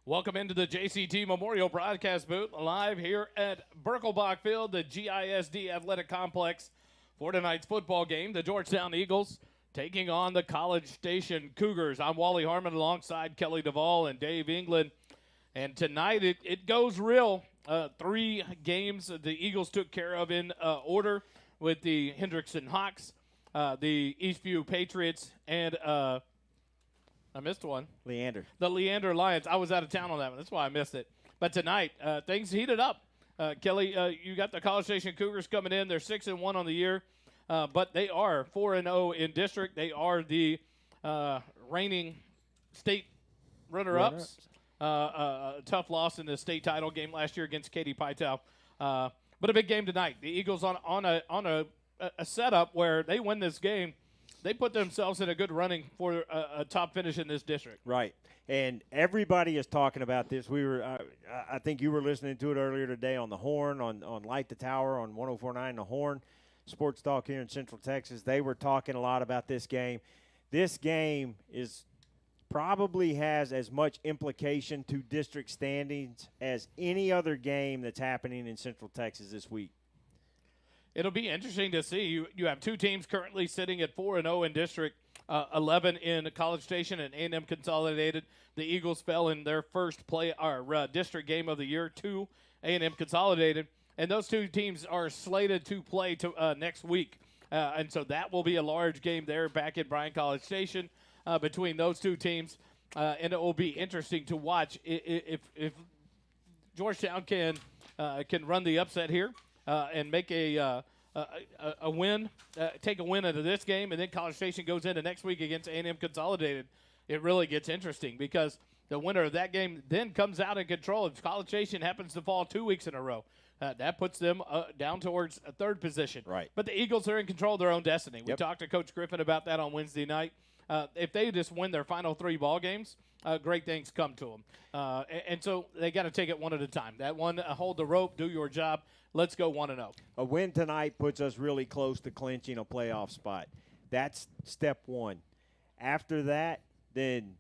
Welcome into the JCT Memorial Broadcast Booth, live here at Birkelbach Field, the GISD Athletic Complex, for tonight's football game. The Georgetown Eagles taking on the College Station Cougars. I'm Wally Harmon alongside Kelly DeVoll and Dave England. And tonight it goes real. 3 games the Eagles took care of in order with the Hendrickson Hawks, the Eastview Patriots, and I missed one. The Leander Lions. I was out of town on that one. That's why I missed it. But tonight, things heated up. Kelly, you got the College Station Cougars coming in. They're 6-1 on the year, but they are 4-0 in district. They are the reigning state runner-ups. A tough loss in the state title game last year against Katy Pytow. But a big game tonight. The Eagles on a setup where they win this game. They put themselves in a good running for a top finish in this district. Right. And everybody is talking about this. We were, I think you were listening to it earlier today on the Horn, on Light the Tower, on 104.9 The Horn, Sports Talk here in Central Texas. They were talking a lot about this game. This game probably has as much implication to district standings as any other game that's happening in Central Texas this week. It'll be interesting to see. You have 2 teams currently sitting at 4-0 in district, 11 in College Station and A&M Consolidated. The Eagles fell in their first district game of the year to A&M Consolidated, and those 2 teams are slated to play next week. And so that will be a large game there back at Bryan College Station between those 2 teams, and it will be interesting to watch if Georgetown can run the upset here. And make a win, take a win out of this game, and then College Station goes into next week against A&M Consolidated. It really gets interesting because the winner of that game then comes out in control. If College Station happens to fall 2 weeks in a row, that puts them down towards a 3rd position. Right. But the Eagles are in control of their own destiny. We talked to Coach Griffin about that on Wednesday night. If they just win their final 3 ball games, great things come to them. And so they got to take it one at a time. That one, hold the rope, do your job. Let's go 1-0. A win tonight puts us really close to clinching a playoff spot. That's step 1. After that, then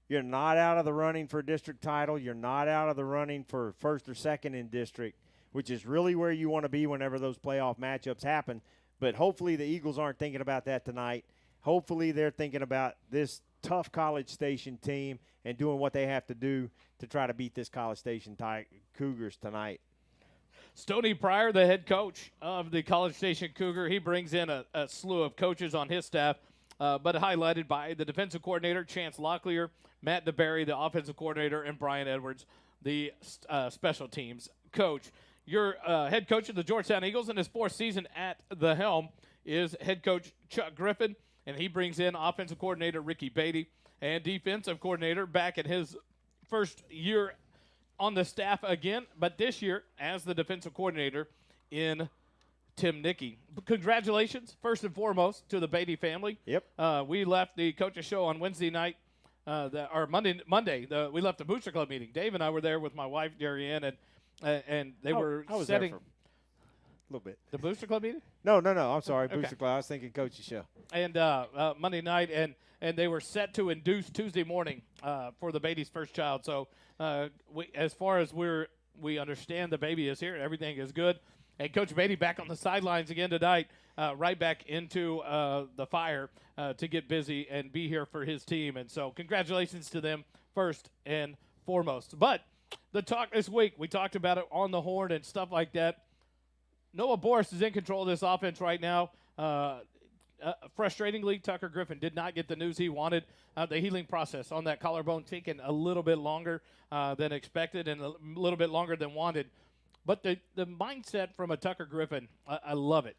you're not out of the running for a district title. You're not out of the running for 1st or 2nd in district, which is really where you want to be whenever those playoff matchups happen. But hopefully the Eagles aren't thinking about that tonight. Hopefully they're thinking about this tough College Station team and doing what they have to do to try to beat this College Station Cougars tonight. Stoney Pryor, the head coach of the College Station Cougar, he brings in a slew of coaches on his staff, but highlighted by the defensive coordinator, Chance Locklear, Matt DeBerry, the offensive coordinator, and Brian Edwards, the special teams coach. Your head coach of the Georgetown Eagles in his 4th season at the helm is head coach Chuck Griffin, and he brings in offensive coordinator Ricky Beatty and defensive coordinator back in his first year on the staff again, but this year as the defensive coordinator in Tim Nickey. Congratulations, first and foremost, to the Beatty family. Yep. We left the coaches show on Wednesday night, Monday. We left the Booster Club meeting. Dave and I were there with my wife, Darianne, and they were I was setting there for a little bit. The Booster Club meeting? No. I'm sorry. Okay. Booster Club. I was thinking coach's show. And Monday night, and they were set to induce Tuesday morning for the baby's first child. So as far as we understand, the baby is here. Everything is good. And Coach Beatty back on the sidelines again tonight, right back into the fire to get busy and be here for his team. And so congratulations to them first and foremost. But the talk this week, we talked about it on the Horn and stuff like that. Noah Boris is in control of this offense right now. Frustratingly, Tucker Griffin did not get the news he wanted. The healing process on that collarbone taking a little bit longer than expected and a little bit longer than wanted. But the mindset from a Tucker Griffin, I love it.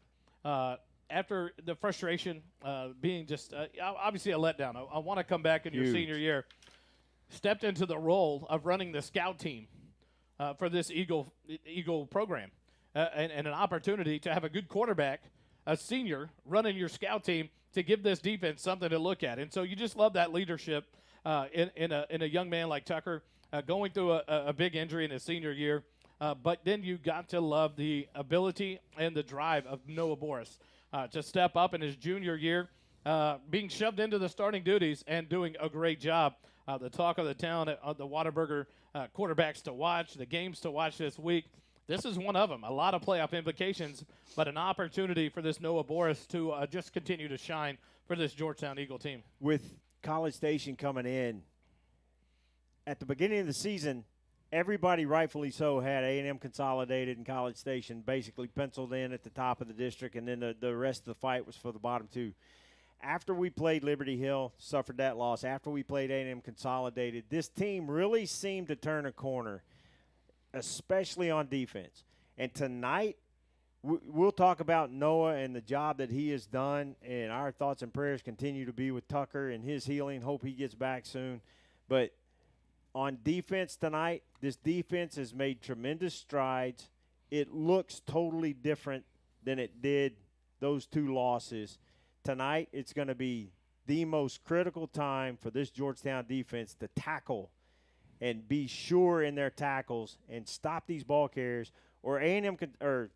After the frustration being just obviously a letdown, I want to come back in your senior year. Stepped into the role of running the scout team for this Eagle program and an opportunity to have a good quarterback, a senior, running your scout team to give this defense something to look at. And so you just love that leadership in a young man like Tucker going through a big injury in his senior year. But then you got to love the ability and the drive of Noah Boris to step up in his junior year, being shoved into the starting duties and doing a great job. The talk of the town, the Whataburger quarterbacks to watch, the games to watch this week. This is one of them. A lot of playoff implications, but an opportunity for this Noah Boris to just continue to shine for this Georgetown Eagle team. With College Station coming in, at the beginning of the season, everybody rightfully so had A&M Consolidated and College Station basically penciled in at the top of the district, and then the rest of the fight was for the bottom two. After we played Liberty Hill, suffered that loss, after we played A&M Consolidated, this team really seemed to turn a corner, especially on defense. And tonight, we'll talk about Noah and the job that he has done, and our thoughts and prayers continue to be with Tucker and his healing. Hope he gets back soon. But on defense tonight, this defense has made tremendous strides. It looks totally different than it did those two losses. Tonight, it's going to be the most critical time for this Georgetown defense to tackle and be sure in their tackles and stop these ball carriers, or A&M or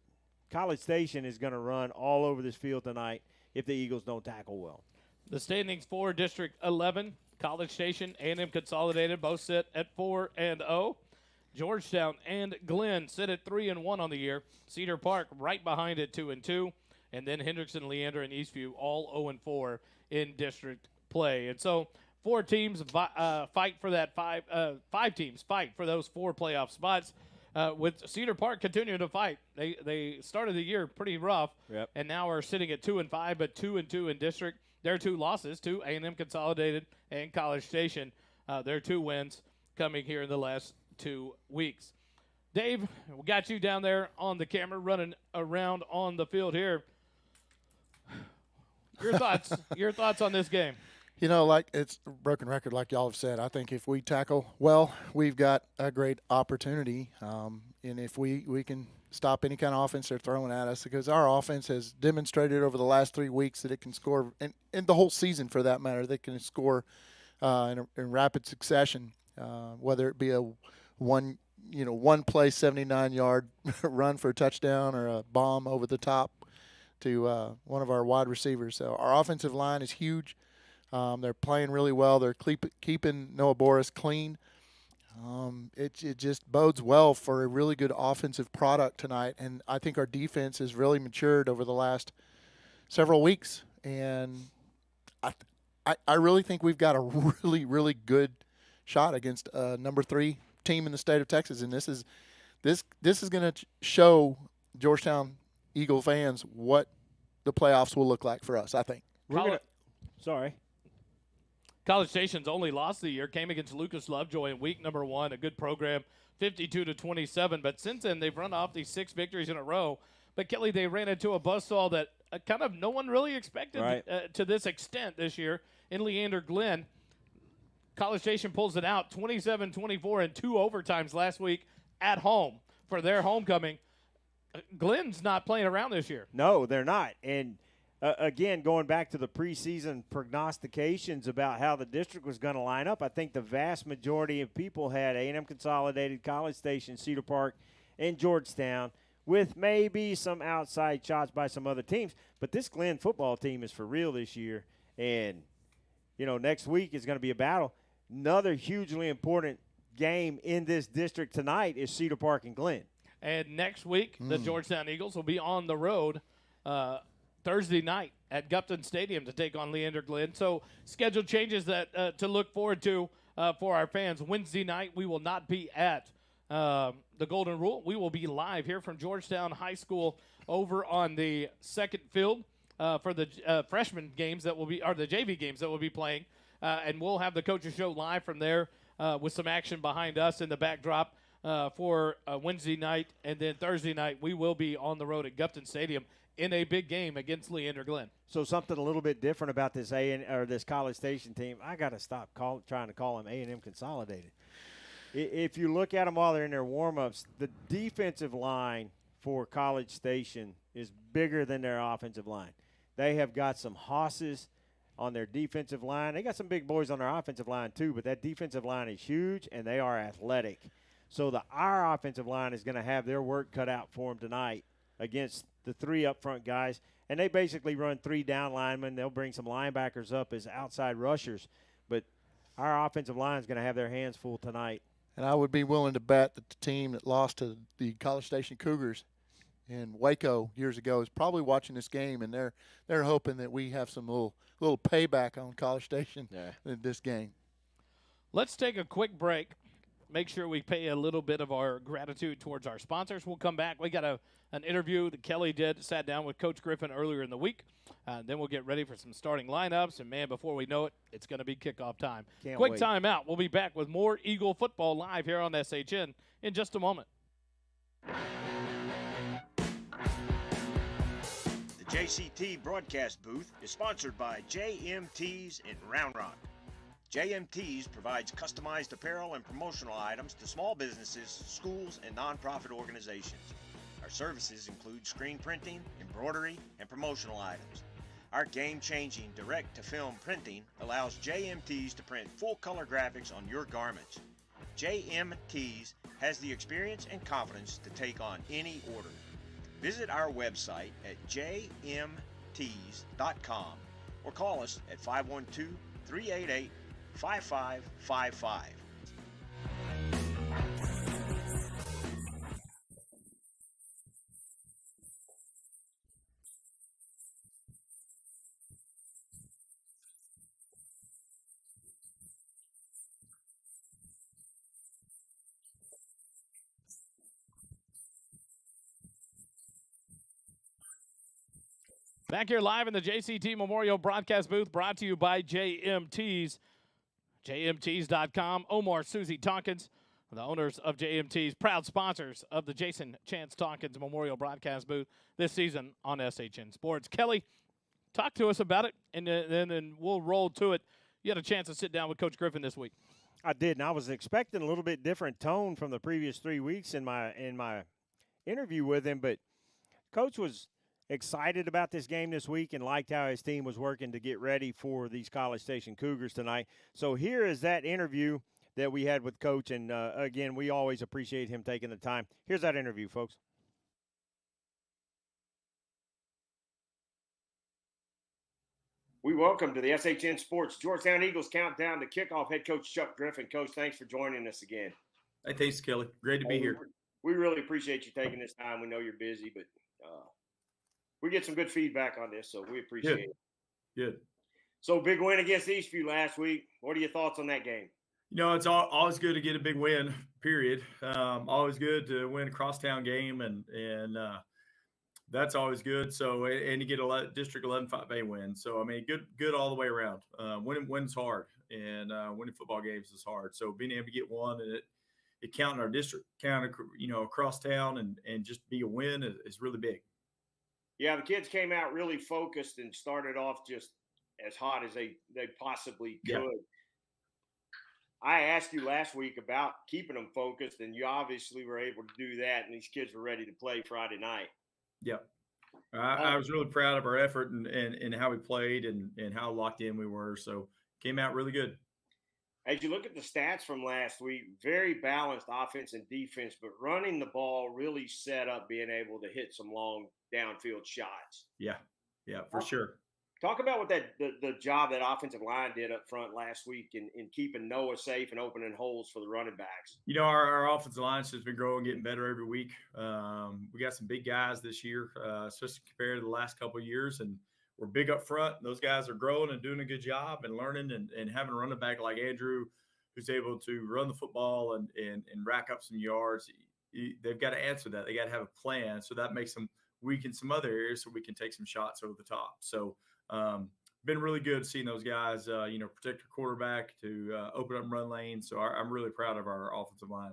College Station is going to run all over this field tonight if the Eagles don't tackle well. The standings for District 11, College Station, A&M Consolidated, both sit at 4-0. Georgetown and Glenn sit at 3-1 on the year. Cedar Park right behind it, 2-2. And then Hendrickson, Leander, and Eastview all 0-4 in district play. And so 4 teams fight for that 5 teams fight for those 4 playoff spots. With Cedar Park continuing to fight. They started the year pretty rough, and now are sitting at 2-5, but 2-2 in district. Their 2 losses to A&M Consolidated and College Station. Their 2 wins coming here in the last 2 weeks. Dave, we got you down there on the camera running around on the field here. Your thoughts on this game? You know, like it's a broken record, like y'all have said. I think if we tackle well, we've got a great opportunity. And if we can stop any kind of offense they're throwing at us, because our offense has demonstrated over the last 3 weeks that it can score, and the whole season for that matter, they can score in rapid succession, whether it be a one play 79-yard run for a touchdown or a bomb over the top to one of our wide receivers. So our offensive line is huge. They're playing really well. They're keeping Noah Boris clean. It just bodes well for a really good offensive product tonight. And I think our defense has really matured over the last several weeks. And I really think we've got a really, really good shot against a number 3 team in the state of Texas. And this is going to show Georgetown Eagle fans what the playoffs will look like for us, I think. College Station's only loss of the year came against Lucas Lovejoy in week number 1, a good program, 52-27. But since then, they've run off these 6 victories in a row. But, Kelly, they ran into a buzzsaw that kind of no one really expected to this extent this year in Leander Glenn. College Station pulls it out, 27-24 in 2 overtimes last week at home for their homecoming. Glenn's not playing around this year. No, they're not. And again, going back to the preseason prognostications about how the district was going to line up, I think the vast majority of people had A&M Consolidated, College Station, Cedar Park, and Georgetown, with maybe some outside shots by some other teams. But this Glenn football team is for real this year. And, next week is going to be a battle. Another hugely important game in this district tonight is Cedar Park and Glenn. And next week, the Georgetown Eagles will be on the road Thursday night at Gupton Stadium to take on Leander Glenn. So schedule changes that to look forward to for our fans. Wednesday night, we will not be at the Golden Rule. We will be live here from Georgetown High School over on the second field for the freshman games that will be, or the JV games that we'll be playing. And we'll have the Coaches Show live from there with some action behind us in the backdrop. For Wednesday night, and then Thursday night we will be on the road at Gupton Stadium in a big game against Leander Glenn. So something a little bit different about this this College Station team. I got to stop trying to call them A&M Consolidated. If you look at them while they're in their warm-ups, the defensive line for College Station is bigger than their offensive line. They have got some hosses on their defensive line. They got some big boys on their offensive line too, but that defensive line is huge, and they are athletic. So our offensive line is going to have their work cut out for them tonight against the 3 up front guys. And they basically run 3 down linemen. They'll bring some linebackers up as outside rushers. But our offensive line is going to have their hands full tonight. And I would be willing to bet that the team that lost to the College Station Cougars in Waco years ago is probably watching this game, and they're hoping that we have some little payback on College Station in this game. Let's take a quick break. Make sure we pay a little bit of our gratitude towards our sponsors. We'll come back. We got an interview that Kelly sat down with Coach Griffin earlier in the week. Then we'll get ready for some starting lineups. And, man, before we know it, it's going to be kickoff time. Quick timeout. We'll be back with more Eagle football live here on SHN in just a moment. The JCT broadcast booth is sponsored by JMT's in Round Rock. JMT's provides customized apparel and promotional items to small businesses, schools, and nonprofit organizations. Our services include screen printing, embroidery, and promotional items. Our game-changing direct-to-film printing allows JMT's to print full-color graphics on your garments. JMT's has the experience and confidence to take on any order. Visit our website at jmts.com or call us at 512-388-5555. Back here live in the JCT Memorial Broadcast booth, brought to you by JMT's. JMTs.com. Omar, Susie Tompkins, the owners of JMT's, proud sponsors of the Jason Chance Tompkins Memorial Broadcast booth this season on SHN Sports. Kelly, talk to us about it, and then we'll roll to it. You had a chance to sit down with Coach Griffin this week. I did, and I was expecting a little bit different tone from the previous 3 weeks in my interview with him, but Coach was excited about this game this week and liked how his team was working to get ready for these College Station Cougars tonight. So here is that interview that we had with Coach, and again, we always appreciate him taking the time. Here's that interview, folks. We welcome to the SHN Sports Georgetown Eagles Countdown to Kickoff head coach Chuck Griffin. Coach, thanks for joining us again. Hey, thanks, Kelly. Great to be here. We really appreciate you taking this time. We know you're busy, but we get some good feedback on this, so we appreciate it. Good. So big win against Eastview last week. What are your thoughts on that game? You know, it's always good to get a big win, period. Always good to win a crosstown game, and that's always good. So, and to get a District 11-5A win. So, I mean, good all the way around. Win's hard, and winning football games is hard. So, being able to get one and it count in our district, count, across town, and just be a win is really big. Yeah, the kids came out really focused and started off just as hot as they possibly could. Yeah. I asked you last week about keeping them focused, and you obviously were able to do that, and these kids were ready to play Friday night. Yeah. I was really proud of our effort and how we played and how locked in we were. So came out really good. As you look at the stats from last week, very balanced offense and defense, but running the ball really set up being able to hit some long downfield shots. Yeah, for sure. Talk about what the job that offensive line did up front last week in keeping Noah safe and opening holes for the running backs. You know, our offensive line has been growing, getting better every week. We got some big guys this year, especially compared to the last couple of years, and we're big up front. Those guys are growing and doing a good job and learning and having a running back like Andrew who's able to run the football and rack up some yards. They've got to answer that. They got to have a plan. So that makes them weak in some other areas so we can take some shots over the top. So been really good seeing those guys, protect your quarterback, to open up and run lanes. So I'm really proud of our offensive line.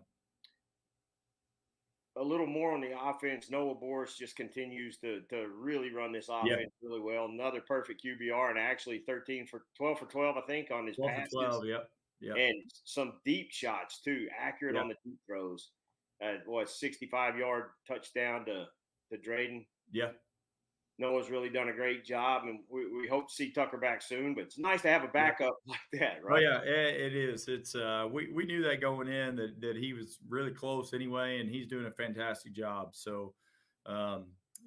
A little more on the offense. Noah Boris just continues to really run this offense really well. Another perfect QBR, and actually 12 for 12, I think, on his 12 passes. for 12, yeah. And some deep shots, too, accurate on the deep throws. 65-yard touchdown to Drayden. Yeah. Noah's really done a great job, and we hope to see Tucker back soon. But it's nice to have a backup like that, right? Oh, yeah, it is. It's we knew that going in that he was really close anyway, and he's doing a fantastic job. So,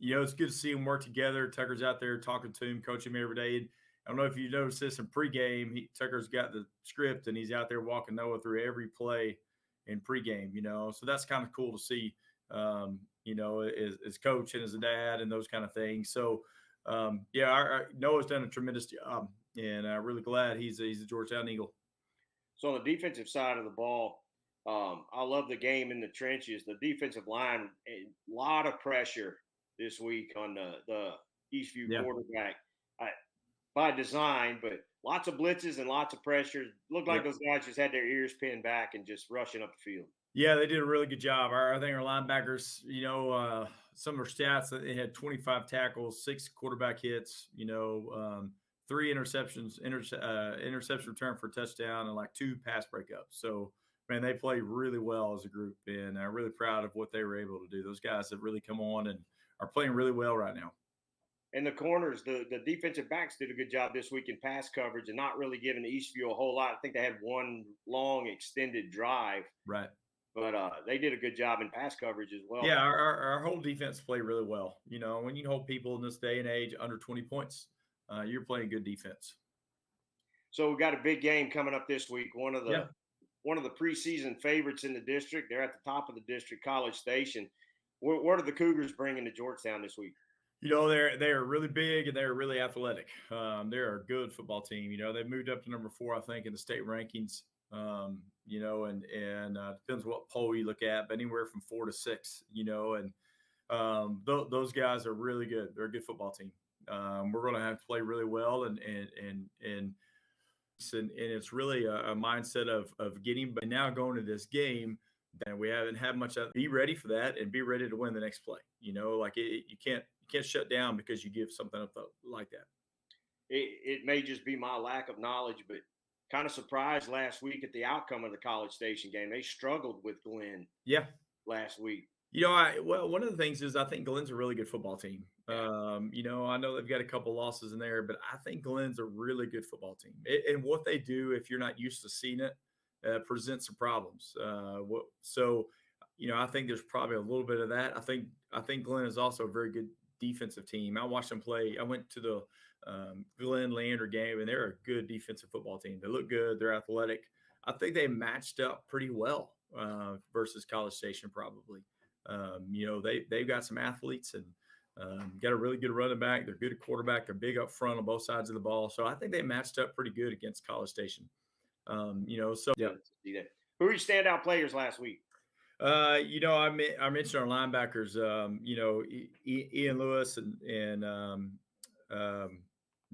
it's good to see them work together. Tucker's out there talking to him, coaching him every day. And I don't know if you noticed this in pregame. Tucker's got the script, and he's out there walking Noah through every play in pregame. So that's kind of cool to see. As coach and as a dad and those kind of things. So, Noah's done a tremendous job, and I'm really glad he's a Georgetown Eagle. So on the defensive side of the ball, I love the game in the trenches. The defensive line, a lot of pressure this week on the Eastview quarterback by design, but lots of blitzes and lots of pressure. Looked like those guys just had their ears pinned back and just rushing up the field. Yeah, they did a really good job. I think our linebackers, some of their stats, they had 25 tackles, 6 quarterback hits, 3 interceptions, interception return for a touchdown, and like 2 pass breakups. So, man, they played really well as a group, and I'm really proud of what they were able to do. Those guys have really come on and are playing really well right now. And the corners, the defensive backs did a good job this week in pass coverage and not really giving Eastview a whole lot. I think they had one long extended drive. Right. But they did a good job in pass coverage as well. Yeah, our whole defense played really well. When you hold people in this day and age under 20 points, you're playing good defense. So we got a big game coming up this week. One of the preseason favorites in the district. They're at the top of the district, College Station. What are the Cougars bringing to Georgetown this week? They're really big and they're really athletic. They're a good football team. They moved up to number 4, I think, in the state rankings. And depends what poll you look at, but anywhere from 4 to 6, those guys are really good. They're a good football team. We're going to have to play really well, and it's really a mindset of getting, but now going to this game, and we haven't had much of. Be ready for that and be ready to win the next play. You can't shut down because you give something up like that. It may just be my lack of knowledge, but kind of surprised last week at the outcome of the College Station game. They struggled with Glenn. Last week. One of the things is I think Glenn's a really good football team. I know they've got a couple losses in there, but I think Glenn's a really good football team. And what they do, if you're not used to seeing it, presents some problems. I think there's probably a little bit of that. I think Glenn is also a very good defensive team. I watched them play. I went to the Glenn Leander game, and they're a good defensive football team. They look good. They're athletic. I think they matched up pretty well versus College Station probably. They've got some athletes and got a really good running back. They're good at quarterback. They're big up front on both sides of the ball. So I think they matched up pretty good against College Station. Who are your standout players last week? I mentioned our linebackers, Ian Lewis and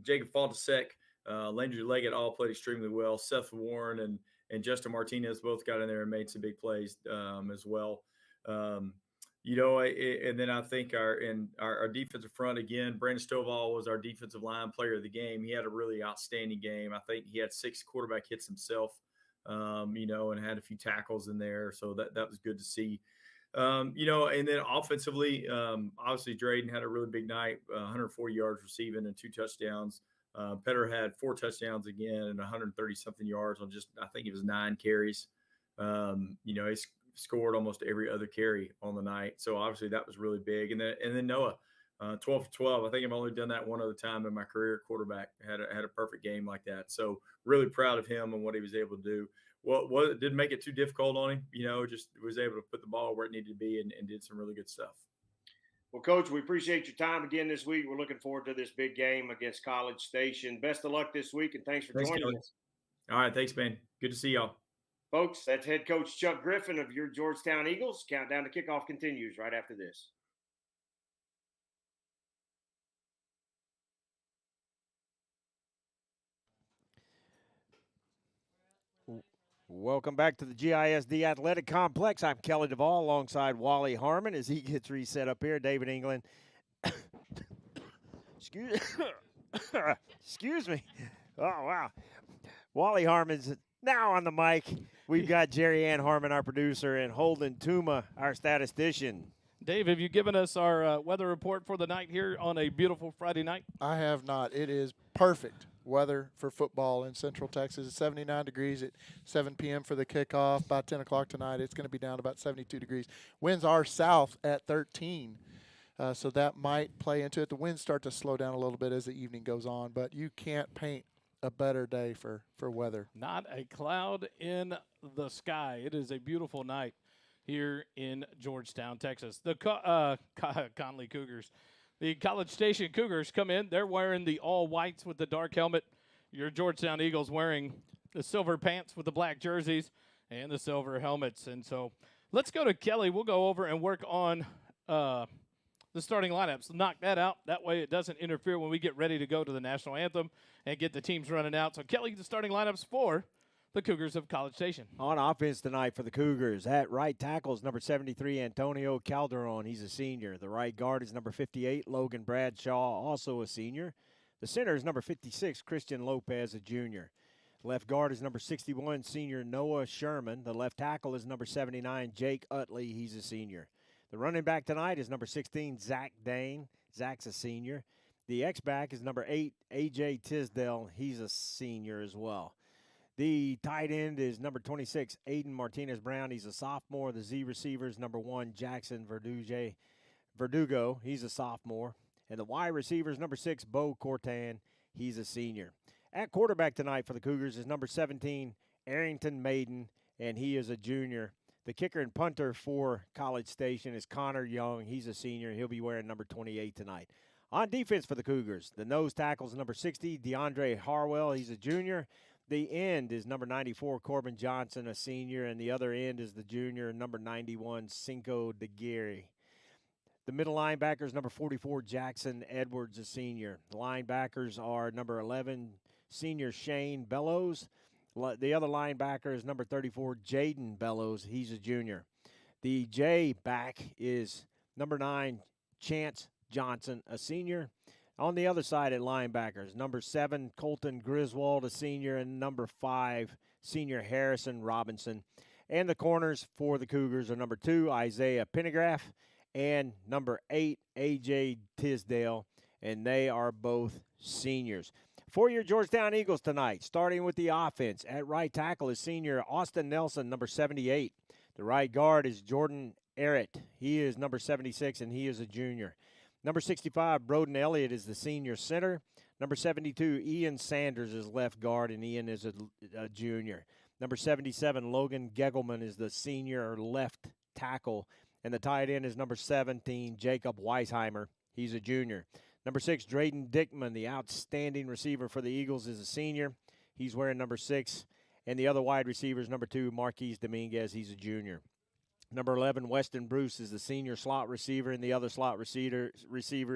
Jacob Faltasek, Landry Leggett all played extremely well. Seth Warren and Justin Martinez both got in there and made some big plays as well. And then I think our defensive front, again, Brandon Stovall was our defensive line player of the game. He had a really outstanding game. I think he had 6 quarterback hits himself, and had a few tackles in there. So that was good to see. And then offensively, obviously Drayden had a really big night, 140 yards receiving and 2 touchdowns. Petter had 4 touchdowns again and 130 something yards on I think it was 9 carries. He scored almost every other carry on the night. So obviously that was really big. And then Noah, 12 for 12. I think I've only done that one other time in my career at quarterback. Had a perfect game like that. So really proud of him and what he was able to do. Well, it didn't make it too difficult on him. Just was able to put the ball where it needed to be and did some really good stuff. Well, Coach, we appreciate your time again this week. We're looking forward to this big game against College Station. Best of luck this week, and thanks for joining us. All right, thanks, man. Good to see y'all. Folks, that's head coach Chuck Griffin of your Georgetown Eagles. Countdown to kickoff continues right after this. Welcome back to the GISD Athletic Complex. I'm Kelly DeVoll alongside Wally Harmon as he gets reset up here. David England. Excuse me. Oh, wow. Wally Harmon's now on the mic. We've got Jerry Ann Harmon, our producer, and Holden Tuma, our statistician. Dave, have you given us our weather report for the night here on a beautiful Friday night? I have not. It is perfect weather for football in Central Texas. It's 79 degrees at 7 p.m. for the kickoff. By 10 o'clock tonight, it's going to be down about 72 degrees. Winds are south at 13. So that might play into it. The winds start to slow down a little bit as the evening goes on, but you can't paint a better day for weather. Not a cloud in the sky. It is a beautiful night here in Georgetown, Texas. The Conley Cougars, the College Station Cougars come in. They're wearing the all whites with the dark helmet. Your Georgetown Eagles wearing the silver pants with the black jerseys and the silver helmets. And so let's go to Kelly. We'll go over and work on the starting lineups. Knock that out. That way it doesn't interfere when we get ready to go to the national anthem and get the teams running out. So, Kelly, the starting lineups for the Cougars of College Station. On offense tonight for the Cougars, at right tackle is number 73, Antonio Calderon. He's a senior. The right guard is number 58, Logan Bradshaw, also a senior. The center is number 56, Christian Lopez, a junior. Left guard is number 61, senior Noah Sherman. The left tackle is number 79, Jake Utley. He's a senior. The running back tonight is number 16, Zach Dane. Zach's a senior. The X-back is number 8, A.J. Tisdale. He's a senior as well. The tight end is number 26, Aiden Martinez-Brown. He's a sophomore. The Z receiver is number 1, Jackson Verdugo. He's a sophomore. And the Y receiver is number 6, Bo Cortan. He's a senior. At quarterback tonight for the Cougars is number 17, Arrington Maiden, and he is a junior. The kicker and punter for College Station is Connor Young. He's a senior. He'll be wearing number 28 tonight. On defense for the Cougars, the nose tackle is number 60, DeAndre Harwell. He's a junior. The end is number 94, Corbin Johnson, a senior, and the other end is the junior, number 91, Cinco DeGuerre. The middle linebacker is number 44, Jackson Edwards, a senior. The linebackers are number 11, senior Shane Bellows. The other linebacker is number 34, Jaden Bellows. He's a junior. The J back is number 9, Chance Johnson, a senior. On the other side at linebackers, number 7, Colton Griswold, a senior, and number 5, senior Harrison Robinson. And the corners for the Cougars are number 2, Isaiah Pennegraph, and number 8, A.J. Tisdale, and they are both seniors. For your Georgetown Eagles tonight, starting with the offense, at right tackle is senior Austin Nelson, number 78. The right guard is Jordan Errett. He is number 76, and he is a junior. Number 65, Broden Elliott, is the senior center. Number 72, Ian Sanders is left guard, and Ian is a junior. Number 77, Logan Gegelman, is the senior left tackle. And the tight end is number 17, Jacob Weisheimer. He's a junior. Number 6, Drayden Dickman, the outstanding receiver for the Eagles, is a senior. He's wearing number 6. And the other wide receiver is number 2, Marquise Dominguez. He's a junior. Number 11, Weston Bruce, is the senior slot receiver, and the other slot receiver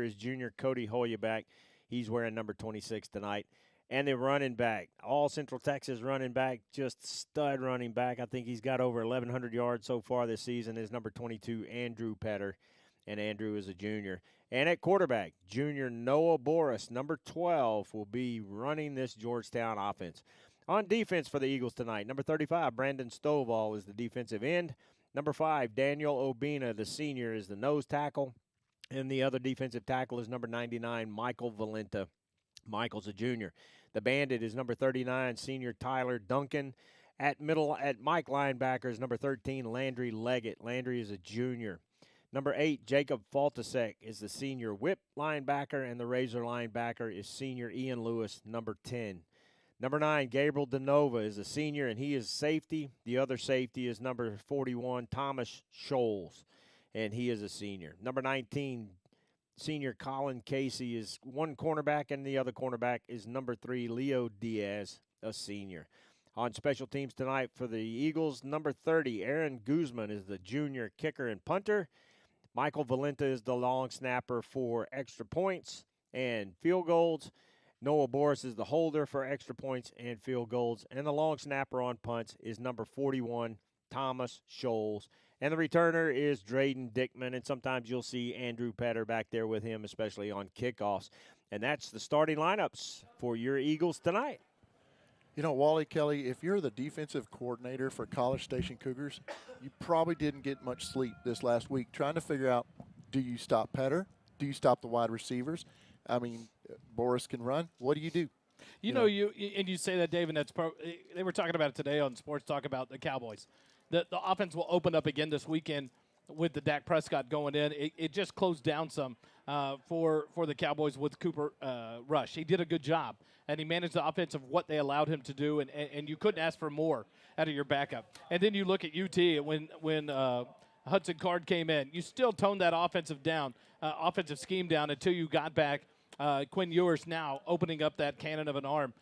is junior Cody Hoyaback. He's wearing number 26 tonight. And the running back, all Central Texas running back, just stud running back. I think he's got over 1,100 yards so far this season, is number 22, Andrew Petter, and Andrew is a junior. And at quarterback, junior Noah Boris, number 12, will be running this Georgetown offense. On defense for the Eagles tonight, number 35, Brandon Stovall, is the defensive end. Number 5, Daniel Obina, the senior, is the nose tackle. And the other defensive tackle is number 99, Michael Valenta. Michael's a junior. The bandit is number 39, senior Tyler Duncan. At Mike linebacker is number 13, Landry Leggett. Landry is a junior. Number 8, Jacob Faltasek, is the senior whip linebacker, and the razor linebacker is senior Ian Lewis, number 10. Number 9, Gabriel DeNova, is a senior, and he is safety. The other safety is number 41, Thomas Scholes, and he is a senior. Number 19, senior Colin Casey, is one cornerback, and the other cornerback is number 3, Leo Diaz, a senior. On special teams tonight for the Eagles, number 30, Aaron Guzman, is the junior kicker and punter. Michael Valenta is the long snapper for extra points and field goals. Noah Boris is the holder for extra points and field goals. And the long snapper on punts is number 41, Thomas Scholes. And the returner is Drayden Dickman. And sometimes you'll see Andrew Petter back there with him, especially on kickoffs. And that's the starting lineups for your Eagles tonight. You know, Wally, Kelly, if you're the defensive coordinator for College Station Cougars, you probably didn't get much sleep this last week trying to figure out, do you stop Petter? Do you stop the wide receivers? I mean, Boris can run. What do you do? You know, you say that, Dave, and they were talking about it today on Sports Talk about the Cowboys. The offense will open up again this weekend with the Dak Prescott going in, it just closed down some for the Cowboys with Cooper Rush. He did a good job, and he managed the offense of what they allowed him to do, and you couldn't ask for more out of your backup. And then you look at UT when Hudson Card came in, you still toned that offensive scheme down until you got back Quinn Ewers now opening up that cannon of an arm.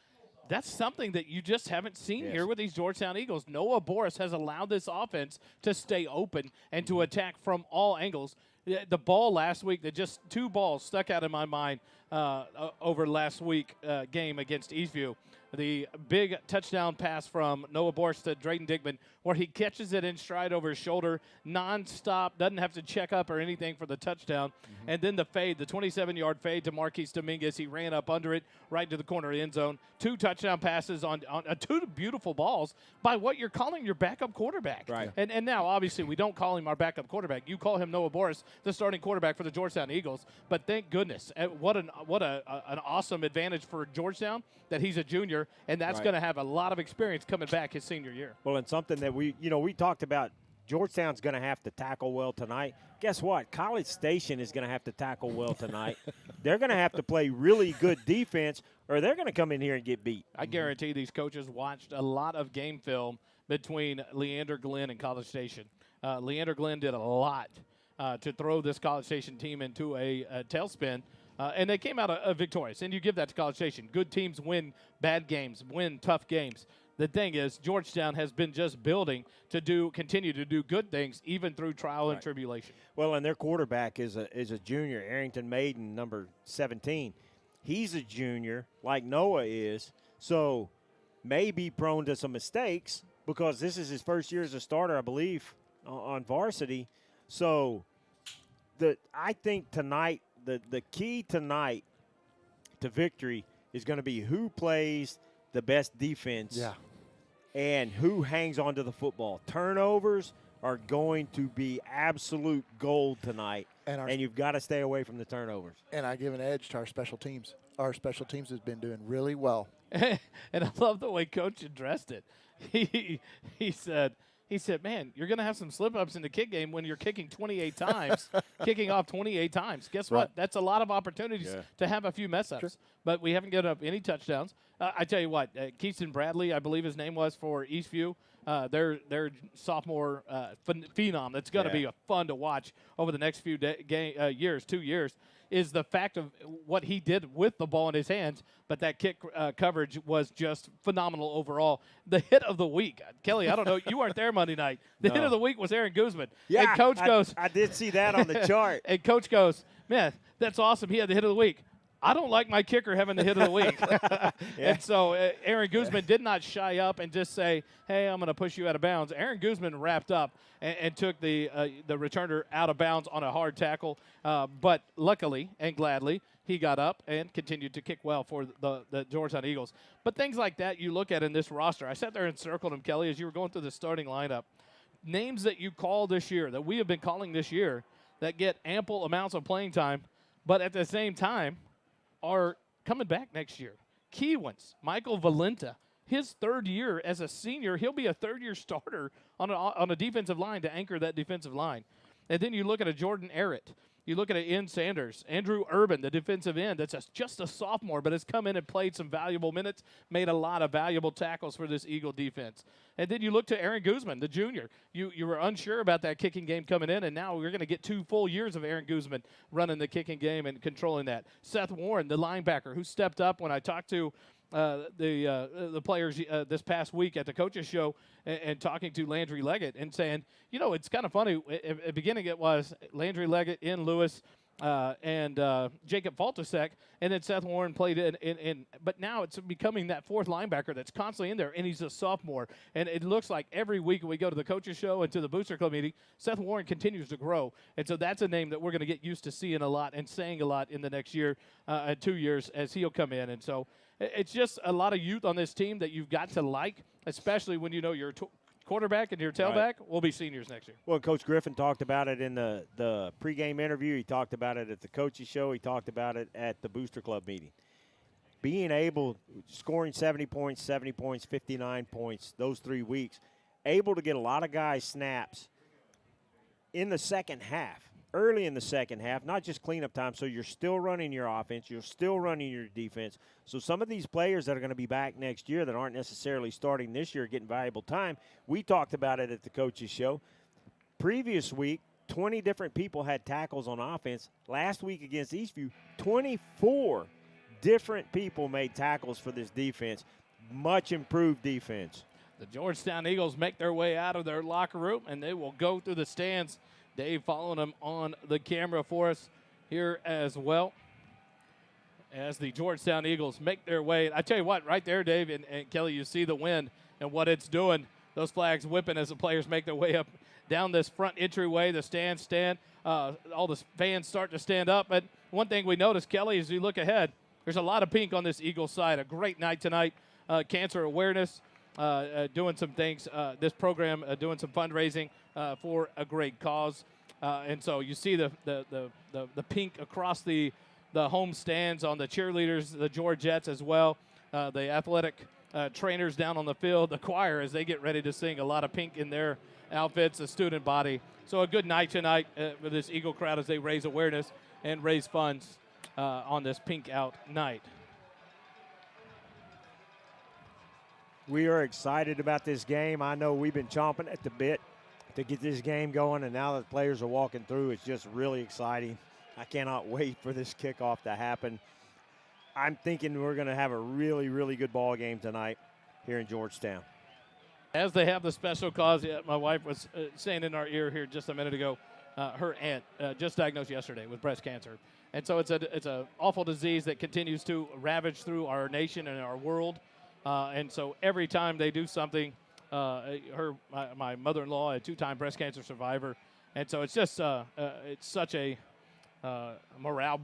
That's something that you just haven't seen here with these Georgetown Eagles. Noah Boris has allowed this offense to stay open and to attack from all angles. The ball last week, just 2 balls stuck out in my mind over last week game against Eastview. The big touchdown pass from Noah Boris to Drayden Dickman, where he catches it in stride over his shoulder, nonstop, doesn't have to check up or anything for the touchdown. And then the fade, the 27-yard fade to Marquise Dominguez. He ran up under it right to the corner of the end zone. 2 touchdown passes on 2 beautiful balls by what you're calling your backup quarterback. Right. And now, obviously, we don't call him our backup quarterback. You call him Noah Boris, the starting quarterback for the Georgetown Eagles. But thank goodness, what an awesome advantage for Georgetown that he's a junior, and that's going to have a lot of experience coming back his senior year. Well, and something that we talked about, Georgetown's going to have to tackle well tonight. Guess what? College Station is going to have to tackle well tonight. They're going to have to play really good defense, or they're going to come in here and get beat. I guarantee these coaches watched a lot of game film between Leander Glenn and College Station. Leander Glenn did a lot to throw this College Station team into a tailspin. And they came out victorious, and you give that to College Station. Good teams win bad games, win tough games. The thing is, Georgetown has been just building to continue to do good things, even through trial and tribulation. Well, and their quarterback is a junior, Arrington Maiden, number 17. He's a junior, like Noah is, so may be prone to some mistakes because this is his first year as a starter, I believe, on varsity. So I think tonight, the key tonight to victory is going to be who plays the best defense and who hangs onto the football. Turnovers are going to be absolute gold tonight, and you've got to stay away from the turnovers. And I give an edge to our special teams. Our special teams has been doing really well. And I love the way Coach addressed it. He said, man, you're going to have some slip-ups in the kick game when you're kicking 28 times, kicking off 28 times. Guess what? That's a lot of opportunities to have a few mess-ups. Sure. But we haven't given up any touchdowns. I tell you what, Keaton Bradley, I believe his name was, for Eastview, their sophomore phenom that's going to be fun to watch over the next few years, 2 years, is the fact of what he did with the ball in his hands, but that kick coverage was just phenomenal overall. The hit of the week, Kelly, I don't know, you weren't there Monday night. The hit of the week was Aaron Guzman. Yeah, and Coach goes, I did see that on the chart. And Coach goes, man, that's awesome. He had the hit of the week. I don't like my kicker having the hit of the week. And so Aaron Guzman did not shy up and just say, hey, I'm going to push you out of bounds. Aaron Guzman wrapped up and took the returner out of bounds on a hard tackle. But luckily and gladly, he got up and continued to kick well for the Georgetown Eagles. But things like that you look at in this roster. I sat there and circled them, Kelly, as you were going through the starting lineup. Names that you call this year, that we have been calling this year, that get ample amounts of playing time, but at the same time are coming back next year. Key ones, Michael Valenta, his 3rd year as a senior, he'll be a 3rd-year starter on a defensive line to anchor that defensive line. And then you look at a Jordan Arrett. You look at an Ian Sanders, Andrew Urban, the defensive end, that's just a sophomore, but has come in and played some valuable minutes, made a lot of valuable tackles for this Eagle defense. And then you look to Aaron Guzman, the junior. You were unsure about that kicking game coming in, and now we're going to get 2 full years of Aaron Guzman running the kicking game and controlling that. Seth Warren, the linebacker, who stepped up when I talked to the players this past week at the coaches show and talking to Landry Leggett and saying, you know, it's kind of funny. At the beginning it was Landry Leggett, Ian Lewis, and Jacob Faltasek, and then Seth Warren played in. But now it's becoming that 4th linebacker that's constantly in there, and he's a sophomore. And it looks like every week we go to the coaches show and to the Booster Club meeting, Seth Warren continues to grow. And so that's a name that we're going to get used to seeing a lot and saying a lot in the next year, 2 years, as he'll come in. And so it's just a lot of youth on this team that you've got to like, especially when you know your quarterback and your tailback will be seniors next year. Well, Coach Griffin talked about it in the pregame interview. He talked about it at the coaches show. He talked about it at the Booster Club meeting. Being able, scoring 70 points, 59 points those 3 weeks, able to get a lot of guys snaps in the second half, early in the second half, not just cleanup time. So you're still running your offense. You're still running your defense. So some of these players that are going to be back next year that aren't necessarily starting this year getting valuable time, we talked about it at the coaches show. Previous week, 20 different people had tackles on offense. Last week against Eastview, 24 different people made tackles for this defense. Much improved defense. The Georgetown Eagles make their way out of their locker room, and they will go through the stands. Dave following them on the camera for us here as well. As the Georgetown Eagles make their way. I tell you what, right there, Dave and Kelly, you see the wind and what it's doing. Those flags whipping as the players make their way up down this front entryway. The stands stand. All the fans start to stand up. But one thing we noticed, Kelly, as you look ahead, there's a lot of pink on this Eagles side. A great night tonight. Cancer awareness, doing some things. This program doing some fundraising for a great cause. And so you see the pink across the home stands on the cheerleaders, the Georgettes as well, the athletic trainers down on the field, the choir as they get ready to sing, a lot of pink in their outfits, the student body. So a good night tonight for this Eagle crowd as they raise awareness and raise funds on this pink out night. We are excited about this game. I know we've been chomping at the bit to get this game going, and now that the players are walking through, it's just really exciting. I cannot wait for this kickoff to happen. I'm thinking we're going to have a really, really good ball game tonight here in Georgetown. As they have the special cause, my wife was saying in our ear here just a minute ago, her aunt just diagnosed yesterday with breast cancer. And so it's a awful disease that continues to ravage through our nation and our world. And so every time they do something, my mother-in-law, a two-time breast cancer survivor, and so it's just it's such a morale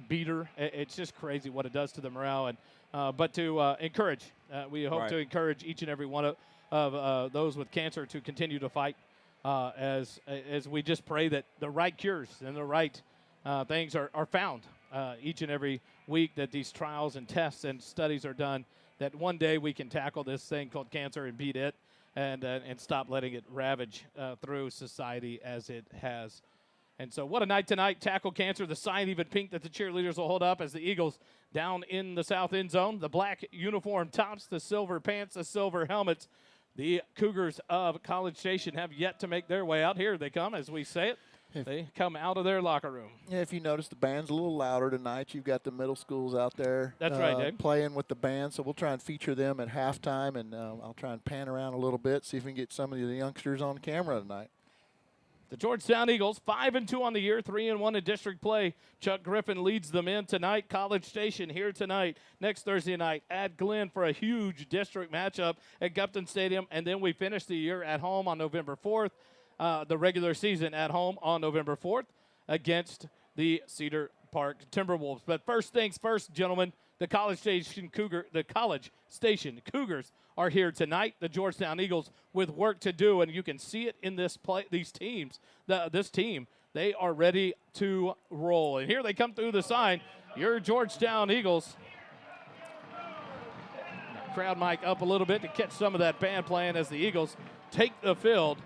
beater. It's just crazy what it does to the morale. And but to encourage, we hope to encourage each and every one of those with cancer to continue to fight. As we just pray that the right cures and the right things are found each and every week, that these trials and tests and studies are done, that one day we can tackle this thing called cancer and beat it and stop letting it ravage through society as it has. And so what a night tonight. Tackle cancer, the sign even pink that the cheerleaders will hold up as the Eagles down in the south end zone. The black uniform tops, the silver pants, the silver helmets. The Cougars of College Station have yet to make their way out. Here they come as we say it. They come out of their locker room. Yeah, if you notice, the band's a little louder tonight. You've got the middle schools out there. That's right, Dave. Playing with the band, so we'll try and feature them at halftime, and I'll try and pan around a little bit, see if we can get some of the youngsters on camera tonight. The Georgetown Eagles, 5-2 on the year, 3-1 in district play. Chuck Griffin leads them in tonight. College Station here tonight. Next Thursday night at Glenn for a huge district matchup at Gupton Stadium. And then we finish the year at home on November 4th. The regular season at home on November 4th against the Cedar Park Timberwolves. But first things first, gentlemen, the College Station Cougars are here tonight. The Georgetown Eagles with work to do, and you can see it in this play. These teams, this team, they are ready to roll. And here they come through the sign. Your Georgetown Eagles. Crowd mic up a little bit to catch some of that band playing as the Eagles take the field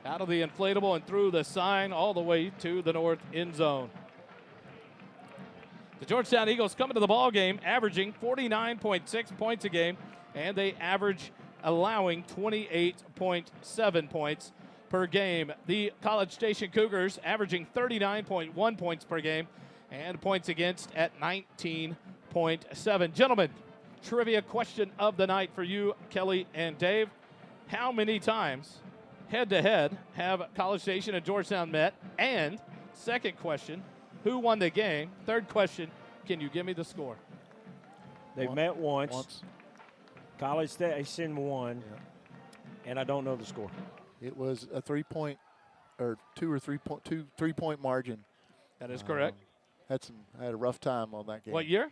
out of the inflatable and through the sign all the way to the north end zone. The Georgetown Eagles coming to the ball game averaging 49.6 points a game, and they average allowing 28.7 points per game. The College Station Cougars averaging 39.1 points per game and points against at 19.7. Gentlemen, trivia question of the night for you, Kelly and Dave. How many times head-to-head have College Station and Georgetown met? And second question, who won the game? Third question, can you give me the score? They've met once. College Station won, and I don't know the score. It was a 3-point or 3-point margin. That is correct. I had a rough time on that game. What year?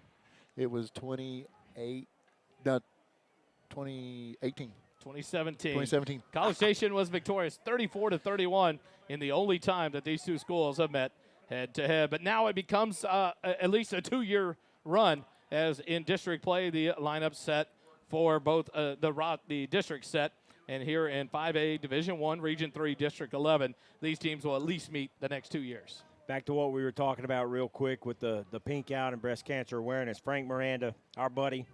It was 2018. 2017. College Station was victorious 34-31 in the only time that these two schools have met head-to-head. But now it becomes at least a 2-year run, as in district play, the lineup set for both the district set And here in 5A Division I, Region 3, District 11, these teams will at least meet the next 2 years. Back to what we were talking about real quick with the pink out and breast cancer awareness. Frank Miranda, our buddy,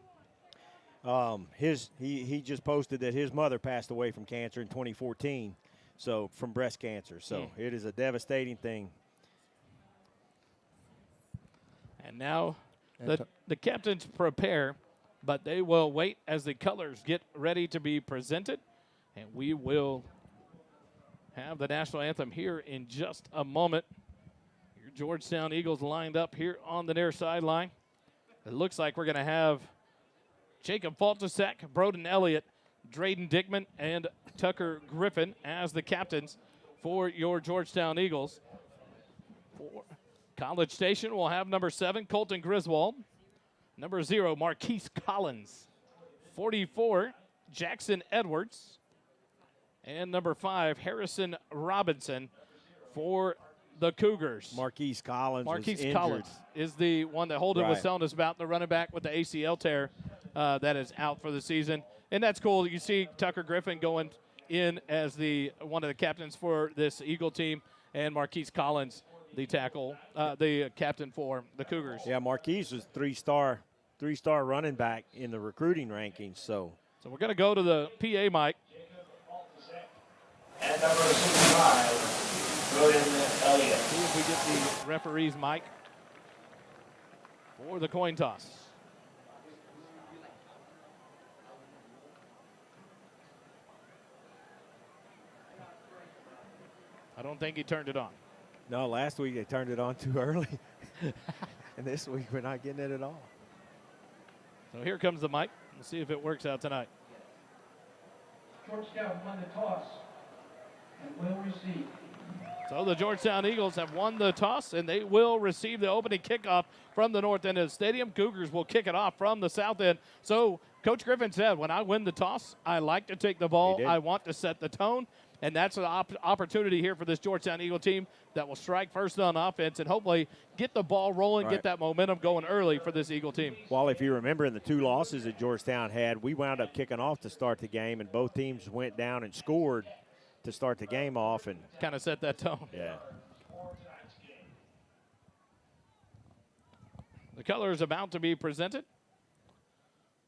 he just posted that his mother passed away from cancer in 2014, so from breast cancer. So it is a devastating thing. And now the captains prepare, but they will wait as the colors get ready to be presented. And we will have the national anthem here in just a moment. Your Georgetown Eagles lined up here on the near sideline. It looks like we're going to have Jacob Faltasek, Broden Elliott, Drayden Dickman, and Tucker Griffin as the captains for your Georgetown Eagles. For College Station will have number 7, Colton Griswold. Number 0, Marquise Collins. 44, Jackson Edwards. And number 5, Harrison Robinson for the Cougars. Marquise Collins is the one that Holden was telling us about, the running back with the ACL tear that is out for the season. And that's cool. You see Tucker Griffin going in as one of the captains for this Eagle team, and Marquise Collins, the captain for the Cougars. Yeah, Marquise was three-star running back in the recruiting rankings. So we're going to go to the PA mic. And number 65, Broden Elliott. See if we get the referee's mic for the coin toss. I don't think he turned it on. No, last week they turned it on too early. And this week we're not getting it at all. So here comes the mic. We'll see if it works out tonight. Georgetown won the toss and will receive. So the Georgetown Eagles have won the toss, and they will receive the opening kickoff from the north end of the stadium. Cougars will kick it off from the south end. So Coach Griffin said, when I win the toss, I like to take the ball. I want to set the tone. And that's an opportunity here for this Georgetown Eagle team that will strike first on offense and hopefully get the ball rolling, get that momentum going early for this Eagle team. Well, if you remember in the 2 losses that Georgetown had, we wound up kicking off to start the game, and both teams went down and scored to start the game off. And kind of set that tone. Yeah. The color is about to be presented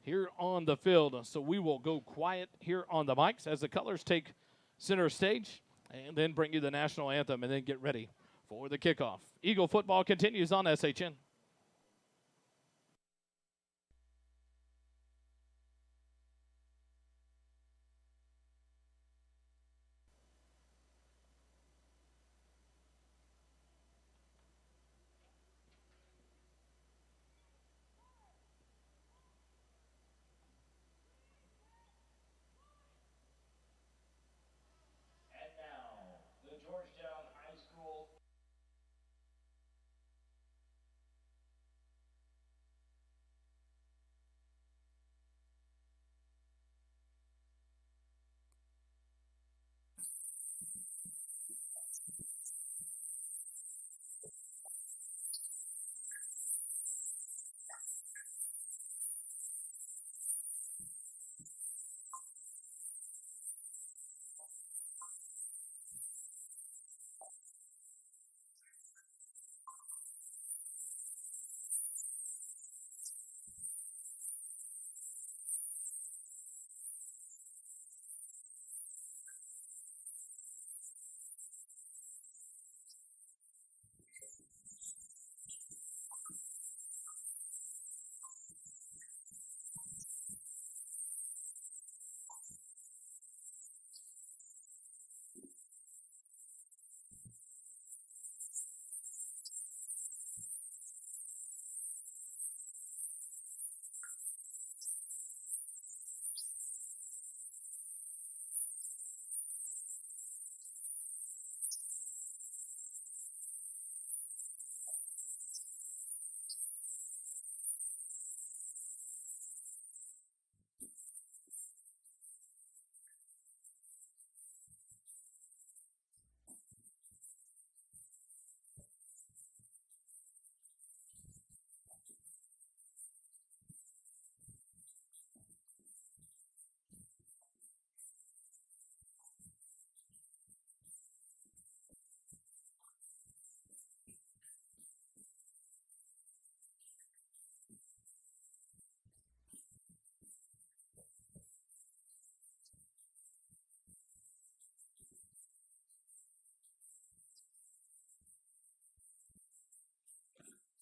here on the field, so we will go quiet here on the mics as the colors take center stage and then bring you the national anthem and then get ready for the kickoff. Eagle football continues on SHN. Georgetown High School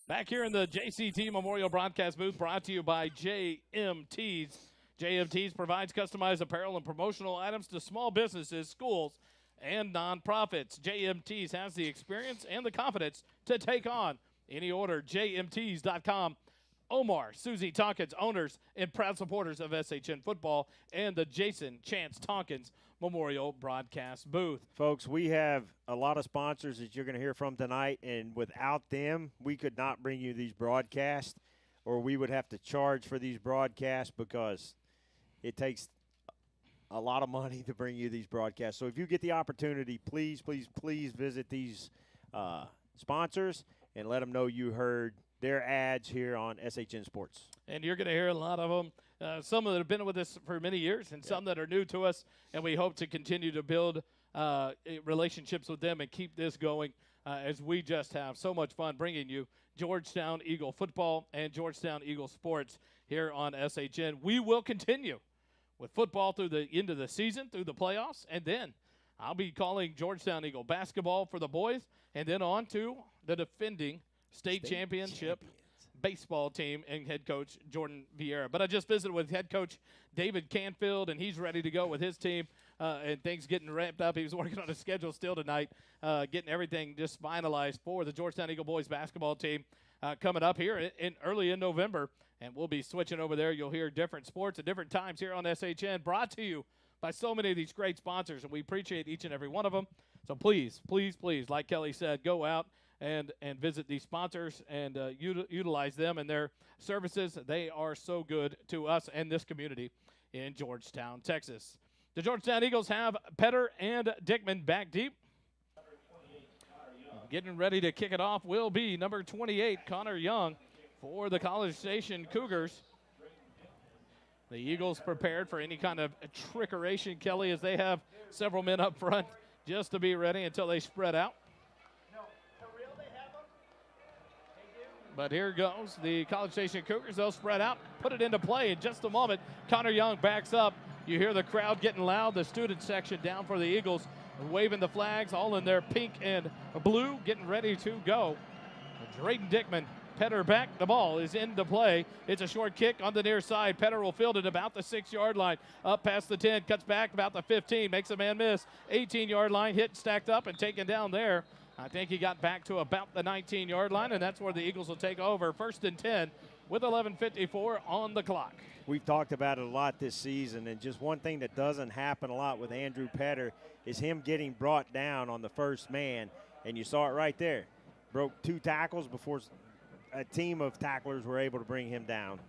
Back here in the JCT Memorial Broadcast booth, brought to you by JMTs. JMTs provides customized apparel and promotional items to small businesses, schools, and nonprofits. JMTs has the experience and the confidence to take on any order. JMTs.com. Omar, Susie Tompkins, owners and proud supporters of SHN football, and the Jason Chance Tompkins Memorial Broadcast booth. Folks, we have a lot of sponsors that you're going to hear from tonight, and without them, we could not bring you these broadcasts, or we would have to charge for these broadcasts because it takes a lot of money to bring you these broadcasts. So if you get the opportunity, please, please, please visit these sponsors and let them know you heard their ads here on SHN Sports. And you're going to hear a lot of them. Some that have been with us for many years and some that are new to us, and we hope to continue to build relationships with them and keep this going as we just have so much fun bringing you Georgetown Eagle football and Georgetown Eagle sports here on SHN. We will continue with football through the end of the season, through the playoffs, and then I'll be calling Georgetown Eagle basketball for the boys, and then on to the defending state championship baseball team and head coach Jordan Vieira. But I just visited with head coach David Canfield, and he's ready to go with his team, and things getting ramped up. He was working on a schedule still tonight, getting everything just finalized for the Georgetown Eagle boys basketball team coming up here early in November, and we'll be switching over there. You'll hear different sports at different times here on SHN, brought to you by so many of these great sponsors, and we appreciate each and every one of them. So please, please, please, like Kelly said, go out and visit these sponsors and utilize them and their services. They are so good to us and this community in Georgetown, Texas. The Georgetown Eagles have Petter and Dickman back deep. Getting ready to kick it off will be number 28, Connor Young, for the College Station Cougars. The Eagles prepared for any kind of trickeration, Kelly, as they have several men up front just to be ready until they spread out. But here goes the College Station Cougars. They'll spread out, put it into play in just a moment. Connor Young backs up. You hear the crowd getting loud. The student section down for the Eagles, waving the flags, all in their pink and blue, getting ready to go. Drayden Dickman, Petter back. The ball is into play. It's a short kick on the near side. Petter will field it about the 6-yard line. Up past the 10, cuts back about the 15, makes a man miss. 18-yard line, hit, stacked up, and taken down there. I think he got back to about the 19-yard line, and that's where the Eagles will take over. 1st and 10 with 11:54 on the clock. We've talked about it a lot this season, and just one thing that doesn't happen a lot with Andrew Petter is him getting brought down on the first man, and you saw it right there. Broke 2 tackles before a team of tacklers were able to bring him down.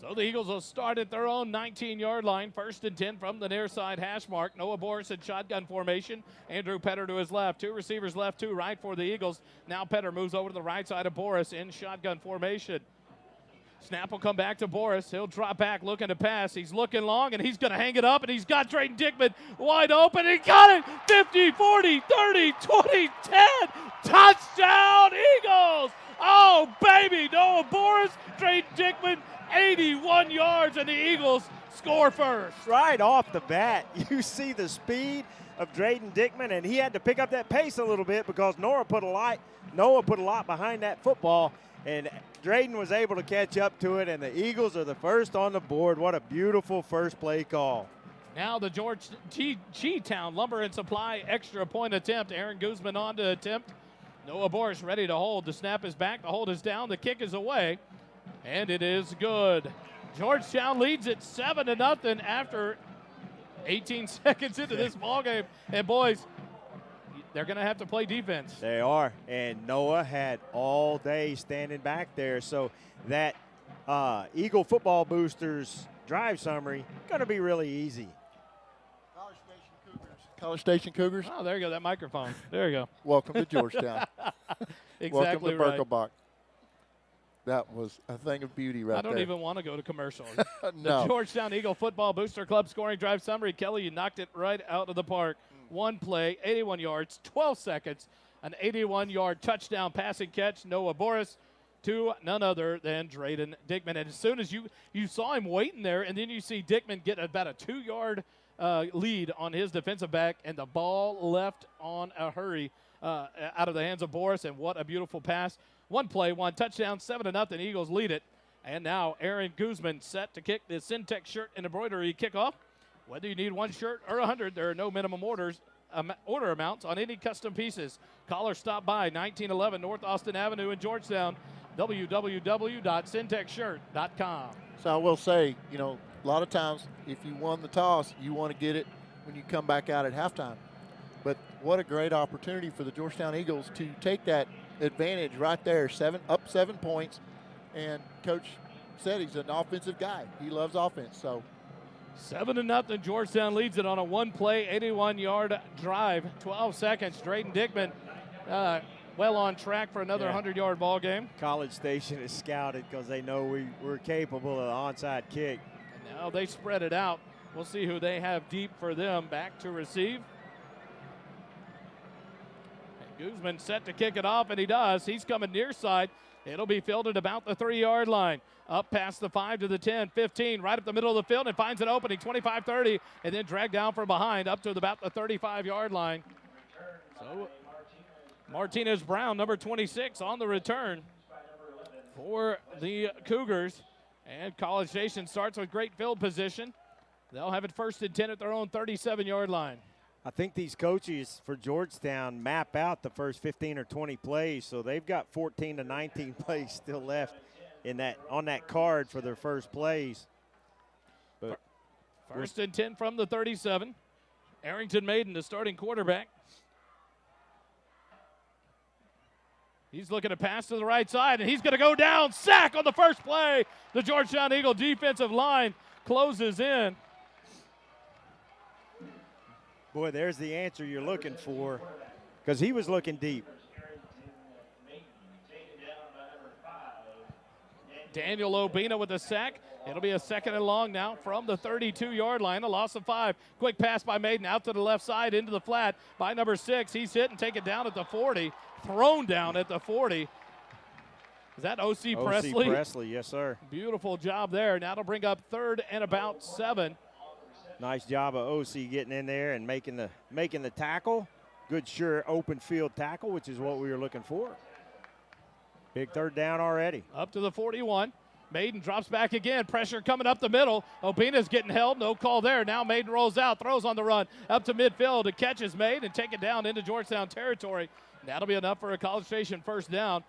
So the Eagles will start at their own 19-yard line. 1st and 10 from the near side hash mark. Noah Boris in shotgun formation. Andrew Petter to his left. 2 receivers left, 2 right for the Eagles. Now Petter moves over to the right side of Boris in shotgun formation. Snap will come back to Boris. He'll drop back looking to pass. He's looking long, and he's going to hang it up, and he's got Drayden Dickman wide open. He got it. 50, 40, 30, 20, 10. Touchdown, Eagles. Oh, baby. Noah Boris, Drayden Dickman, 81 yards, and the Eagles score first. Right off the bat, you see the speed of Drayden Dickman, and he had to pick up that pace a little bit because Noah put a lot behind that football, and Drayden was able to catch up to it, and the Eagles are the first on the board. What a beautiful first play call. Now the Georgetown Lumber and Supply extra point attempt. Aaron Guzman on to attempt. Noah Boris ready to hold. The snap is back. The hold is down. The kick is away. And it is good. Georgetown leads it 7-0 after 18 seconds into this ballgame. And boys, they're going to have to play defense. They are. And Noah had all day standing back there. So that Eagle Football Boosters drive summary going to be really easy. College Station Cougars. Oh, there you go. That microphone. There you go. Welcome to Georgetown. Exactly Welcome to right. Birkelbach. That was a thing of beauty right there. I don't even want to go to commercial. No. The Georgetown Eagle Football Booster Club scoring drive summary. Kelly, you knocked it right out of the park. One play, 81 yards, 12 seconds, an 81-yard touchdown passing catch. Noah Boris to none other than Drayden Dickman. And as soon as you saw him waiting there, and then you see Dickman get about a 2-yard lead on his defensive back, and the ball left on a hurry out of the hands of Boris, and what a beautiful pass. One play, one touchdown, 7-0. Eagles lead it. And now Aaron Guzman set to kick the Syntex shirt and embroidery kickoff. Whether you need one shirt or 100, there are no minimum order amounts on any custom pieces. Call or stop by 1911 North Austin Avenue in Georgetown. www.syntexshirt.com. So I will say, you know, a lot of times if you won the toss, you want to get it when you come back out at halftime. But what a great opportunity for the Georgetown Eagles to take that advantage right there, up 7 points. And Coach said he's an offensive guy. He loves offense. So 7-0. Georgetown leads it on a one-play, 81-yard drive. 12 seconds. Drayden Dickman well on track for another 100-yard ball game. College Station is scouted because they know we're capable of the onside kick. And now they spread it out. We'll see who they have deep for them. Back to receive. And Guzman set to kick it off, and he does. He's coming near side. It'll be fielded about the 3-yard line. Up past the 5 to the 10, 15, right up the middle of the field, and finds an opening, 25-30, and then dragged down from behind up to about the 35-yard line. So Martinez Brown, number 26, on the return for the Cougars. And College Station starts with great field position. They'll have it 1st and 10 at their own 37-yard line. I think these coaches for Georgetown map out the first 15 or 20 plays, so they've got 14 to 19 plays still left on that card for their first plays. But 1st and 10 from the 37. Arrington Maiden, the starting quarterback. He's looking to pass to the right side, and he's going to go down. Sack on the first play. The Georgetown Eagle defensive line closes in. Boy, there's the answer you're looking for, because he was looking deep. Daniel Obina with a sack. It'll be a 2nd and long now from the 32-yard line. A loss of 5. Quick pass by Maiden out to the left side into the flat by number 6. He's hit and taken down at the 40. Thrown down at the 40. Is that O.C. Presley? O.C. Presley, yes, sir. Beautiful job there. Now it'll bring up 3rd and about 7. Nice job of O.C. getting in there and making the tackle. Good, sure, open field tackle, which is what we were looking for. Big 3rd down already. Up to the 41. Maiden drops back again. Pressure coming up the middle. Obina's getting held. No call there. Now Maiden rolls out, throws on the run up to midfield. A catch is made and taken down into Georgetown territory. That'll be enough for a College Station 1st down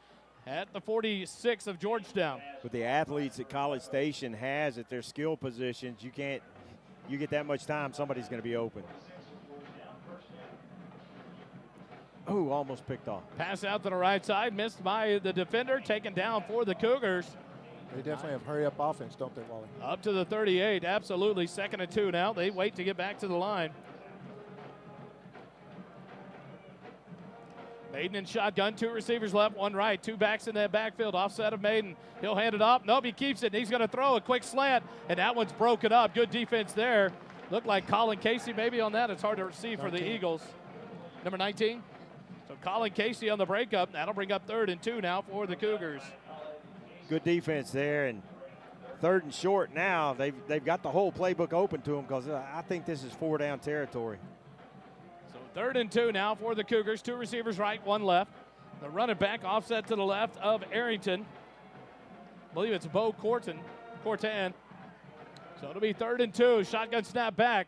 at the 46 of Georgetown. With the athletes that College Station has at their skill positions, you get that much time, somebody's going to be open. Oh, almost picked off. Pass out to the right side, missed by the defender, taken down for the Cougars. they definitely have hurry-up offense, don't they, Wally? Up to the 38, absolutely. 2nd and 2 now. They wait to get back to the line. Maiden in shotgun, 2 receivers left, 1 right, 2 backs in that backfield, offset of Maiden. He'll hand it off. Nope, he keeps it, and he's going to throw a quick slant, and that one's broken up. Good defense there. Looked like Colin Casey maybe on that. It's hard to receive for the Eagles. Number 19. So Colin Casey on the breakup. That'll bring up 3rd and 2 now for the Cougars. Good defense there, and 3rd and short now. They've got the whole playbook open to them because I think this is 4-down territory. 3rd and 2 now for the Cougars. 2 receivers right, 1 left. The running back offset to the left of Arrington. I believe it's Bo Cortan. So it'll be 3rd and 2. Shotgun snap back.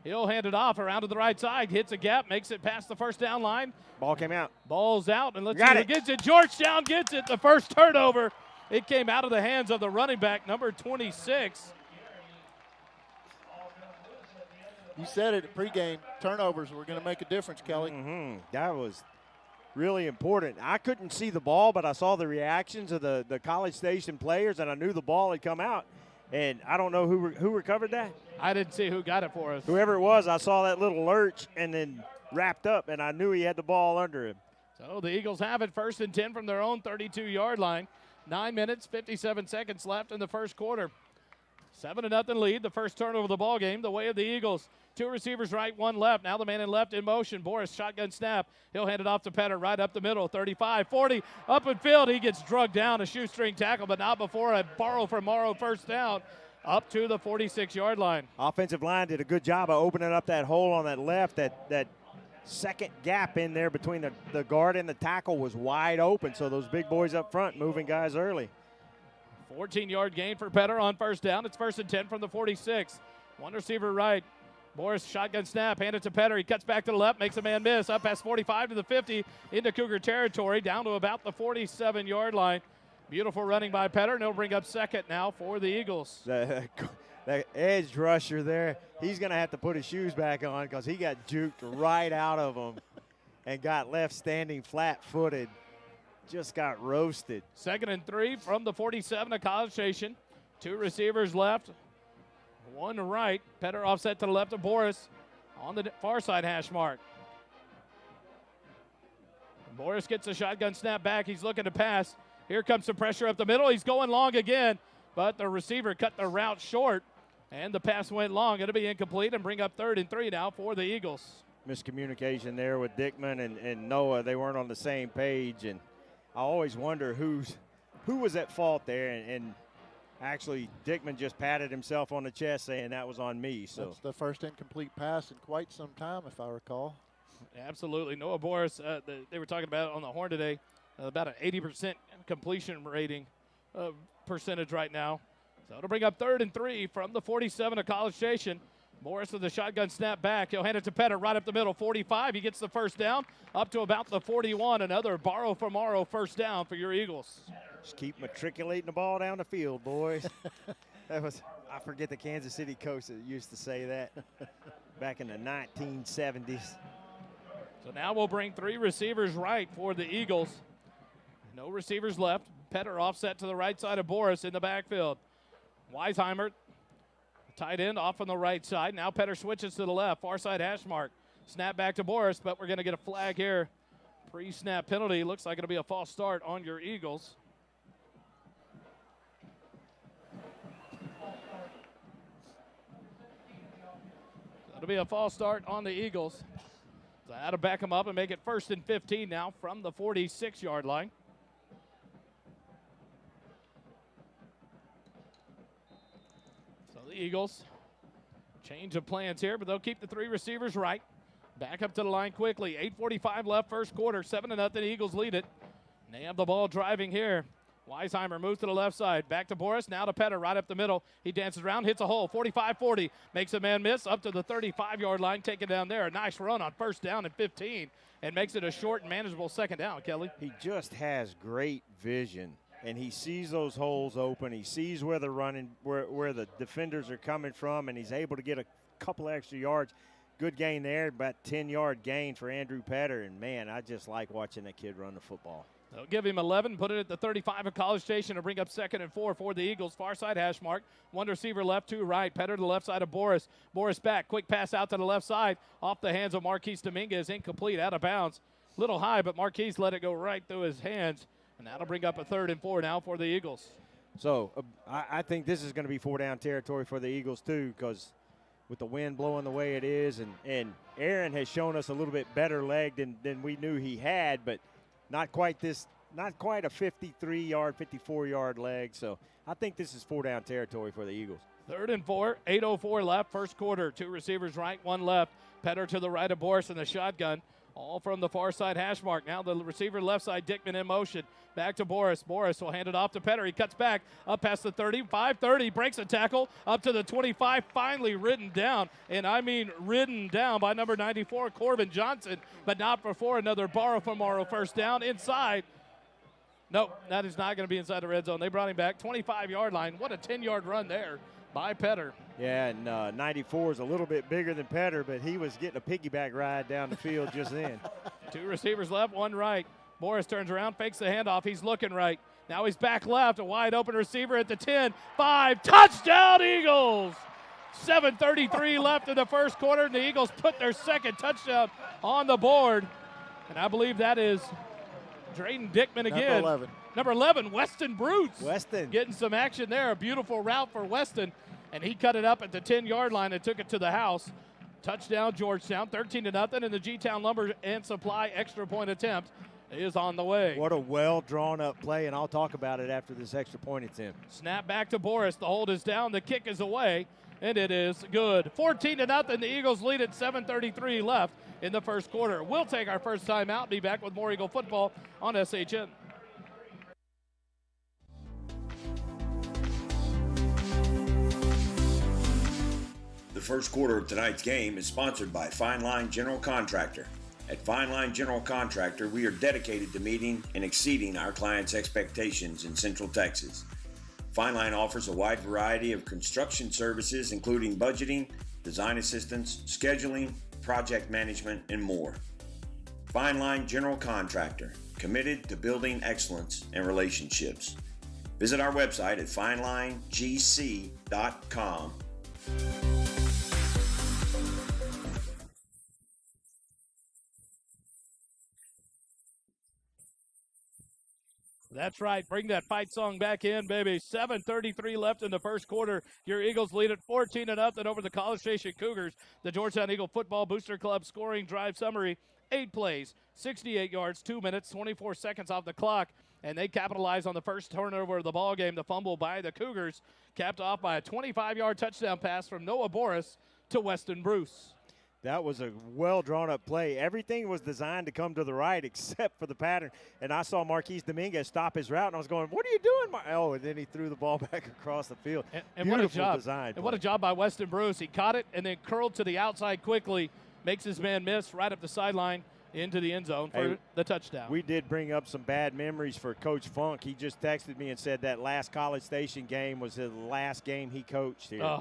He'll hand it off around to the right side. Hits a gap, makes it past the 1st down line. Ball came out. Ball's out, and let's see who gets it. Georgetown gets it. The first turnover. It came out of the hands of the running back, number 26. You said it pregame, turnovers were going to make a difference, Kelly. That was really important. I couldn't see the ball, but I saw the reactions of the College Station players, and I knew the ball had come out. And I don't know who recovered that. I didn't see who got it for us. Whoever it was, I saw that little lurch and then wrapped up, and I knew he had the ball under him. So the Eagles have it 1st and 10 from their own 32-yard line. 9 minutes, 57 seconds left in the first quarter. 7-0 lead, the first turnover of the ball game, the way of the Eagles. 2 receivers right, 1 left. Now the man in left in motion. Boris, shotgun snap. He'll hand it off to Petter right up the middle. 35, 40, up in field. He gets drugged down, a shoestring tackle, but not before a borrow from Morrow 1st down up to the 46-yard line. Offensive line did a good job of opening up that hole on that left that second gap in there between the guard and the tackle was wide open. So those big boys up front moving guys early. 14-yard gain for Petter on first down. It's 1st and 10 from the 46. One receiver right. Boris shotgun snap, hand it to Petter. He cuts back to the left, makes a man miss. Up past 45 to the 50 into Cougar territory, down to about the 47-yard line. Beautiful running by Petter, and he'll bring up second now for the Eagles. The edge rusher there, he's going to have to put his shoes back on because he got juked right out of them and got left standing flat-footed. Just got roasted. 2nd and 3 from the 47 of College Station. 2 receivers left, 1 right. Petter offset to the left of Boris on the far side hash mark. Boris gets a shotgun snap back. He's looking to pass. Here comes some pressure up the middle. He's going long again, but the receiver cut the route short, and the pass went long. It'll be incomplete and bring up 3rd and 3 now for the Eagles. Miscommunication there with Dickman and Noah. They weren't on the same page, and I always wonder who was at fault there, and actually Dickman just patted himself on the chest saying that was on me. So that's the first incomplete pass in quite some time, if I recall. Absolutely. Noah Boris, they were talking about it on the horn today, about an 80% completion rating percentage right now. So it'll bring up 3rd and 3 from the 47 of College Station. Morris with the shotgun snap back. He'll hand it to Petter right up the middle, 45. He gets the first down up to about the 41. Another borrow for Morrow first down for your Eagles. Just keep matriculating the ball down the field, boys. I forget the Kansas City coach that used to say that back in the 1970s. So now we'll bring 3 receivers right for the Eagles. No receivers left. Petter offset to the right side of Boris in the backfield. Weisheimer, tight end, off on the right side. Now Petter switches to the left, far side hash mark. Snap back to Boris, but we're going to get a flag here. Pre-snap penalty. Looks like it'll be a false start on your Eagles. It'll be a false start on the Eagles. So that'll back them up and make it 1st and 15 now from the 46-yard line. So the Eagles change of plans here, but they'll keep the 3 receivers right. Back up to the line quickly. 8:45 left first quarter. 7-0 Eagles lead it. And they have the ball driving here. Weisheimer moves to the left side. Back to Boris. Now to Petter right up the middle. He dances around, hits a hole. 45-40. Makes a man miss up to the 35-yard line. Taken down there. A nice run on first down and 15. And makes it a short and manageable second down, Kelly. He just has great vision. And he sees those holes open. He sees where they're running, where the defenders are coming from, and he's able to get a couple extra yards. Good gain there, about 10-yard gain for Andrew Petter. And, man, I just like watching that kid run the football. They'll give him 11, put it at the 35 of College Station to bring up 2nd and 4 for the Eagles. Far side hash mark. 1 receiver left, 2 right. Petter to the left side of Boris. Boris back. Quick pass out to the left side. Off the hands of Marquise Dominguez. Incomplete, out of bounds. Little high, but Marquise let it go right through his hands. And that'll bring up a 3rd and 4 now for the Eagles. So I think this is going to be 4-down territory for the Eagles too, because with the wind blowing the way it is, and Aaron has shown us a little bit better leg than we knew he had, but not quite a 53-yard, 54-yard leg. So I think this is 4-down territory for the Eagles. 3rd and 4, 8:04 left, first quarter. 2 receivers right, 1 left. Petter to the right of Boris in the shotgun. All from the far side hash mark. Now the receiver left side, Dickman in motion. Back to Boris. Boris will hand it off to Petter. He cuts back up past the 35-30, breaks a tackle up to the 25, finally ridden down. And I mean ridden down by number 94, Corbin Johnson, but not before another borrow from Morrow first down inside. Nope, that is not going to be inside the red zone. They brought him back, 25-yard line. What a 10-yard run there by Petter. Yeah, and 94 is a little bit bigger than Petter, but he was getting a piggyback ride down the field just then. 2 receivers left, 1 right. Morris turns around, fakes the handoff. He's looking right. Now he's back left, a wide open receiver at the 10, 5, touchdown Eagles! 7:33 left in the first quarter, and the Eagles put their second touchdown on the board. And I believe that is Drayden Dickman again. Number 11, Weston Brutes. Weston. Getting some action there. A beautiful route for Weston. And he cut it up at the 10-yard line and took it to the house. Touchdown, Georgetown, 13-0 in the G-Town Lumber and Supply extra point attempt. is on the way. What a well drawn up play, and I'll talk about it after this extra point attempt. Snap back to Boris. The hold is down. The kick is away, and it is good. 14-0. The Eagles lead at 7:33 left in the first quarter. We'll take our first time out. Be back with more Eagle football on SHN. The first quarter of tonight's game is sponsored by Fine Line General Contractor. At Fine Line General Contractor, we are dedicated to meeting and exceeding our clients' expectations in Central Texas. Fine Line offers a wide variety of construction services, including budgeting, design assistance, scheduling, project management, and more. Fine Line General Contractor, committed to building excellence and relationships. Visit our website at finelinegc.com. That's right. Bring that fight song back in, baby. 7:33 left in the first quarter. Your Eagles lead at 14-0 over the College Station Cougars. The Georgetown Eagle Football Booster Club scoring drive summary: 8 plays, 68 yards, 2 minutes, 24 seconds off the clock, and they capitalize on the first turnover of the ball game. The fumble by the Cougars, capped off by a 25-yard touchdown pass from Noah Boris to Weston Bruce. That was a well-drawn-up play. Everything was designed to come to the right except for the pattern. And I saw Marquise Dominguez stop his route, and I was going, what are you doing? Oh, and then he threw the ball back across the field. And what a job. Design and what a job by Weston Bruce. He caught it and then curled to the outside quickly, makes his man miss right up the sideline into the end zone for the touchdown. We did bring up some bad memories for Coach Funk. He just texted me and said that last College Station game was the last game he coached here.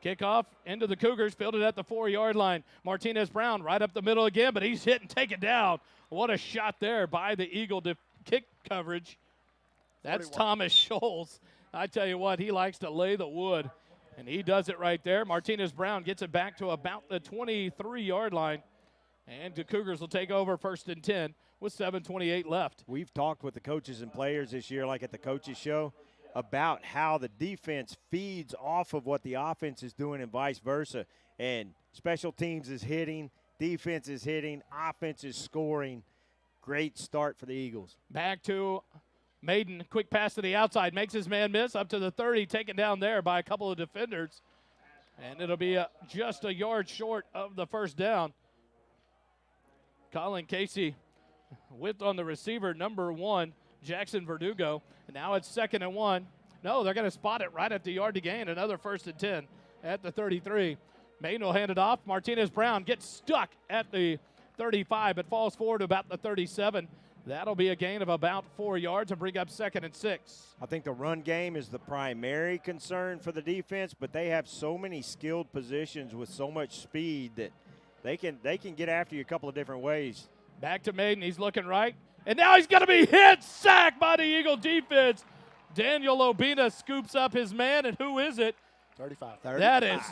Kickoff into the Cougars, fielded at the 4-yard line. Martinez Brown right up the middle again, but he's hit and taken down. What a shot there by the Eagle kick coverage. That's 41. Thomas Scholes. I tell you what, he likes to lay the wood, and he does it right there. Martinez Brown gets it back to about the 23-yard line, and the Cougars will take over 1st and 10 with 7:28 left. We've talked with the coaches and players this year, like at the coaches show, about how the defense feeds off of what the offense is doing and vice versa. And special teams is hitting, defense is hitting, offense is scoring. Great start for the Eagles. Back to Maiden, quick pass to the outside, makes his man miss up to the 30, taken down there by a couple of defenders. And it'll be just a yard short of the first down. Colin Casey with on the receiver, number 1. Jackson Verdugo. And now it's 2nd and 1. No, they're going to spot it right at the yard to gain. Another 1st and 10 at the 33. Maine will hand it off. Martinez Brown gets stuck at the 35, but falls forward to about the 37. That'll be a gain of about 4 yards and bring up 2nd and 6. I think the run game is the primary concern for the defense, but they have so many skilled positions with so much speed that they can get after you a couple of different ways. Back to Maiden. He's looking right. And now he's going to be hit, sacked by the Eagle defense. Daniel Obina scoops up his man, and who is it? 35. That is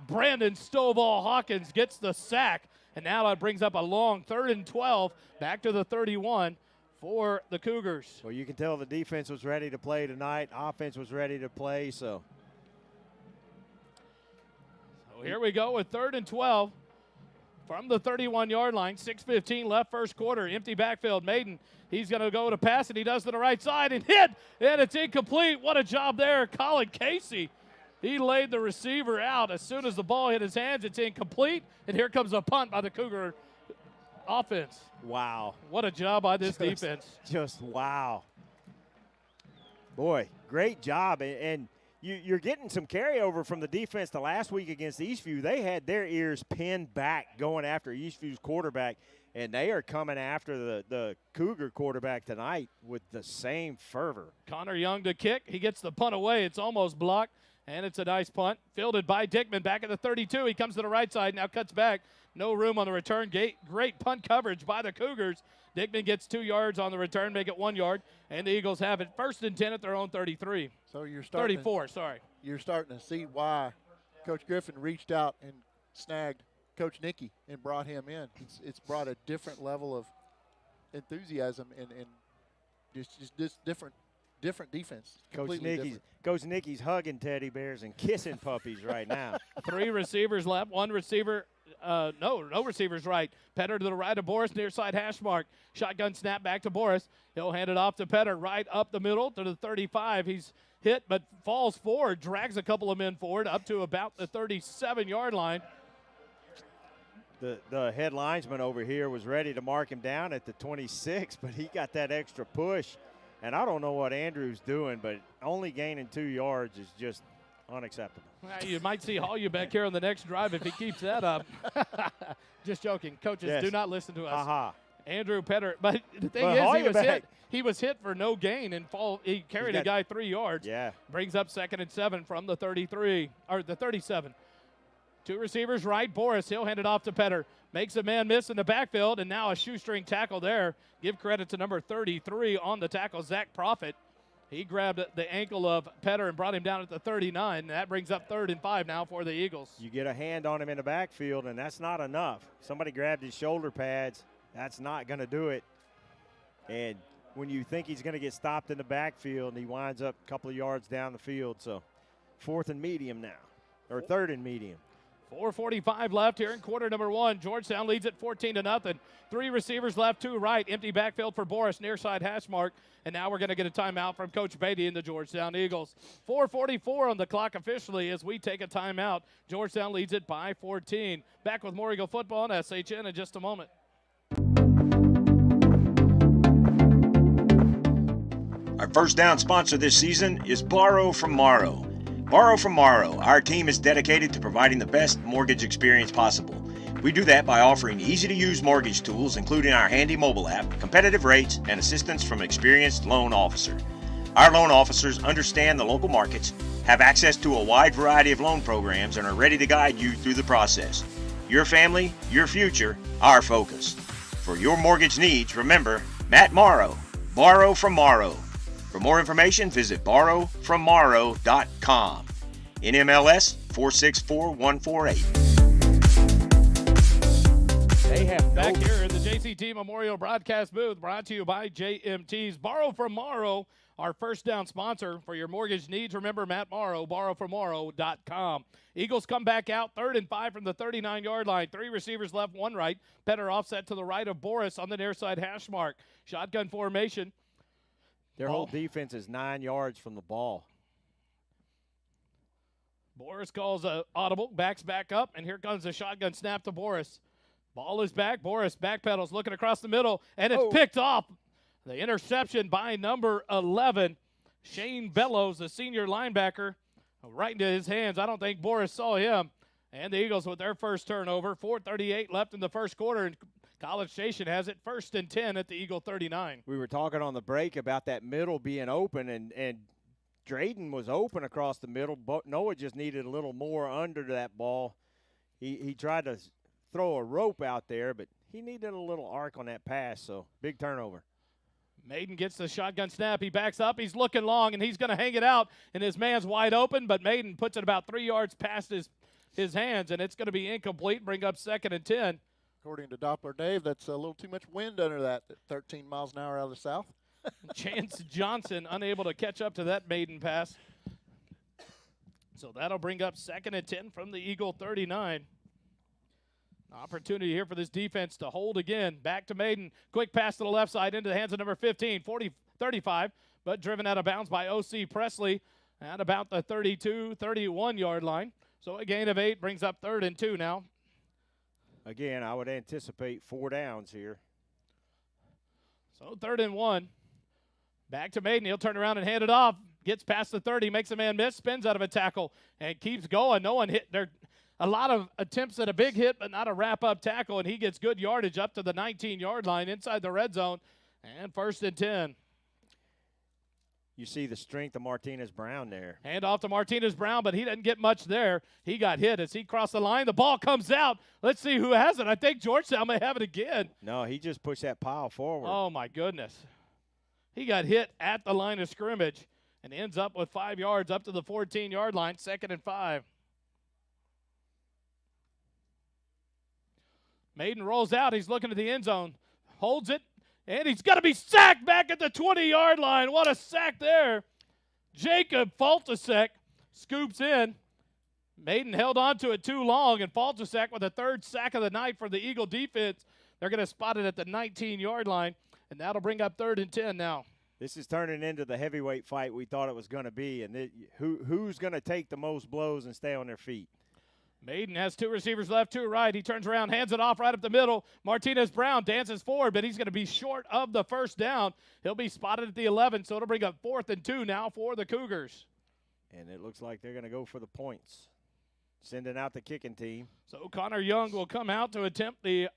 Brandon Stovall Hawkins gets the sack, and now it brings up a long 3rd and 12, back to the 31 for the Cougars. Well, you can tell the defense was ready to play tonight. Offense was ready to play, so here we go with 3rd and 12. From the 31-yard line, 6:15 left first quarter, empty backfield. Maiden, he's going to go to pass, and he does to the right side and hit, and it's incomplete. What a job there, Colin Casey. He laid the receiver out. As soon as the ball hit his hands, it's incomplete, and here comes a punt by the Cougar offense. Wow. What a job by this defense. Just wow. Boy, great job, and you're getting some carryover from the defense to last week against Eastview. They had their ears pinned back going after Eastview's quarterback, and they are coming after the Cougar quarterback tonight with the same fervor. Connor Young to kick. He gets the punt away. It's almost blocked, and it's a nice punt. Fielded by Dickman back at the 32. He comes to the right side, now cuts back. No room on the return. Great punt coverage by the Cougars. Dickman gets 2 yards on the return, make it 1 yard, and the Eagles have it 1st and 10 at their own 33. So you're starting 34, sorry. You're starting to see why Coach Griffin reached out and snagged Coach Nicky and brought him in. It's brought a different level of enthusiasm and just different defense. Coach Nicky's hugging teddy bears and kissing puppies right now. 3 receivers left. 1 receiver No receivers right. Petter to the right of Boris, near side hash mark. Shotgun snap back to Boris. He'll hand it off to Petter right up the middle to the 35. He's hit but falls forward, drags a couple of men forward up to about the 37-yard line. The head linesman over here was ready to mark him down at the 26, but he got that extra push. And I don't know what Andrew's doing, but only gaining 2 yards is just unacceptable. Well, you might see Holly back here on the next drive if he keeps that up. Just joking. Coaches, Yes. do not listen to us. Aha. Andrew Petter. But the thing Well, is, he was hit for no gain and he carried a guy 3 yards. Yeah. Brings up 2nd and 7 from the 33, or the 37. 2 receivers right. Boris, he'll hand it off to Petter. Makes a man miss in the backfield, and now a shoestring tackle there. Give credit to number 33 on the tackle, Zach Profit. He grabbed the ankle of Petter and brought him down at the 39. And that brings up 3rd and 5 now for the Eagles. You get a hand on him in the backfield, and that's not enough. Somebody grabbed his shoulder pads. That's not going to do it. And when you think he's going to get stopped in the backfield, he winds up a couple of yards down the field. So 4th and medium now, or 3rd and medium. 4:45 left here in quarter number 1. Georgetown leads it 14-0. 3 receivers left, 2 right. Empty backfield for Boris, near side hash mark. And now we're going to get a timeout from Coach Beatty and the Georgetown Eagles. 4:44 on the clock officially as we take a timeout. Georgetown leads it by 14. Back with more Eagle football on SHN in just a moment. Our first down sponsor this season is Borrow from Morrow. Borrow from Morrow, our team is dedicated to providing the best mortgage experience possible. We do that by offering easy-to-use mortgage tools, including our handy mobile app, competitive rates, and assistance from an experienced loan officer. Our loan officers understand the local markets, have access to a wide variety of loan programs, and are ready to guide you through the process. Your family, your future, our focus. For your mortgage needs, remember, Matt Morrow, Borrow from Morrow. For more information, visit borrowfrommorrow.com. NMLS 464148. They have Back here in the JCT Memorial Broadcast booth, brought to you by JMT's. Borrow from Morrow, our first down sponsor for your mortgage needs. Remember, Matt Morrow, borrowfrommorrow.com. Eagles come back out, 3rd and 5 from the 39-yard line. 3 receivers left, 1 right. Petter offset to the right of Boris on the near side hash mark. Shotgun formation. Their whole defense is 9 yards from the ball. Boris calls a audible, backs back up, and here comes the shotgun snap to Boris. Ball is back. Boris backpedals, looking across the middle, and it's picked off. The interception by number 11, Shane Bellows, the senior linebacker, right into his hands. I don't think Boris saw him. And the Eagles with their first turnover. 4:38 left in the first quarter, and College Station has it 1st and 10 at the Eagle 39. We were talking on the break about that middle being open, and Drayden was open across the middle, but Noah just needed a little more under that ball. He tried to throw a rope out there, but he needed a little arc on that pass, so big turnover. Maiden gets the shotgun snap. He backs up. He's looking long, and he's going to hang it out, and his man's wide open, but Maiden puts it about 3 yards past his hands, and it's going to be incomplete, bring up 2nd and 10. According to Doppler Dave, that's a little too much wind under that at 13 miles an hour out of the south. Chance Johnson unable to catch up to that maiden pass. So that'll bring up 2nd and 10 from the Eagle 39. Opportunity here for this defense to hold again. Back to Maiden. Quick pass to the left side into the hands of number 15, 35, but driven out of bounds by O.C. Presley at about the 32, 31-yard line. So a gain of 8 brings up 3rd and 2 now. Again, I would anticipate 4 downs here. So 3rd and 1. Back to Maiden. He'll turn around and hand it off. Gets past the 30, makes a man miss, spins out of a tackle, and keeps going. No one hit. There a lot of attempts at a big hit, but not a wrap-up tackle, and he gets good yardage up to the 19-yard line inside the red zone, and 1st and 10. You see the strength of Martinez Brown there. Hand off to Martinez Brown, but he doesn't get much there. He got hit as he crossed the line. The ball comes out. Let's see who has it. I think Georgetown may have it again. No, he just pushed that pile forward. Oh, my goodness. He got hit at the line of scrimmage and ends up with 5 yards up to the 14-yard line, 2nd and 5. Maiden rolls out. He's looking at the end zone. Holds it. And he's got to be sacked back at the 20-yard line. What a sack there. Jacob Faltasek scoops in. Maiden held on to it too long, and Faltersack with the third sack of the night for the Eagle defense. They're going to spot it at the 19-yard line, and that'll bring up 3rd and 10 now. This is turning into the heavyweight fight we thought it was going to be, and who's going to take the most blows and stay on their feet? Maiden has 2 receivers left, 2 right. He turns around, hands it off right up the middle. Martinez-Brown dances forward, but he's going to be short of the first down. He'll be spotted at the 11, so it'll bring up 4th and 2 now for the Cougars. And it looks like they're going to go for the points, sending out the kicking team. So Connor Young will come out to attempt the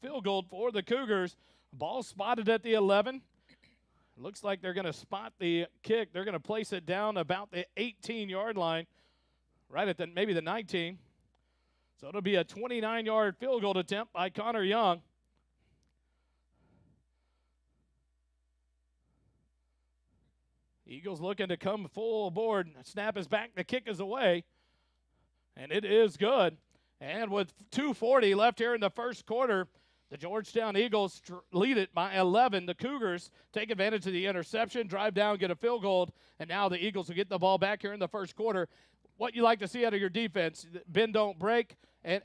field goal for the Cougars. Ball spotted at the 11. Looks like they're going to spot the kick. They're going to place it down about the 18-yard line, right at maybe the 19. So it'll be a 29-yard field goal attempt by Connor Young. Eagles looking to come full aboard. Snap is back. The kick is away. And it is good. And with 2:40 left here in the first quarter, the Georgetown Eagles lead it by 11. The Cougars take advantage of the interception, drive down, get a field goal, and now the Eagles will get the ball back here in the first quarter. What you like to see out of your defense, bend, don't break, and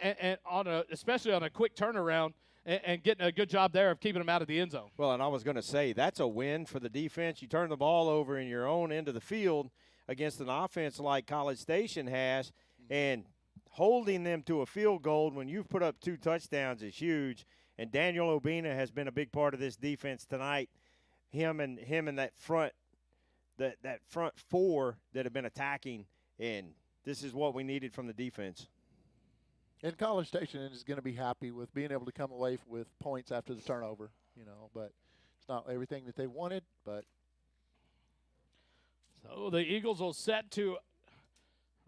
especially on a quick turnaround, and getting a good job there of keeping them out of the end zone. Well, and I was going to say, that's a win for the defense. You turn the ball over in your own end of the field against an offense like College Station has, and holding them to a field goal when you've put up 2 touchdowns is huge. And Daniel Obina has been a big part of this defense tonight. Him and that front 4 that have been attacking, and this is what we needed from the defense. And College Station is going to be happy with being able to come away with points after the turnover, but it's not everything that they wanted, but. So the Eagles will set to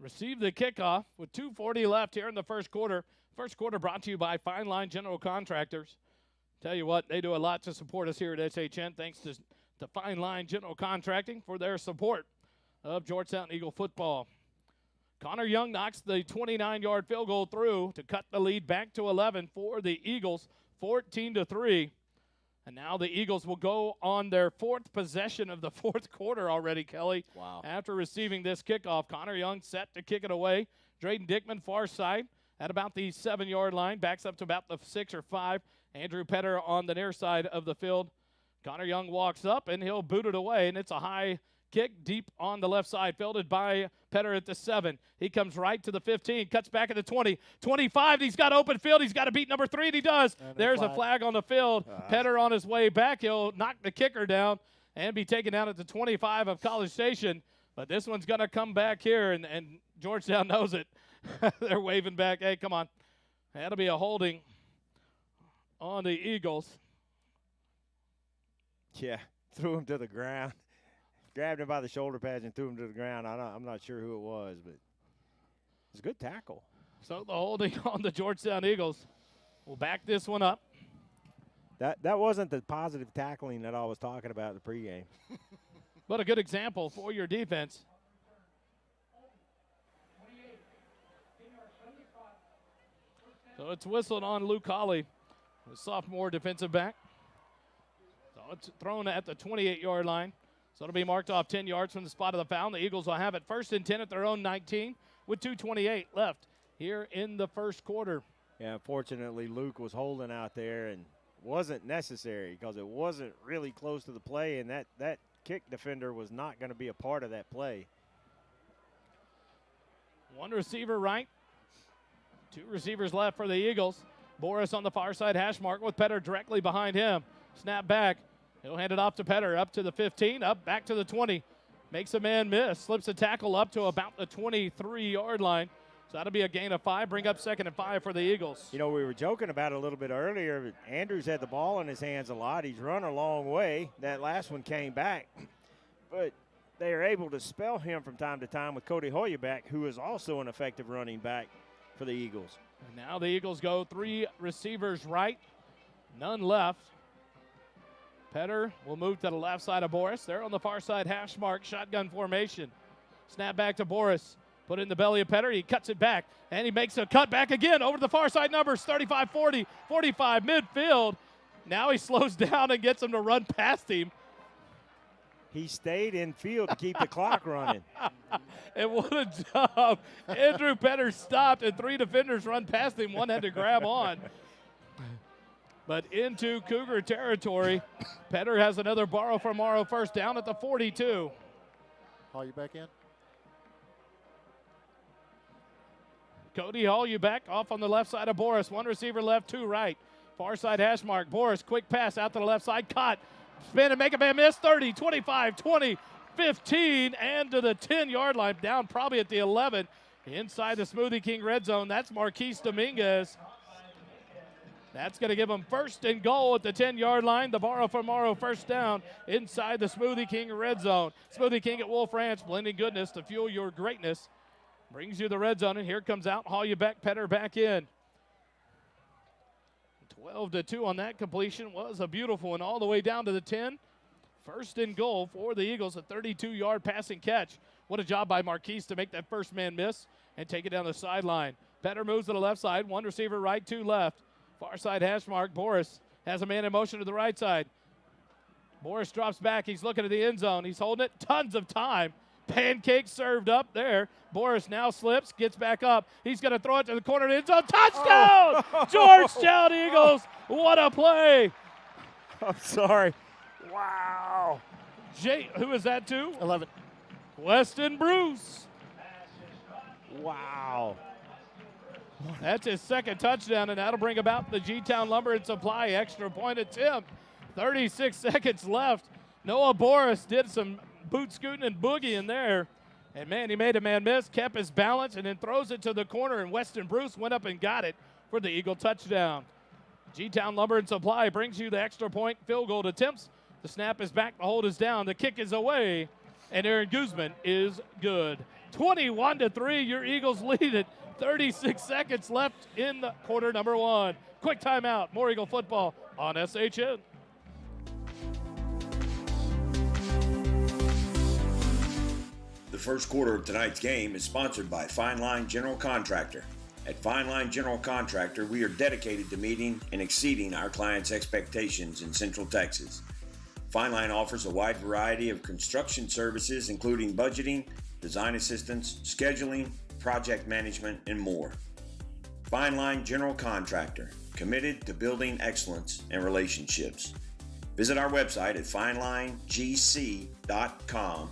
receive the kickoff with 2:40 left here in the first quarter. First quarter brought to you by Fine Line General Contractors. Tell you what, they do a lot to support us here at SHN. Thanks to Fine Line General Contracting for their support of Georgetown Eagle football. Connor Young knocks the 29-yard field goal through to cut the lead back to 11 for the Eagles, 14-3. And now the Eagles will go on their 4th possession of the 4th quarter already, Kelly. Wow. After receiving this kickoff, Connor Young set to kick it away. Drayden Dickman, far side, at about the 7-yard line, backs up to about the 6 or 5. Andrew Petter on the near side of the field. Connor Young walks up, and he'll boot it away, and it's a high kick deep on the left side, fielded by Petter at the 7. He comes right to the 15, cuts back at the 20, 25. He's got open field. He's got to beat number 3, and he does. There's a flag on the field. Petter on his way back. He'll knock the kicker down and be taken down at the 25 of College Station. But this one's going to come back here, and Georgetown knows it. They're waving back. Hey, come on. That'll be a holding on the Eagles. Yeah, threw him to the ground. Grabbed him by the shoulder pads and threw him to the ground. I'm not sure who it was, but it's a good tackle. So the holding on the Georgetown Eagles will back this one up. That wasn't the positive tackling that I was talking about in the pregame. But a good example for your defense. So it's whistled on Luke Hawley, the sophomore defensive back. So it's thrown at the 28-yard line. So it'll be marked off 10 yards from the spot of the foul. The Eagles will have it 1st and 10 at their own 19 with 2:28 left here in the first quarter. Yeah, unfortunately, Luke was holding out there and wasn't necessary because it wasn't really close to the play, and that kick defender was not going to be a part of that play. 1 receiver right, 2 receivers left for the Eagles. Boris on the far side hash mark with Petter directly behind him. Snap back. He'll hand it off to Petter, up to the 15, up back to the 20. Makes a man miss, slips a tackle up to about the 23-yard line. So that'll be a gain of 5, bring up 2nd and 5 for the Eagles. You know, we were joking about it a little bit earlier, but Andrews had the ball in his hands a lot. He's run a long way. That last one came back. But they are able to spell him from time to time with Cody Hoyer back, who is also an effective running back for the Eagles. And now the Eagles go 3 receivers right, none left. Petter will move to the left side of Boris. They're on the far side, hash mark, shotgun formation. Snap back to Boris. Put in the belly of Petter. He cuts it back, and he makes a cut back again over to the far side numbers, 35, 40, 45, midfield. Now he slows down and gets him to run past him. He stayed in field to keep the clock running. And what a job. Andrew Petter stopped, and 3 defenders run past him. One had to grab on. But into Cougar territory. Petter has another borrow from Morrow first down at the 42. Haul you back in. Cody Hall, you back off on the left side of Boris. 1 receiver left, 2 right. Far side hash mark. Boris, quick pass out to the left side. Caught. Spin and make a man miss. 30, 25, 20, 15, and to the 10-yard line. Down probably at the 11. Inside the Smoothie King red zone. That's Marquise Dominguez. That's going to give him first and goal at the 10-yard line. The borrow from Morrow first down inside the Smoothie King red zone. Smoothie King at Wolf Ranch, blending goodness to fuel your greatness. Brings you the red zone, and here comes out. Haul you back, Petter back in. 12-2 on that completion. Was a beautiful one all the way down to the 10. First and goal for the Eagles, a 32-yard passing catch. What a job by Marquise to make that first man miss and take it down the sideline. Petter moves to the left side. 1 receiver right, 2 left. Far side hash mark. Boris has a man in motion to the right side. Boris drops back. He's looking at the end zone. He's holding it. Tons of time. Pancake served up there. Boris now slips, gets back up. He's going to throw it to the corner of the end zone. Touchdown! Oh. Georgetown Eagles. What a play. I'm sorry. Wow. Who is that to? 11. Weston Bruce. Wow. That's his second touchdown, and that'll bring about the G-Town Lumber and Supply extra point attempt. 36 seconds left. Noah Boris did some boot scooting and boogieing there. And, man, he made a man miss, kept his balance, and then throws it to the corner, and Weston Bruce went up and got it for the Eagle touchdown. G-Town Lumber and Supply brings you the extra point field goal attempts. The snap is back, the hold is down, the kick is away, and Aaron Guzman is good. 21-3, your Eagles lead it. 36 seconds left in the quarter number 1. Quick timeout, more Eagle football on SHN. The first quarter of tonight's game is sponsored by Fine Line General Contractor. At Fine Line General Contractor, we are dedicated to meeting and exceeding our clients' expectations in Central Texas. Fine Line offers a wide variety of construction services, including budgeting, design assistance, scheduling, project management, and more. Fine Line General Contractor, committed to building excellence and relationships. Visit our website at finelinegc.com.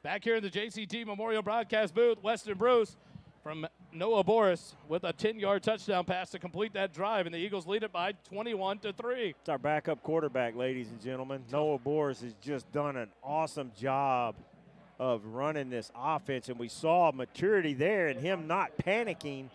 Back here in the JCT Memorial Broadcast booth, Weston Bruce from Noah Boris with a 10-yard touchdown pass to complete that drive, and the Eagles lead it by 21-3. It's our backup quarterback, ladies and gentlemen. Noah Boris has just done an awesome job of running this offense, and we saw maturity there and him not panicking.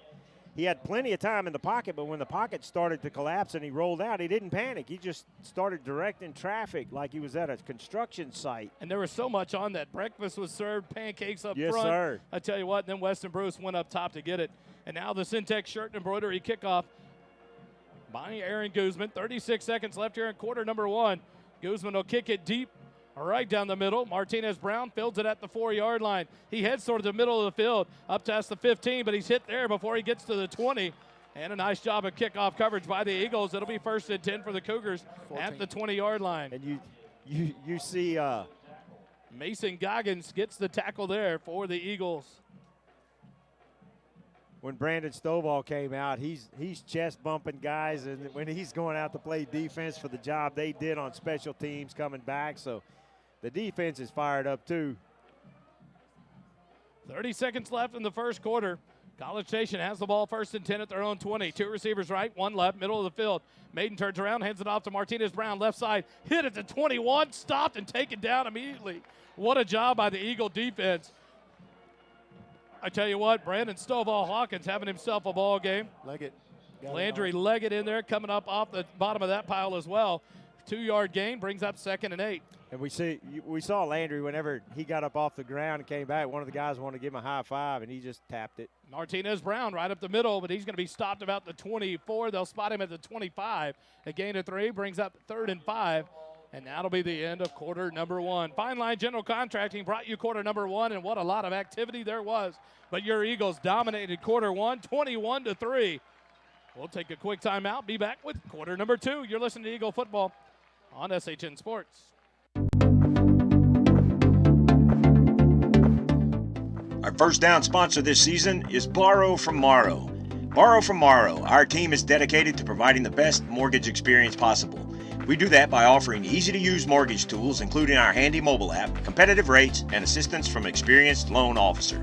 He had plenty of time in the pocket, but when the pocket started to collapse and he rolled out, he didn't panic. He just started directing traffic like he was at a construction site. And there was so much on that. Breakfast was served, pancakes up Yes, front. sir. I tell you what, then Weston Bruce went up top to get it. And now the Syntex shirt and embroidery kickoff by Aaron Guzman. 36 seconds left here in quarter number 1. Guzman will kick it deep right down the middle. Martinez Brown fields it at the 4-yard line. He heads toward the middle of the field up past the 15, but he's hit there before he gets to the 20. And a nice job of kickoff coverage by the Eagles. It'll be first and 10 for the Cougars 14. At the 20-yard line. And you see Mason Goggins gets the tackle there for the Eagles. when Brandon Stovall came out, he's chest bumping guys, and when he's going out to play defense for the job they did on special teams coming back. So the defense is fired up too. 30 seconds left in the first quarter. College Station has the ball first and 10 at their own 20. Two receivers right, one left, middle of the field. Maiden turns around, hands it off to Martinez Brown, left side. Hit at the 21, stopped and taken down immediately. What a job by the Eagle defense. I tell you what, Brandon Stovall Hawkins having himself a ball game. Leggett. Landry Leggett in there, coming up off the bottom of that pile as well. 2-yard gain brings up 2nd and 8. And we saw Landry whenever he got up off the ground and came back. One of the guys wanted to give him a high five, and he just tapped it. Martinez Brown right up the middle, but he's going to be stopped about the 24. They'll spot him at the 25. A gain of 3 brings up 3rd and 5 And that'll be the end of quarter number one. Fine Line General Contracting brought you quarter number one, and what a lot of activity there was. But your Eagles dominated quarter one, 21-3. We'll take a quick timeout. Be back with quarter number two. You're listening to Eagle Football on SHN Sports. Our first down sponsor this season is Borrow from Morrow. Borrow from Morrow, our team is dedicated to providing the best mortgage experience possible. We do that by offering easy-to-use mortgage tools, including our handy mobile app, competitive rates, and assistance from an experienced loan officer.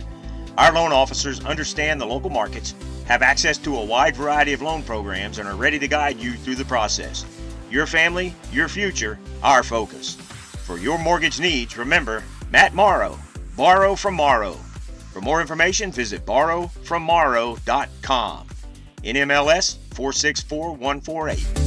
Our loan officers understand the local markets, have access to a wide variety of loan programs, and are ready to guide you through the process. Your family, your future, our focus. For your mortgage needs, remember, Matt Morrow, Borrow from Morrow. For more information, visit borrowfrommorrow.com. NMLS 464148.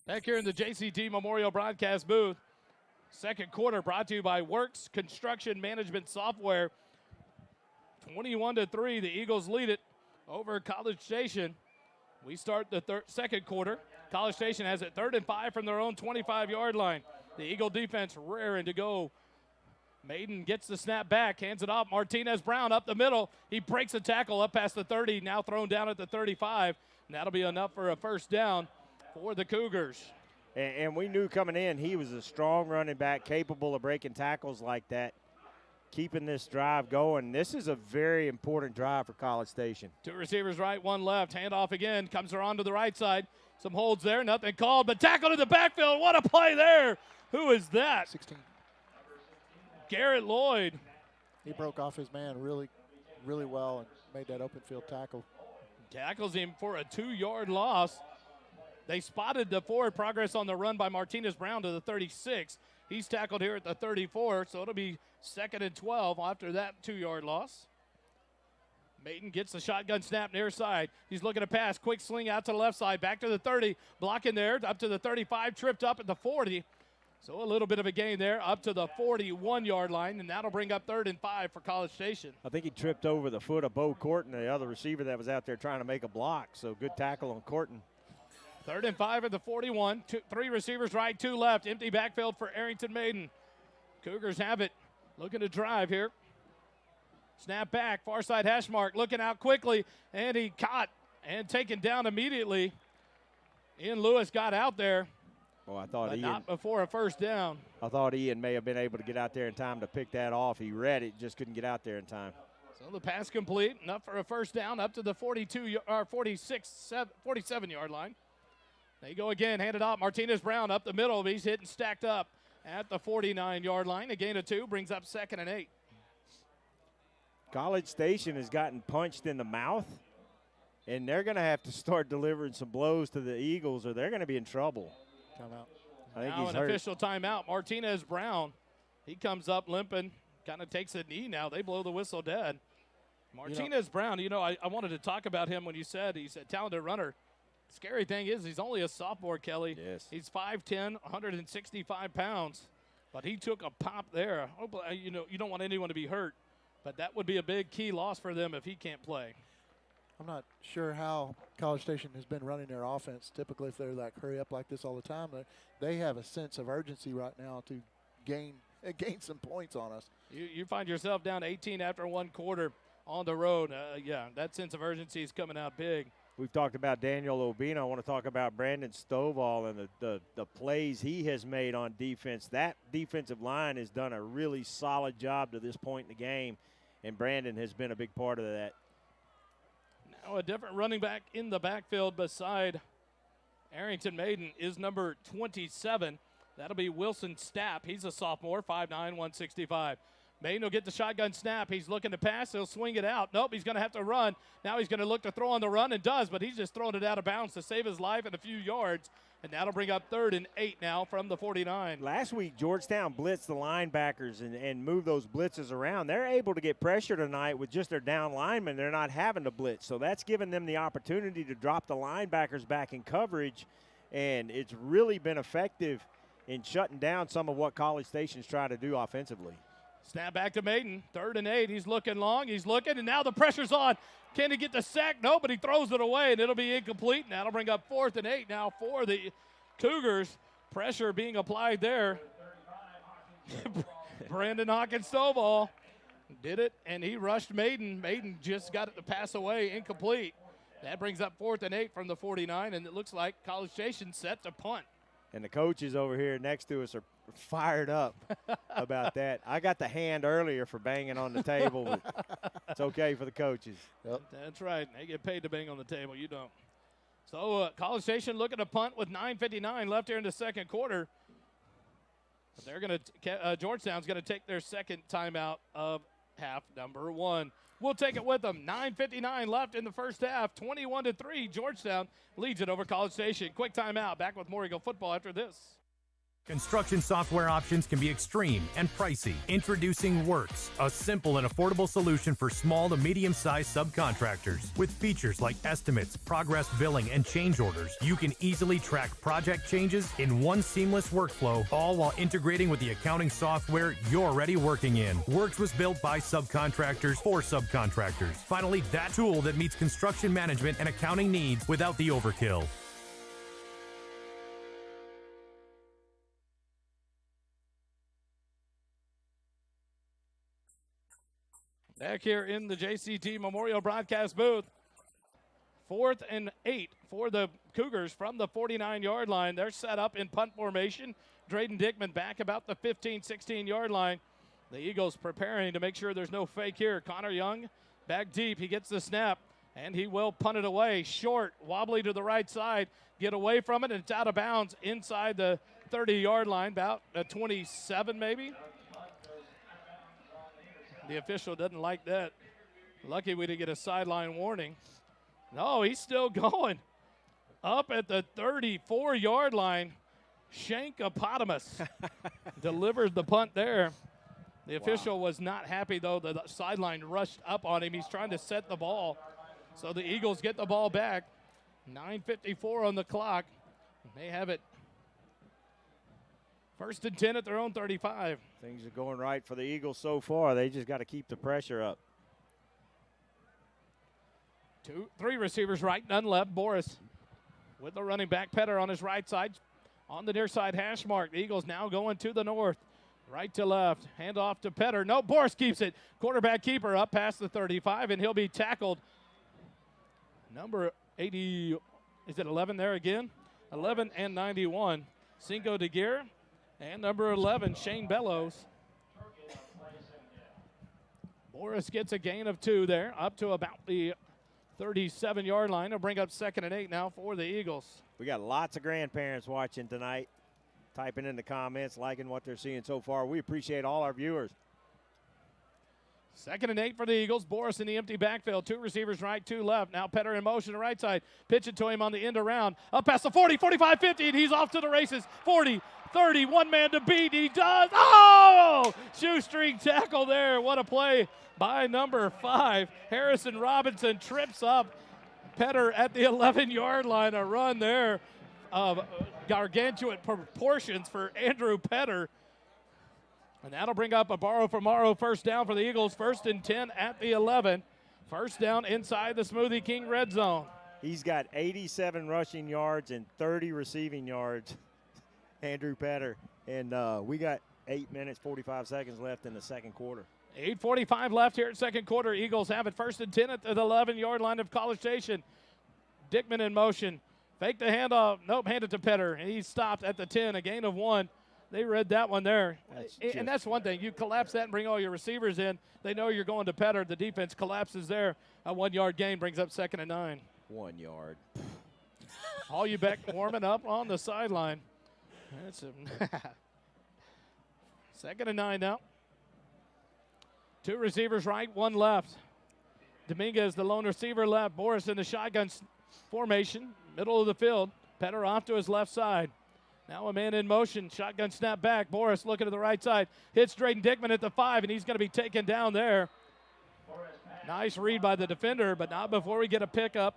Back here in the JCT Memorial Broadcast booth. Second quarter brought to you by Works Construction Management Software. 21-3, the Eagles lead it over College Station. We start the second quarter. College Station has it 3rd and 5 from their own 25-yard line. The Eagle defense raring to go. Maiden gets the snap back, hands it off. Martinez Brown up the middle. He breaks a tackle up past the 30, now thrown down at the 35. And that'll be enough for a first down for the Cougars. And we knew coming in he was a strong running back, capable of breaking tackles like that, keeping this drive going. This is a very important drive for College Station. Two receivers right, one left. Handoff again, comes around to the right side. Some holds there, nothing called, but tackled in the backfield. What a play there. Who is that? 16. Garrett Lloyd. He broke off his man really, really well and made that open field tackle. Tackles him for a 2-yard loss. They spotted the forward progress on the run by Martinez Brown to the 36. He's tackled here at the 34, so it'll be 2nd and 12 after that 2-yard loss. Maiden gets the shotgun snap near side. He's looking to pass. Quick sling out to the left side. Back to the 30. Blocking there. Up to the 35. Tripped up at the 40. So a little bit of a gain there. Up to the 41-yard line. And that'll bring up 3rd and 5 for College Station. I think he tripped over the foot of Bo Corton, the other receiver that was out there trying to make a block. So good tackle on Corton. 3rd and 5 at the 41. 3 receivers right, 2 left. Empty backfield for Arrington Maiden. Cougars have it. Looking to drive here. Snap back, far side hash mark. Looking out quickly, and he caught and taken down immediately. Ian Lewis got out there, Oh, I thought but Ian. not before a first down. I thought Ian may have been able to get out there in time to pick that off. He read it, just couldn't get out there in time. So the pass complete, enough for a first down up to the 47-yard line. They go again, handed off. Martinez Brown up the middle. He's hitting stacked up at the 49-yard line. A gain of 2 brings up 2nd and 8. College Station has gotten punched in the mouth, and they're going to have to start delivering some blows to the Eagles, or they're going to be in trouble. Timeout. I think Now he's an hurt. official timeout. Martinez Brown, he comes up limping, kind of takes a knee now. They blow the whistle dead. Martinez Brown, I wanted to talk about him when you said he's a talented runner. Scary thing is he's only a sophomore, Kelly. Yes. He's 5'10", 165 pounds. But he took a pop there. You don't want anyone to be hurt. But that would be a big key loss for them if he can't play. I'm not sure how College Station has been running their offense. Typically, if they're like hurry up like this all the time, they have a sense of urgency right now to gain some points on us. You find yourself down 18 after one quarter on the road. That sense of urgency is coming out big. We've talked about Daniel Obino. I want to talk about Brandon Stovall and the plays he has made on defense. That defensive line has done a really solid job to this point in the game, and Brandon has been a big part of that. Now a different running back in the backfield beside Arrington Maiden is number 27. That'll be Wilson Stapp. He's a sophomore, 5'9", 165. Maiden will get the shotgun snap. He's looking to pass. He'll swing it out. Nope, he's going to have to run. Now he's going to look to throw on the run and does, but he's just throwing it out of bounds to save his life in a few yards. And that'll bring up 3rd and 8 now from the 49. Last week, Georgetown blitzed the linebackers and moved those blitzes around. They're able to get pressure tonight with just their down linemen. They're not having to blitz. So that's given them the opportunity to drop the linebackers back in coverage, and it's really been effective in shutting down some of what College Station's trying to do offensively. Snap back to Maiden, 3rd and 8. He's looking long, he's looking, and now the pressure's on. Can he get the sack? No, but he throws it away, and it'll be incomplete. And that'll bring up 4th and 8 now for the Cougars. Pressure being applied there. Brandon Hawkins Stovall did it, and he rushed Maiden. Maiden just got it to pass away, incomplete. That brings up 4th and 8 from the 49, and it looks like College Station set to punt. And the coaches over here next to us are fired up about that. I got the hand earlier for banging on the table, but it's okay for the coaches. Yep. That's right. They get paid to bang on the table. You don't. So College Station looking to punt with 9:59 left here in the second quarter. But they're going to Georgetown's going to take their second timeout of half number 1. We'll take it with them. 9:59 left in the first half. 21-3. Georgetown leads it over College Station. Quick timeout. Back with more Eagle football after this. Construction software options can be extreme and pricey. Introducing Works, a simple and affordable solution for small to medium-sized subcontractors. With features like estimates, progress billing, and change orders, you can easily track project changes in one seamless workflow, all while integrating with the accounting software you're already working in. Works was built by subcontractors for subcontractors. Finally, that tool that meets construction management and accounting needs without the overkill. Back here in the JCT Memorial broadcast booth. 4th and 8 for the Cougars from the 49-yard line. They're set up in punt formation. Drayden Dickman back about the 15, 16-yard line. The Eagles preparing to make sure there's no fake here. Connor Young back deep. He gets the snap, and he will punt it away. Short, wobbly to the right side. Get away from it, and it's out of bounds inside the 30-yard line, about 27 maybe. The official doesn't like that. Lucky we didn't get a sideline warning. No, he's still going. Up at the 34-yard line, Shankopotamus delivered the punt there. The official was not happy, though. The sideline rushed up on him. He's trying to set the ball. So the Eagles get the ball back. 9:54 on the clock. They have it 1st and 10 at their own 35. Things are going right for the Eagles so far. They just got to keep the pressure up. 3 receivers right, none left. Boris with the running back. Petter on his right side. On the near side hash mark. The Eagles now going to the north. Right to left. Hand off to Petter. No, Boris keeps it. Quarterback keeper up past the 35, and he'll be tackled. Number 80, is it 11 there again? 11 and 91. Cinco de Gear. And number 11, Shane Bellows. Boris gets a gain of 2 there, up to about the 37-yard line. They'll bring up 2nd and 8 now for the Eagles. We got lots of grandparents watching tonight, typing in the comments, liking what they're seeing so far. We appreciate all our viewers. 2nd and 8 for the Eagles. Boris in the empty backfield. 2 receivers right, 2 left. Now Petter in motion to right side. Pitch it to him on the end around. Up past the 40, 45, 50, and he's off to the races. 40, 30, one man to beat. He does. Oh! Shoestring tackle there. What a play by number 5. Harrison Robinson trips up Petter at the 11-yard line. A run there of gargantuan proportions for Andrew Petter. And that'll bring up a borrow for Morrow first down for the Eagles. 1st and 10 at the 11. First down inside the Smoothie King red zone. He's got 87 rushing yards and 30 receiving yards, Andrew Petter. And we got 8 minutes, 45 seconds left in the second quarter. 8:45 left here in second quarter. Eagles have it 1st and 10 at the 11-yard line of College Station. Dickman in motion. Fake the handoff. Nope, hand it to Petter. And he's stopped at the 10, a gain of 1. They read that one there. And that's one thing. You collapse that and bring all your receivers in. They know you're going to Petter. The defense collapses there. A 1-yard gain brings up 2nd and 9. 1 yard. All you back warming up on the sideline. That's a 2nd and 9 now. 2 receivers right, 1 left. Dominguez, the lone receiver left. Boris in the shotgun formation, middle of the field. Petter off to his left side. Now a man in motion, shotgun snap back. Boris looking to the right side. Hits Drayden Dickman at the 5, and he's going to be taken down there. Nice read by the defender, but not before we get a pickup.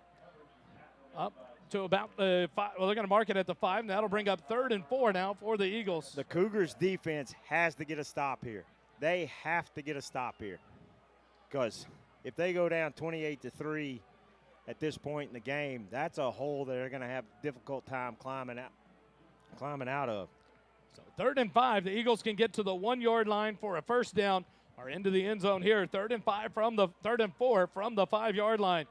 Up to about the 5. Well, they're going to mark it at the 5, and that'll bring up 3rd and 4 now for the Eagles. The Cougars defense has to get a stop here. They have to get a stop here, because if they go down 28-3 at this point in the game, that's a hole that they're going to have a difficult time climbing out of. So 3rd and 5, the Eagles can get to the 1-yard line for a first down or into the end zone here. 3rd and 5 from the 3rd and 4 from the 5-yard line.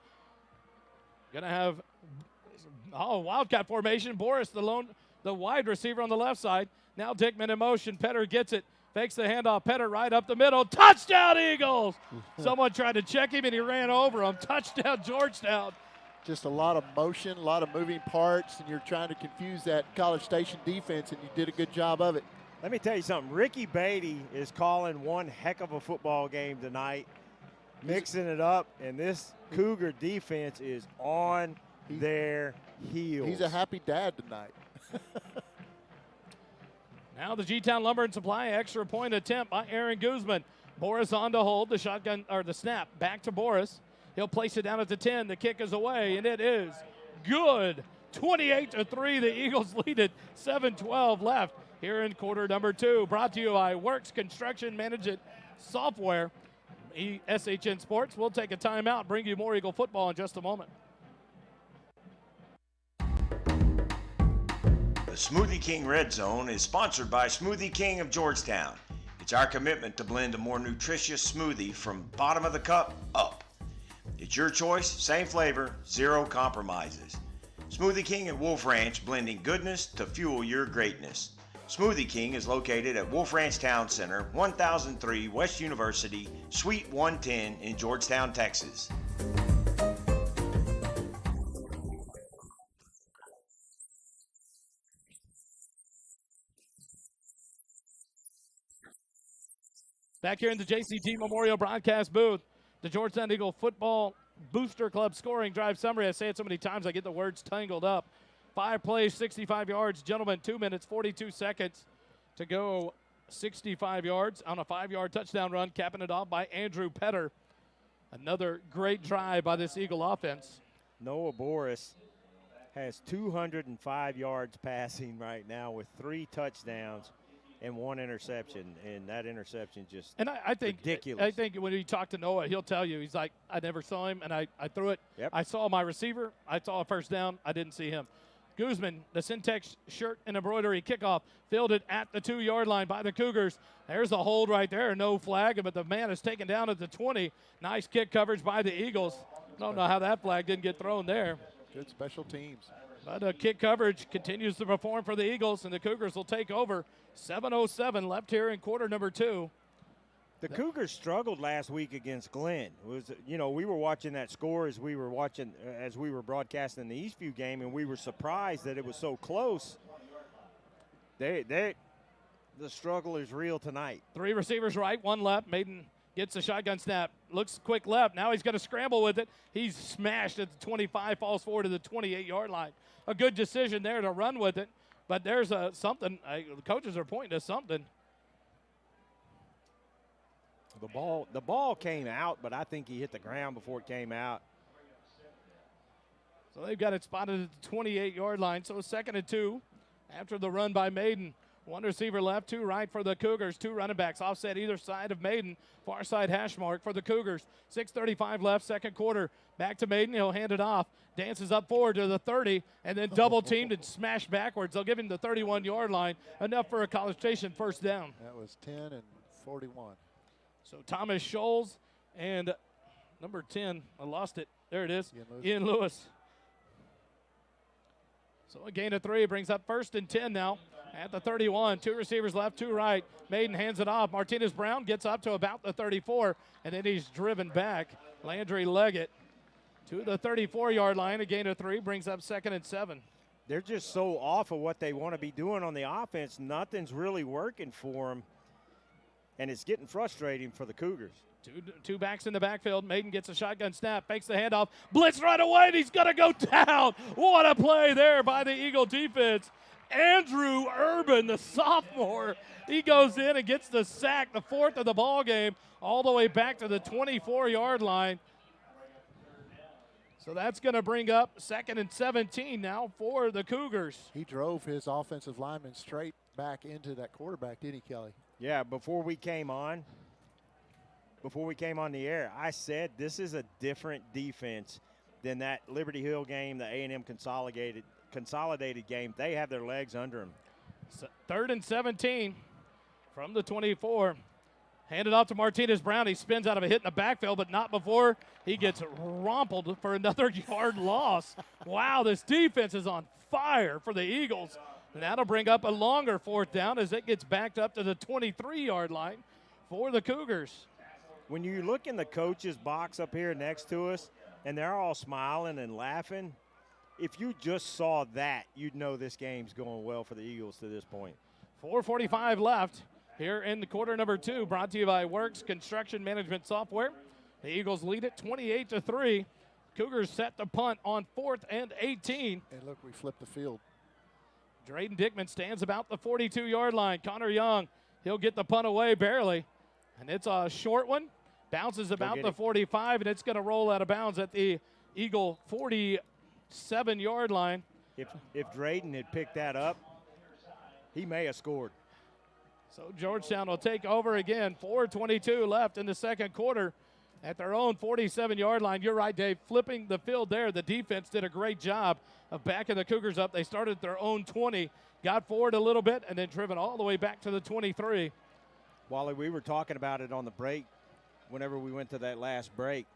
Going to have wildcat formation. Boris, the wide receiver on the left side. Now Dickman in motion. Petter gets it. Fakes the handoff. Petter right up the middle. Touchdown, Eagles! Someone tried to check him, and he ran over him. Touchdown, Georgetown. Just a lot of motion, a lot of moving parts, and you're trying to confuse that College Station defense, and you did a good job of it. Let me tell you something. Ricky Beatty is calling one heck of a football game tonight, mixing it up, and this Cougar defense is on their heels. He's a happy dad tonight. Now the G-Town Lumber and Supply extra point attempt by Aaron Guzman. Boris on to hold the shotgun, or the snap, back to Boris. He'll place it down at the 10. The kick is away, and it is good. 28-3, the Eagles lead it. 7:12 left here in quarter number 2. Brought to you by Works Construction Management Software. SHN Sports. We'll take a timeout and bring you more Eagle football in just a moment. The Smoothie King Red Zone is sponsored by Smoothie King of Georgetown. It's our commitment to blend a more nutritious smoothie from bottom of the cup up. It's your choice, same flavor, zero compromises. Smoothie King at Wolf Ranch, blending goodness to fuel your greatness. Smoothie King is located at Wolf Ranch Town Center, 1003 West University, Suite 110 in Georgetown, Texas. Back here in the JCT Memorial broadcast booth, the Georgetown Eagle Football Booster Club scoring drive summary. I say it so many times I get the words tangled up. 5 plays, 65 yards. Gentlemen, 2 minutes, 42 seconds to go. 65 yards on a 5-yard touchdown run, capping it off by Andrew Petter. Another great drive by this Eagle offense. Noah Boris has 205 yards passing right now with 3 touchdowns and 1 interception, and that interception just I think ridiculous. I think when you talk to Noah, he'll tell you, he's like, I never saw him, and I threw it. Yep. I saw my receiver. I saw a first down. I didn't see him. Guzman, the Syntex shirt and embroidery kickoff, fielded at the 2-yard line by the Cougars. There's a hold right there, no flag, but the man is taken down at the 20. Nice kick coverage by the Eagles. Don't know how that flag didn't get thrown there. Good special teams. But kick coverage continues to perform for the Eagles, and the Cougars will take over. 7:07 left here in quarter number 2. The Cougars struggled last week against Glenn. It was, we were watching that score as we were broadcasting the Eastview game, and we were surprised that it was so close. The struggle is real tonight. 3 receivers right, 1 left. Maiden gets a shotgun snap. Looks quick left. Now he's going to scramble with it. He's smashed at the 25, falls forward to the 28-yard line. A good decision there to run with it. But there's something. The coaches are pointing to something. The ball came out, but I think he hit the ground before it came out. So they've got it spotted at the 28-yard line. So 2nd and 2 after the run by Maiden. 1 receiver left, 2 right for the Cougars. 2 running backs offset either side of Maiden. Far side hash mark for the Cougars. 6:35 left, 2nd quarter. Back to Maiden. He'll hand it off. Dances up forward to the 30, and then double teamed and smashed backwards. They'll give him the 31-yard line. Enough for a College Station first down. That was 10 and 41. So Thomas Scholes and number 10. I lost it. There it is. Ian Lewis. So a gain of 3 brings up 1st and 10 now. At the 31, 2 receivers left, 2 right. Maiden hands it off. Martinez Brown gets up to about the 34, and then he's driven back. Landry Leggett to the 34-yard line. A gain of 3 brings up 2nd and 7. They're just so off of what they want to be doing on the offense. Nothing's really working for them, and it's getting frustrating for the Cougars. Two backs in the backfield. Maiden gets a shotgun snap, fakes the handoff, blitz right away, and he's going to go down. What a play there by the Eagle defense. Andrew Urban, the sophomore, he goes in and gets the sack, the 4th of the ball game, all the way back to the 24-yard line. So that's going to bring up 2nd and 17 now for the Cougars. He drove his offensive lineman straight back into that quarterback, didn't he, Kelly? Yeah, before we came on the air, I said this is a different defense than that Liberty Hill game, the A&M consolidated game. They have their legs under them. 3rd and 17 from the 24. Handed off to Martinez Brown. He spins out of a hit in the backfield, but not before he gets rumpled for another yard loss. Wow, this defense is on fire for the Eagles. And that'll bring up a longer 4th down as it gets backed up to the 23-yard line for the Cougars. When you look in the coach's box up here next to us, and they're all smiling and laughing, if you just saw that, you'd know this game's going well for the Eagles to this point. 4:45 left here in the quarter number 2, brought to you by Works Construction Management Software. The Eagles lead it 28-3. Cougars set to punt on 4th and 18. And look, we flipped the field. Drayden Dickman stands about the 42-yard line. Connor Young, he'll get the punt away barely. And it's a short one. Bounces about the 45, and it's going to roll out of bounds at the Eagle 47-yard line. If Drayden had picked that up, he may have scored. So Georgetown will take over again. 4:22 left in the second quarter at their own 47-yard line. You're right, Dave. Flipping the field there. The defense did a great job of backing the Cougars up. They started at their own 20, got forward a little bit, and then driven all the way back to the 23. Wally, we were talking about it on the break whenever we went to that last break.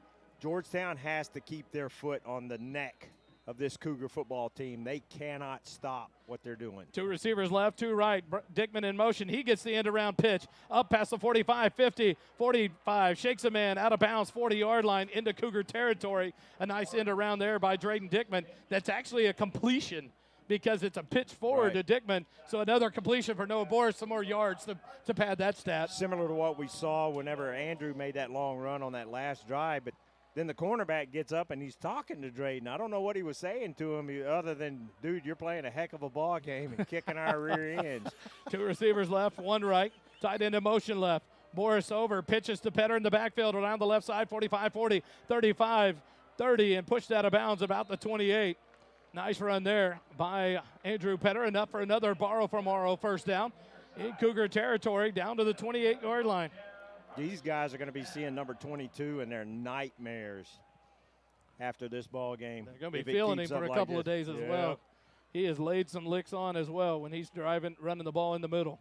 Georgetown has to keep their foot on the neck of this Cougar football team. They cannot stop what they're doing. 2 receivers left, 2 right. Dickman in motion. He gets the end-around pitch. Up past the 45, 50, 45. Shakes a man out of bounds, 40-yard line into Cougar territory. A nice end-around there by Drayden Dickman. That's actually a completion because it's a pitch forward to Dickman. So another completion for Noah Boris, some more yards to pad that stat. Similar to what we saw whenever Andrew made that long run on that last drive, but then the cornerback gets up and he's talking to Drayden. I don't know what he was saying to him other than, dude, you're playing a heck of a ball game and kicking our rear ends. 2 receivers left, 1 right. Tight end in motion left. Boris over, pitches to Petter in the backfield around the left side, 45, 40, 35, 30, and pushed out of bounds about the 28. Nice run there by Andrew Petter, enough for another borrow from Morrow first down in Cougar territory down to the 28-yard line. These guys are going to be seeing number 22 and their nightmares after this ball game. They're going to be feeling him for a couple of days as well. He has laid some licks on as well when he's running the ball in the middle.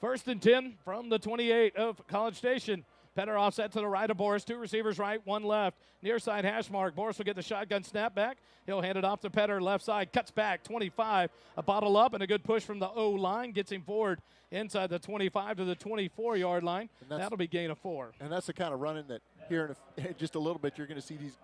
1st and 10 from the 28 of College Station. Petter offset to the right of Boris. 2 receivers right, 1 left. Near side hash mark. Boris will get the shotgun snap back. He'll hand it off to Petter left side. Cuts back, 25. A bottle up and a good push from the O-line. Gets him forward inside the 25 to the 24-yard line. That'll be gain of 4. And that's the kind of running that here in just a little bit you're going to see these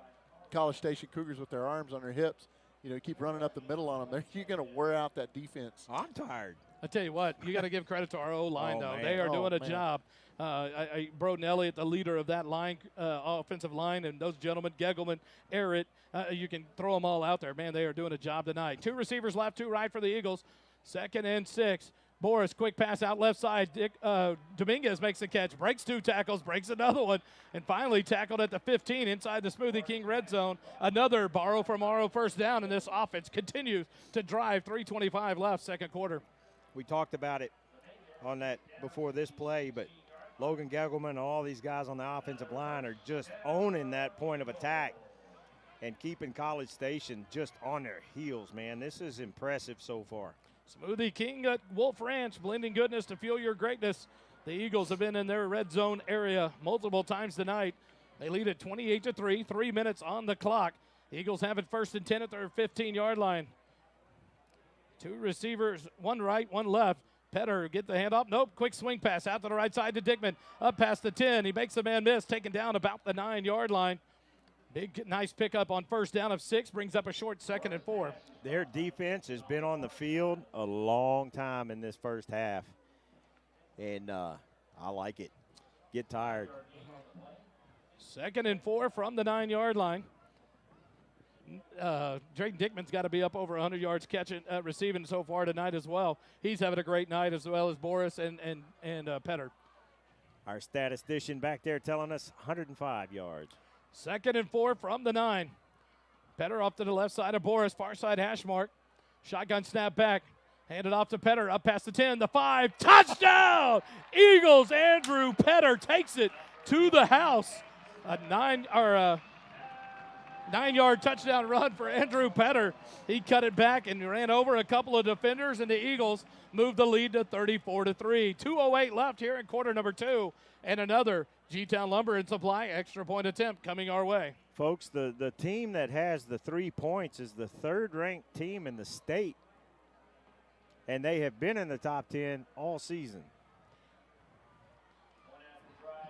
College Station Cougars with their arms on their hips. You know, keep running up the middle on them. You're going to wear out that defense. I'm tired. I tell you what, you got to give credit to our O-line, though. Man. They are doing a job. Broden Elliott, the leader of that line, offensive line, and those gentlemen, Gegelman, Errett, you can throw them all out there. Man, they are doing a job tonight. 2 receivers left, 2 right for the Eagles. 2nd and 6. Boris, quick pass out left side. Dominguez makes the catch, breaks 2 tackles, breaks another one, and finally tackled at the 15 inside the Smoothie King red zone. Another borrow from Morrow first down, and this offense continues to drive. 3:25 left, second quarter. We talked about it on that before this play, but Logan Gegelman and all these guys on the offensive line are just owning that point of attack and keeping College Station just on their heels, man. This is impressive so far. Smoothie King at Wolf Ranch, blending goodness to fuel your greatness. The Eagles have been in their red zone area multiple times tonight. They lead at 28-3, 3 minutes on the clock. The Eagles have it 1st and 10 at their 15-yard line. 2 receivers, 1 right, 1 left. Petter get the handoff. Nope, quick swing pass out to the right side to Dickman. Up past the 10. He makes the man miss, taken down about the 9-yard line. Big, nice pickup on first down of 6, brings up a short 2nd and 4. Their defense has been on the field a long time in this first half, and I like it. Get tired. 2nd and 4 from the 9-yard line. Drayden Dickman's got to be up over 100 yards catching, receiving so far tonight as well. He's having a great night as well as Boris and Petter. Our statistician back there telling us 105 yards. 2nd and 4 from the 9. Petter off to the left side of Boris, far side hash mark. Shotgun snap back. Handed off to Petter, up past the 10, the 5, touchdown! Eagles, Andrew Petter takes it to the house. A 9-yard touchdown run for Andrew Petter. He cut it back and ran over a couple of defenders, and the Eagles moved the lead to 34-3. 2:08 left here in quarter number 2, and another G-Town Lumber and Supply extra point attempt coming our way. Folks, the team that has the 3 points is the third-ranked team in the state, and they have been in the top 10 all season.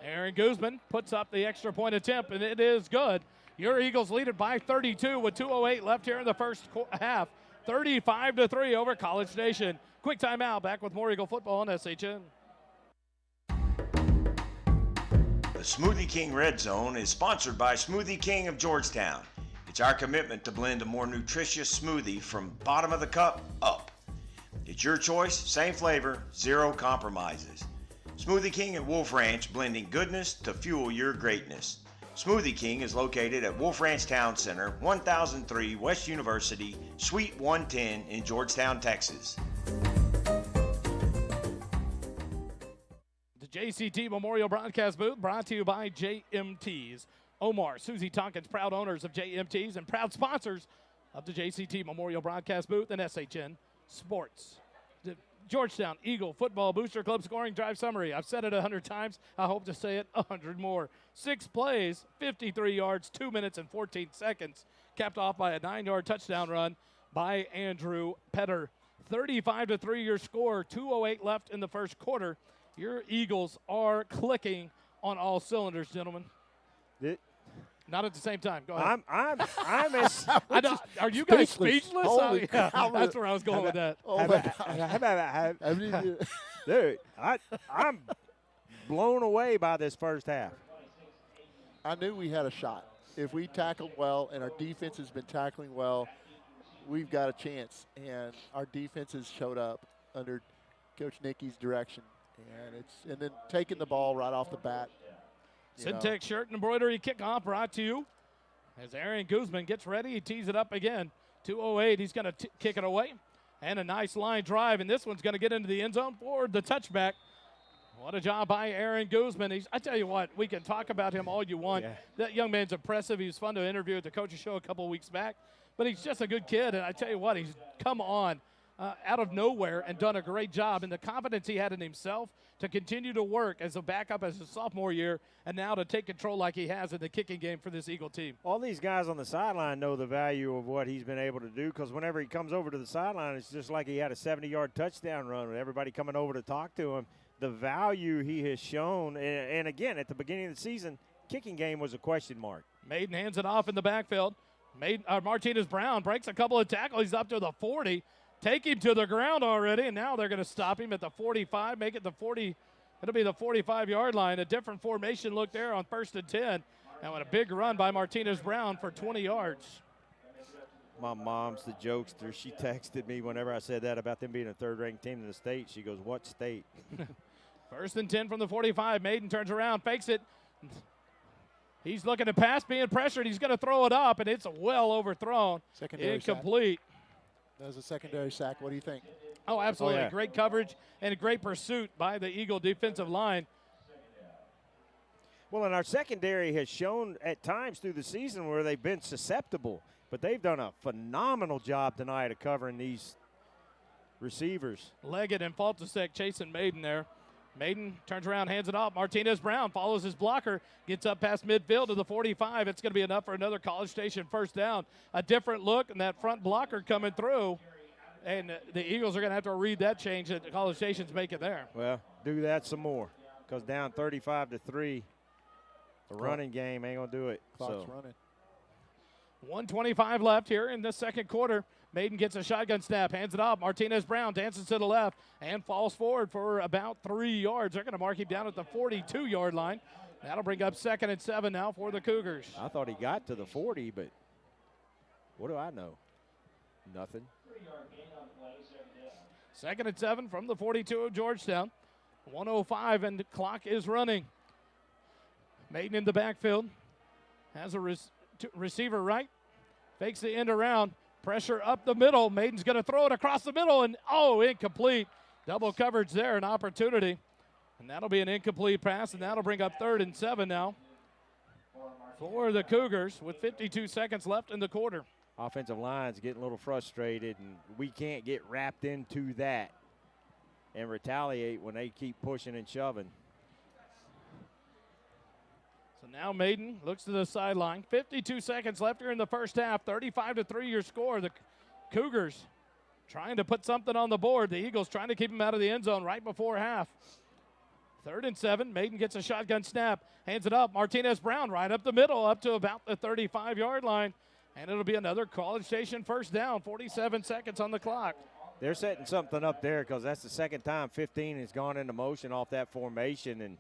Aaron Guzman puts up the extra point attempt, and it is good. Your Eagles lead it by 32 with 2:08 left here in the first half. 35-3 over College Station. Quick timeout. Back with more Eagle football on SHN. The Smoothie King Red Zone is sponsored by Smoothie King of Georgetown. It's our commitment to blend a more nutritious smoothie from bottom of the cup up. It's your choice, same flavor, zero compromises. Smoothie King at Wolf Ranch, blending goodness to fuel your greatness. Smoothie King is located at Wolf Ranch Town Center, 1003 West University, Suite 110 in Georgetown, Texas. The JCT Memorial Broadcast Booth brought to you by JMTs. Omar, Susie Tompkins, proud owners of JMTs and proud sponsors of the JCT Memorial Broadcast Booth and SHN Sports. The Georgetown Eagle Football Booster Club scoring drive summary. I've said it 100 times. I hope to say it 100 more. 6 plays, 53 yards, 2 minutes and 14 seconds. Capped off by a 9-yard touchdown run by Andrew Petter. 35-3 your score. 2:08 left in the first quarter. Your Eagles are clicking on all cylinders, gentlemen. Not at the same time. Go ahead. I'm as I know, are you guys Speechless. speechless? Holy Yeah, cow. that's where I was going with that. Oh, dude, I'm blown away by this first half. I knew we had a shot. If we tackled well and our defense has been tackling well, we've got a chance. And our defenses showed up under Coach Nickey's direction. And then taking the ball right off the bat. Syntec shirt and embroidery kickoff brought to you as Aaron Guzman gets ready. He tees it up again. 2:08. He's going to kick it away. And a nice line drive. And this one's going to get into the end zone for the touchback. What a job by Aaron Guzman. I tell you what, we can talk about him all you want. Yeah. That young man's impressive. He was fun to interview at the coach's show a couple of weeks back. But he's just a good kid. And I tell you what, he's come on out of nowhere and done a great job. And the confidence he had in himself to continue to work as a backup as a sophomore year and now to take control like he has in the kicking game for this Eagle team. All these guys on the sideline know the value of what he's been able to do because whenever he comes over to the sideline, it's just like he had a 70-yard touchdown run with everybody coming over to talk to him. The value he has shown, and again, at the beginning of the season, kicking game was a question mark. Maiden hands it off in the backfield. Martinez Brown breaks a couple of tackles. He's up to the 40. Take him to the ground already, and now they're going to stop him at the 45, make it the 40. It'll be the 45-yard line. A different formation look there on 1st and 10. And with a big run by Martinez Brown for 20 yards. My mom's the jokester. She texted me whenever I said that about them being a third-ranked team in the state. She goes, what state? 1st and 10 from the 45. Maiden turns around, fakes it. He's looking to pass, being pressured. He's going to throw it up, and it's well overthrown. Secondary incomplete. Sack. That was a secondary sack. What do you think? Oh, absolutely. Oh, yeah. Great coverage and a great pursuit by the Eagle defensive line. Well, and our secondary has shown at times through the season where they've been susceptible, but they've done a phenomenal job tonight of covering these receivers. Leggett and Faltasek chasing Maiden there. Maiden turns around, hands it off. Martinez Brown follows his blocker, gets up past midfield to the 45. It's going to be enough for another College Station first down. A different look, and that front blocker coming through. And the Eagles are going to have to read that change that College Station's making there. Well, do that some more because down 35-3, the running game ain't going to do it. Clock's running. 1:25 left here in the second quarter. Maiden gets a shotgun snap, hands it off. Martinez Brown dances to the left and falls forward for about 3 yards. They're going to mark him down at the 42-yard line. That'll bring up 2nd and 7 now for the Cougars. I thought he got to the 40, but what do I know? Nothing. 2nd and 7 from the 42 of Georgetown. 1:05 and the clock is running. Maiden in the backfield. Has a receiver right. fakes the end around, pressure up the middle. Maiden's going to throw it across the middle, and incomplete. Double coverage there, an opportunity. And that'll be an incomplete pass, and that'll bring up 3rd and 7 now for the Cougars with 52 seconds left in the quarter. Offensive line's getting a little frustrated, and we can't get wrapped into that and retaliate when they keep pushing and shoving. So now Maiden looks to the sideline. 52 seconds left here in the first half. 35-3 your score. The Cougars trying to put something on the board. The Eagles trying to keep them out of the end zone right before half. 3rd and 7. Maiden gets a shotgun snap. Hands it up. Martinez Brown right up the middle, up to about the 35-yard line. And it'll be another College Station first down. 47 seconds on the clock. They're setting something up there because that's the second time 15 has gone into motion off that formation, and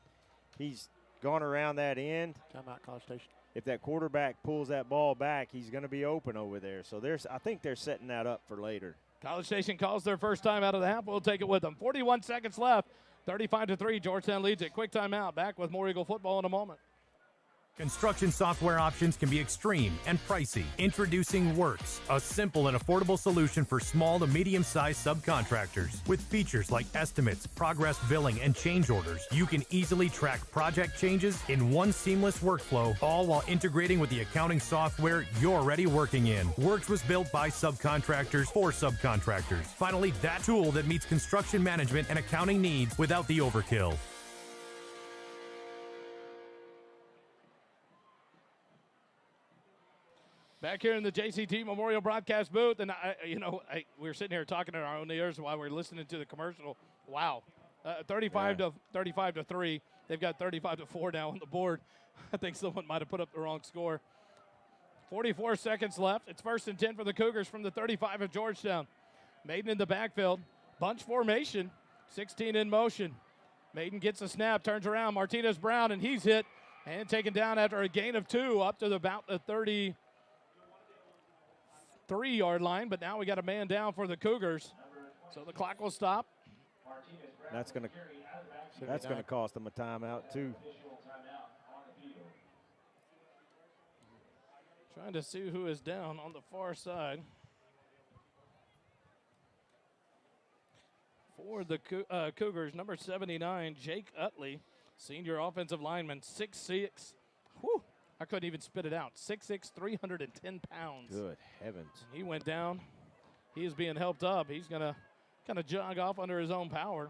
he's gone around that end. Timeout, College Station. If that quarterback pulls that ball back, he's going to be open over there. So I think they're setting that up for later. College Station calls their first time out of the half. We'll take it with them. 41 seconds left. 35-3. Georgetown leads it. Quick timeout. Back with more Eagle football in a moment. Construction software options can be extreme and pricey. Introducing Works, a simple and affordable solution for small to medium-sized subcontractors. With features like estimates, progress billing, and change orders, you can easily track project changes in one seamless workflow, all while integrating with the accounting software you're already working in. Works was built by subcontractors for subcontractors. Finally, that tool that meets construction management and accounting needs without the overkill. Back here in the JCT Memorial Broadcast booth, and we were sitting here talking in our own ears while we were listening to the commercial. Wow, 35 to 3. They've got 35 to 4 now on the board. I think someone might have put up the wrong score. 44 seconds left. It's 1st and 10 for the Cougars from the 35 of Georgetown. Maiden in the backfield, bunch formation, 16 in motion. Maiden gets a snap, turns around, Martinez Brown, and he's hit and taken down after a gain of 2 up to about the 33-yard line, but now we got a man down for the Cougars. So the clock will stop. That's going to cost them a timeout too. Trying to see who is down on the far side. For the Cougars, number 79, Jake Utley, senior offensive lineman, 6'6". Whew, I couldn't even spit it out. 6'6", 310 pounds. Good heavens. He went down. He is being helped up. He's going to kind of jog off under his own power.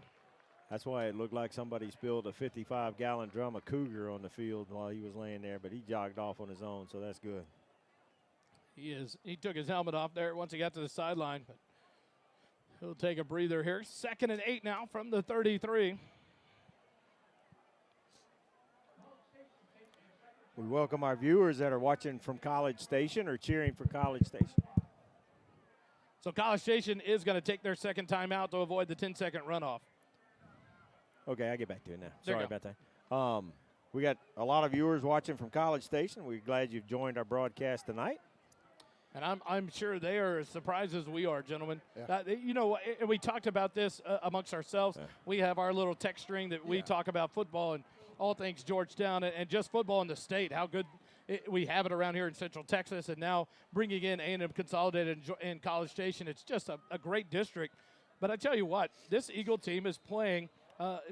That's why it looked like somebody spilled a 55-gallon drum of Cougar on the field while he was laying there, but he jogged off on his own, so that's good. He took his helmet off there once he got to the sideline, but he'll take a breather here. 2nd and 8 now from the 33. We welcome our viewers that are watching from College Station or cheering for College Station. So College Station is going to take their second timeout to avoid the 10-second runoff. Okay, I'll get back to it now. There Sorry you go. about that. We got a lot of viewers watching from College Station. We're glad you've joined our broadcast tonight. And I'm sure they are as surprised as we are, gentlemen. Yeah. We talked about this amongst ourselves. Yeah. We have our little text string that we talk about football and all things Georgetown and just football in the state, how good we have it around here in Central Texas, and now bringing in A&M Consolidated in College Station. It's just a great district. But I tell you what, this Eagle team is playing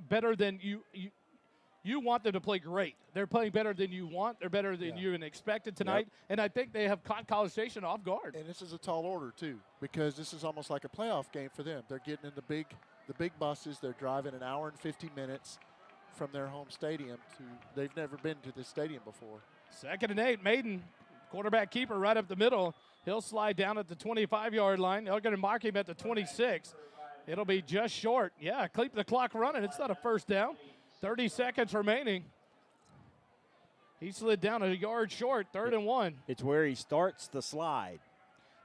better than you want them to play great. They're playing better than you want. They're better than you expected tonight. Yep. And I think they have caught College Station off guard. And this is a tall order, too, because this is almost like a playoff game for them. They're getting in the big buses. They're driving an hour and 50 minutes from their home stadium they've never been to this stadium before. 2nd and 8, Maiden, quarterback keeper right up the middle. He'll slide down at the 25-yard line. They're going to mark him at the 26. It'll be just short. Yeah, keep the clock running. It's not a first down. 30 seconds remaining. He slid down a yard short, 3rd and 1. It's where he starts the slide.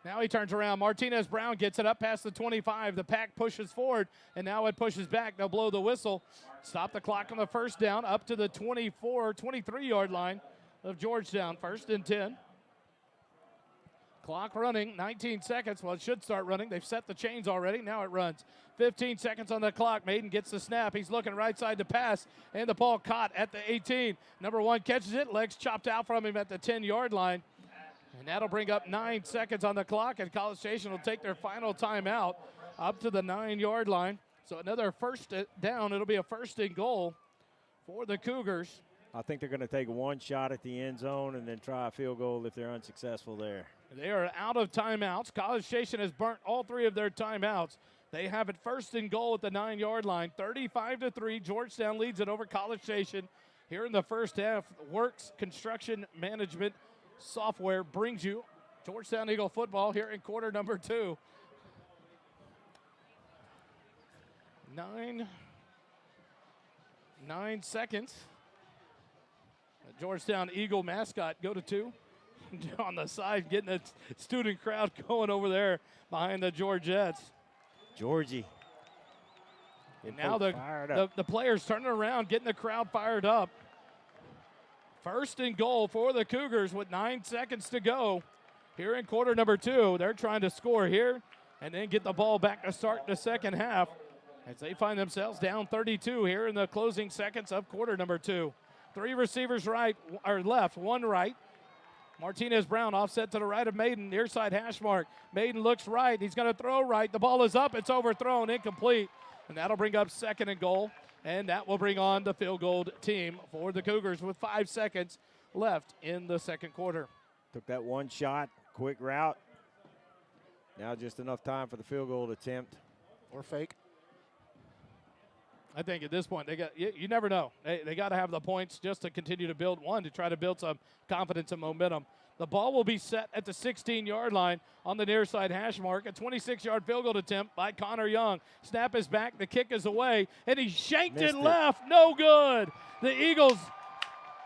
Now he turns around. Martinez Brown gets it up past the 25. The pack pushes forward, and now it pushes back. They'll blow the whistle. Stop the clock on the first down up to the 23-yard line of Georgetown. 1st and 10. Clock running, 19 seconds. Well, it should start running. They've set the chains already. Now it runs. 15 seconds on the clock. Maiden gets the snap. He's looking right side to pass, and the ball caught at the 18. Number 1 catches it. Legs chopped out from him at the 10-yard line. And that'll bring up 9 seconds on the clock, and College Station will take their final timeout up to the 9-yard line. So another first down. It'll be a 1st and goal for the Cougars. I think they're going to take one shot at the end zone and then try a field goal if they're unsuccessful there. They are out of timeouts. College Station has burnt all 3 of their timeouts. They have it 1st and goal at the 9-yard line. 35-3. Georgetown leads it over College Station. Here in the first half, Works Construction Management Software brings you Georgetown Eagle football here in quarter number 2. 9 seconds. The Georgetown Eagle mascot go to 2 on the side, getting the student crowd going over there behind the Georgettes. Georgie. And now the players turning around, getting the crowd fired up. 1st and goal for the Cougars with 9 seconds to go. Here in quarter number 2, they're trying to score here and then get the ball back to start the second half as they find themselves down 32 here in the closing seconds of quarter number 2. 3 receivers right or left, 1 right. Martinez Brown offset to the right of Maiden, near side hash mark. Maiden looks right. He's going to throw right. The ball is up. It's overthrown, incomplete. And that'll bring up 2nd and goal. And that will bring on the field goal team for the Cougars with 5 seconds left in the second quarter. Took that one shot, quick route. Now just enough time for the field goal attempt. Or fake. I think at this point, you never know. They got to have the points just to continue to build to try to build some confidence and momentum. The ball will be set at the 16-yard line on the near side hash mark. A 26-yard field goal attempt by Connor Young. Snap is back. The kick is away. And he shanked it left. No good. The Eagles,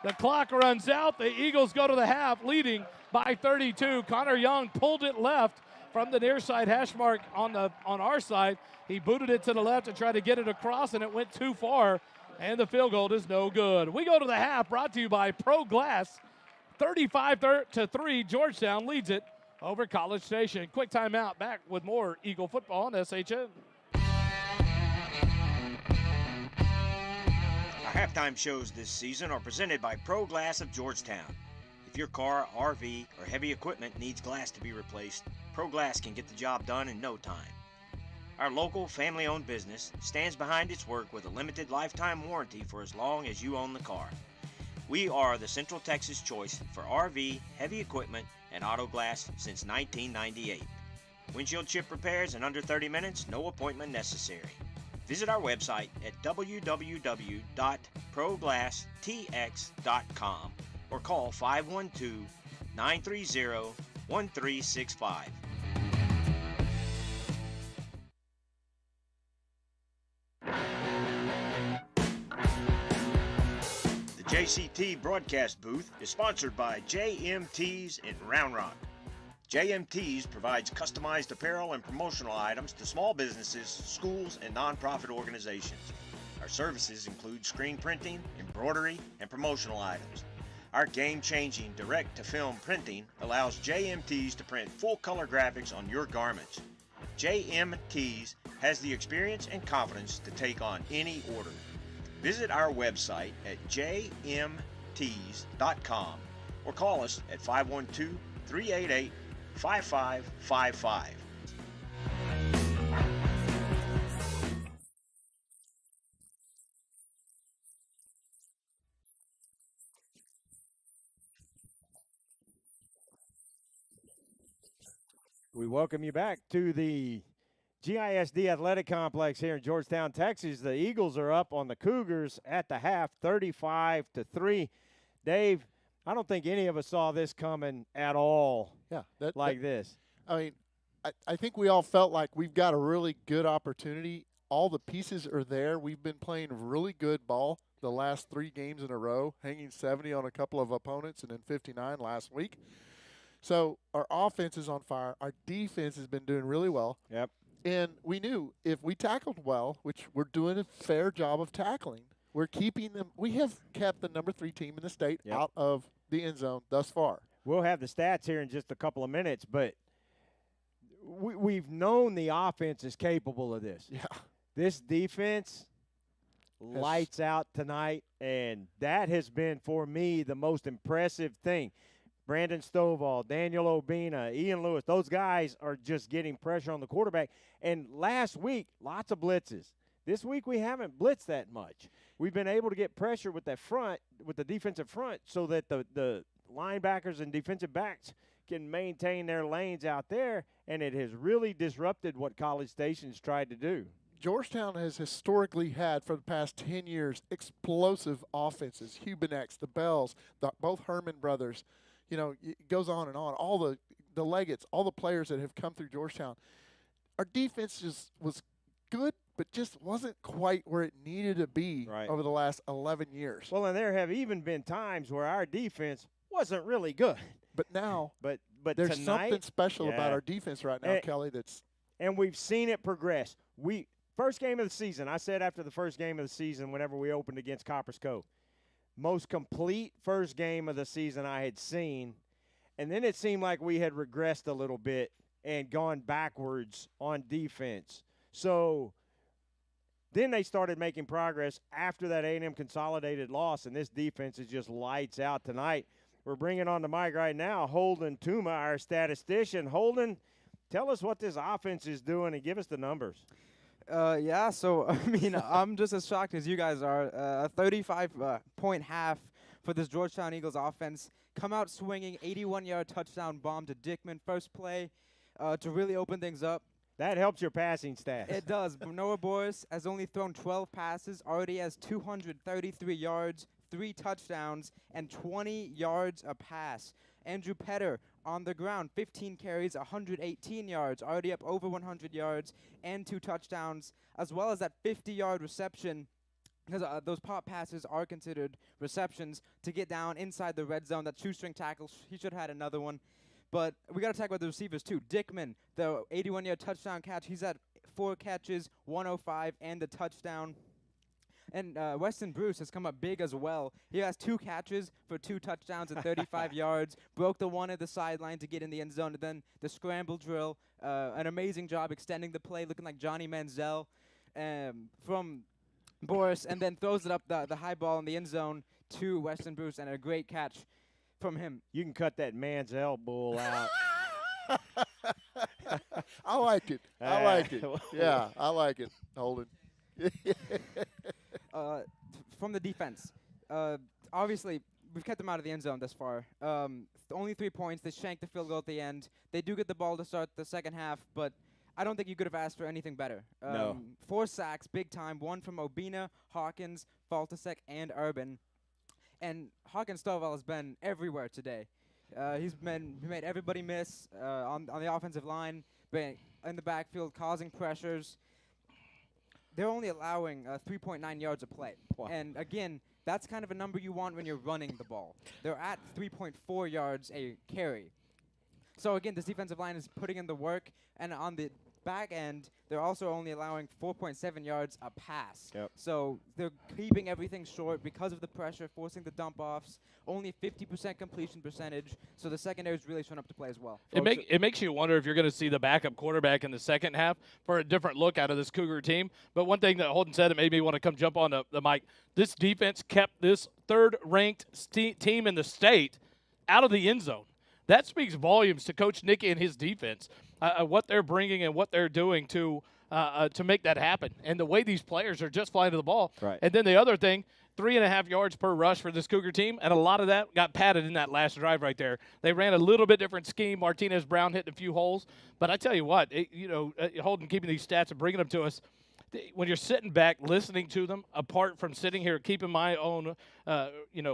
the clock runs out. The Eagles go to the half leading by 32. Connor Young pulled it left from the near side hash mark on our side. He booted it to the left and tried to get it across, and it went too far, and the field goal is no good. We go to the half, brought to you by Pro Glass. 35-3, Georgetown leads it over College Station. Quick timeout, back with more Eagle football on SHN. Our halftime shows this season are presented by Pro Glass of Georgetown. If your car, RV, or heavy equipment needs glass to be replaced, Pro Glass can get the job done in no time. Our local family-owned business stands behind its work with a limited lifetime warranty for as long as you own the car. We are the Central Texas choice for RV, heavy equipment, and auto glass since 1998. Windshield chip repairs in under 30 minutes, no appointment necessary. Visit our website at www.proglasstx.com or call 512-930-1365. JCT broadcast booth is sponsored by JMT's in Round Rock. JMT's provides customized apparel and promotional items to small businesses, schools, and nonprofit organizations. Our services include screen printing, embroidery, and promotional items. Our game-changing direct-to-film printing allows JMT's to print full-color graphics on your garments. JMT's has the experience and confidence to take on any order. Visit our website at jmts.com or call us at 512-388-5555. We welcome you back to the GISD Athletic Complex here in Georgetown, Texas. The Eagles are up on the Cougars at the half, 35-3. Dave, I don't think any of us saw this coming at all. Yeah, this. I mean, I think we all felt like we've got a really good opportunity. All the pieces are there. We've been playing really good ball the last 3 games in a row, hanging 70 on a couple of opponents and then 59 last week. So our offense is on fire. Our defense has been doing really well. Yep. And we knew if we tackled well, which we're doing a fair job of tackling, we're keeping them. We have kept the number 3 team in the state out of the end zone thus far. We'll have the stats here in just a couple of minutes, but we've known the offense is capable of this. Yeah. This defense lights out tonight, and that has been, for me, the most impressive thing. Brandon Stovall, Daniel Obina, Ian Lewis, those guys are just getting pressure on the quarterback. And last week, lots of blitzes. This week we haven't blitzed that much. We've been able to get pressure with that front, with the defensive front, so that the linebackers and defensive backs can maintain their lanes out there, and it has really disrupted what College Station's tried to do. Georgetown has historically had, for the past 10 years, explosive offenses. Hubenex, the Bells, both Harmon brothers. You know, it goes on and on. All the Leggett's, all the players that have come through Georgetown. Our defense just was good, but just wasn't quite where it needed to be over the last 11 years. Well, and there have even been times where our defense wasn't really good. But now, but there's tonight, something special about our defense right now, Kelly. And we've seen it progress. First game of the season, I said after the first game of the season, whenever we opened against Copper's Cove, most complete first game of the season I had seen. And then it seemed like we had regressed a little bit and gone backwards on defense. So then they started making progress after that A&M consolidated loss, and this defense is just lights out tonight. We're bringing on the mic right now Holden Tuma, our statistician. Holden, tell us what this offense is doing and give us the numbers. Yeah, so, I mean, I'm just as shocked as you guys are. A 35-point half for this Georgetown Eagles offense. Come out swinging, 81-yard touchdown bomb to Dickman. First play to really open things up. That helps your passing stats. It does. Noah Boris has only thrown 12 passes, already has 233 yards, 3 touchdowns, and 20 yards a pass. Andrew Petter on the ground, 15 carries, 118 yards, already up over 100 yards, and 2 touchdowns, as well as that 50-yard reception, because those pop passes are considered receptions, to get down inside the red zone. That shoestring tackle, he should have had another one. But we got to talk about the receivers, too. Dickman, the 81-yard touchdown catch, he's at 4 catches, 105, and the touchdown. And Weston Bruce has come up big as well. He has 2 catches for 2 touchdowns and 35 yards. Broke the one at the sideline to get in the end zone. And then the scramble drill, an amazing job extending the play, looking like Johnny Manziel from Boris. And then throws it up the high ball in the end zone to Weston Bruce, and a great catch from him. You can cut that Manziel bull out. I like it. I like it. Yeah, I like it, Holden. From the defense, obviously, we've kept them out of the end zone thus far. Only 3 points. They shanked the field goal at the end. They do get the ball to start the second half, but I don't think you could have asked for anything better. No. 4 sacks, big time. 1 from Obina, Hawkins, Faltasek, and Urban. And Hawkins Stovall has been everywhere today. He made everybody miss on the offensive line, but in the backfield, causing pressures. They're only allowing 3.9 yards a play. Wow. And again, that's kind of a number you want when you're running the ball. They're at 3.4 yards a carry. So again, this defensive line is putting in the work, and on the back end, they're also only allowing 4.7 yards a pass. Yep. So they're keeping everything short because of the pressure, forcing the dump-offs, only 50% completion percentage, so the secondary is really showing up to play as well. It makes you wonder if you're going to see the backup quarterback in the second half for a different look out of this Cougar team. But one thing that Holden said that made me want to come jump on the mic, this defense kept this third-ranked team in the state out of the end zone. That speaks volumes to Coach Nicky and his defense, what they're bringing and what they're doing to make that happen. And the way these players are just flying to the ball. Right. And then the other thing, 3.5 yards per rush for this Cougar team, and a lot of that got padded in that last drive right there. They ran a little bit different scheme. Martinez Brown hitting a few holes. But I tell you what, Holden keeping these stats and bringing them to us, when you're sitting back listening to them, apart from sitting here keeping my own,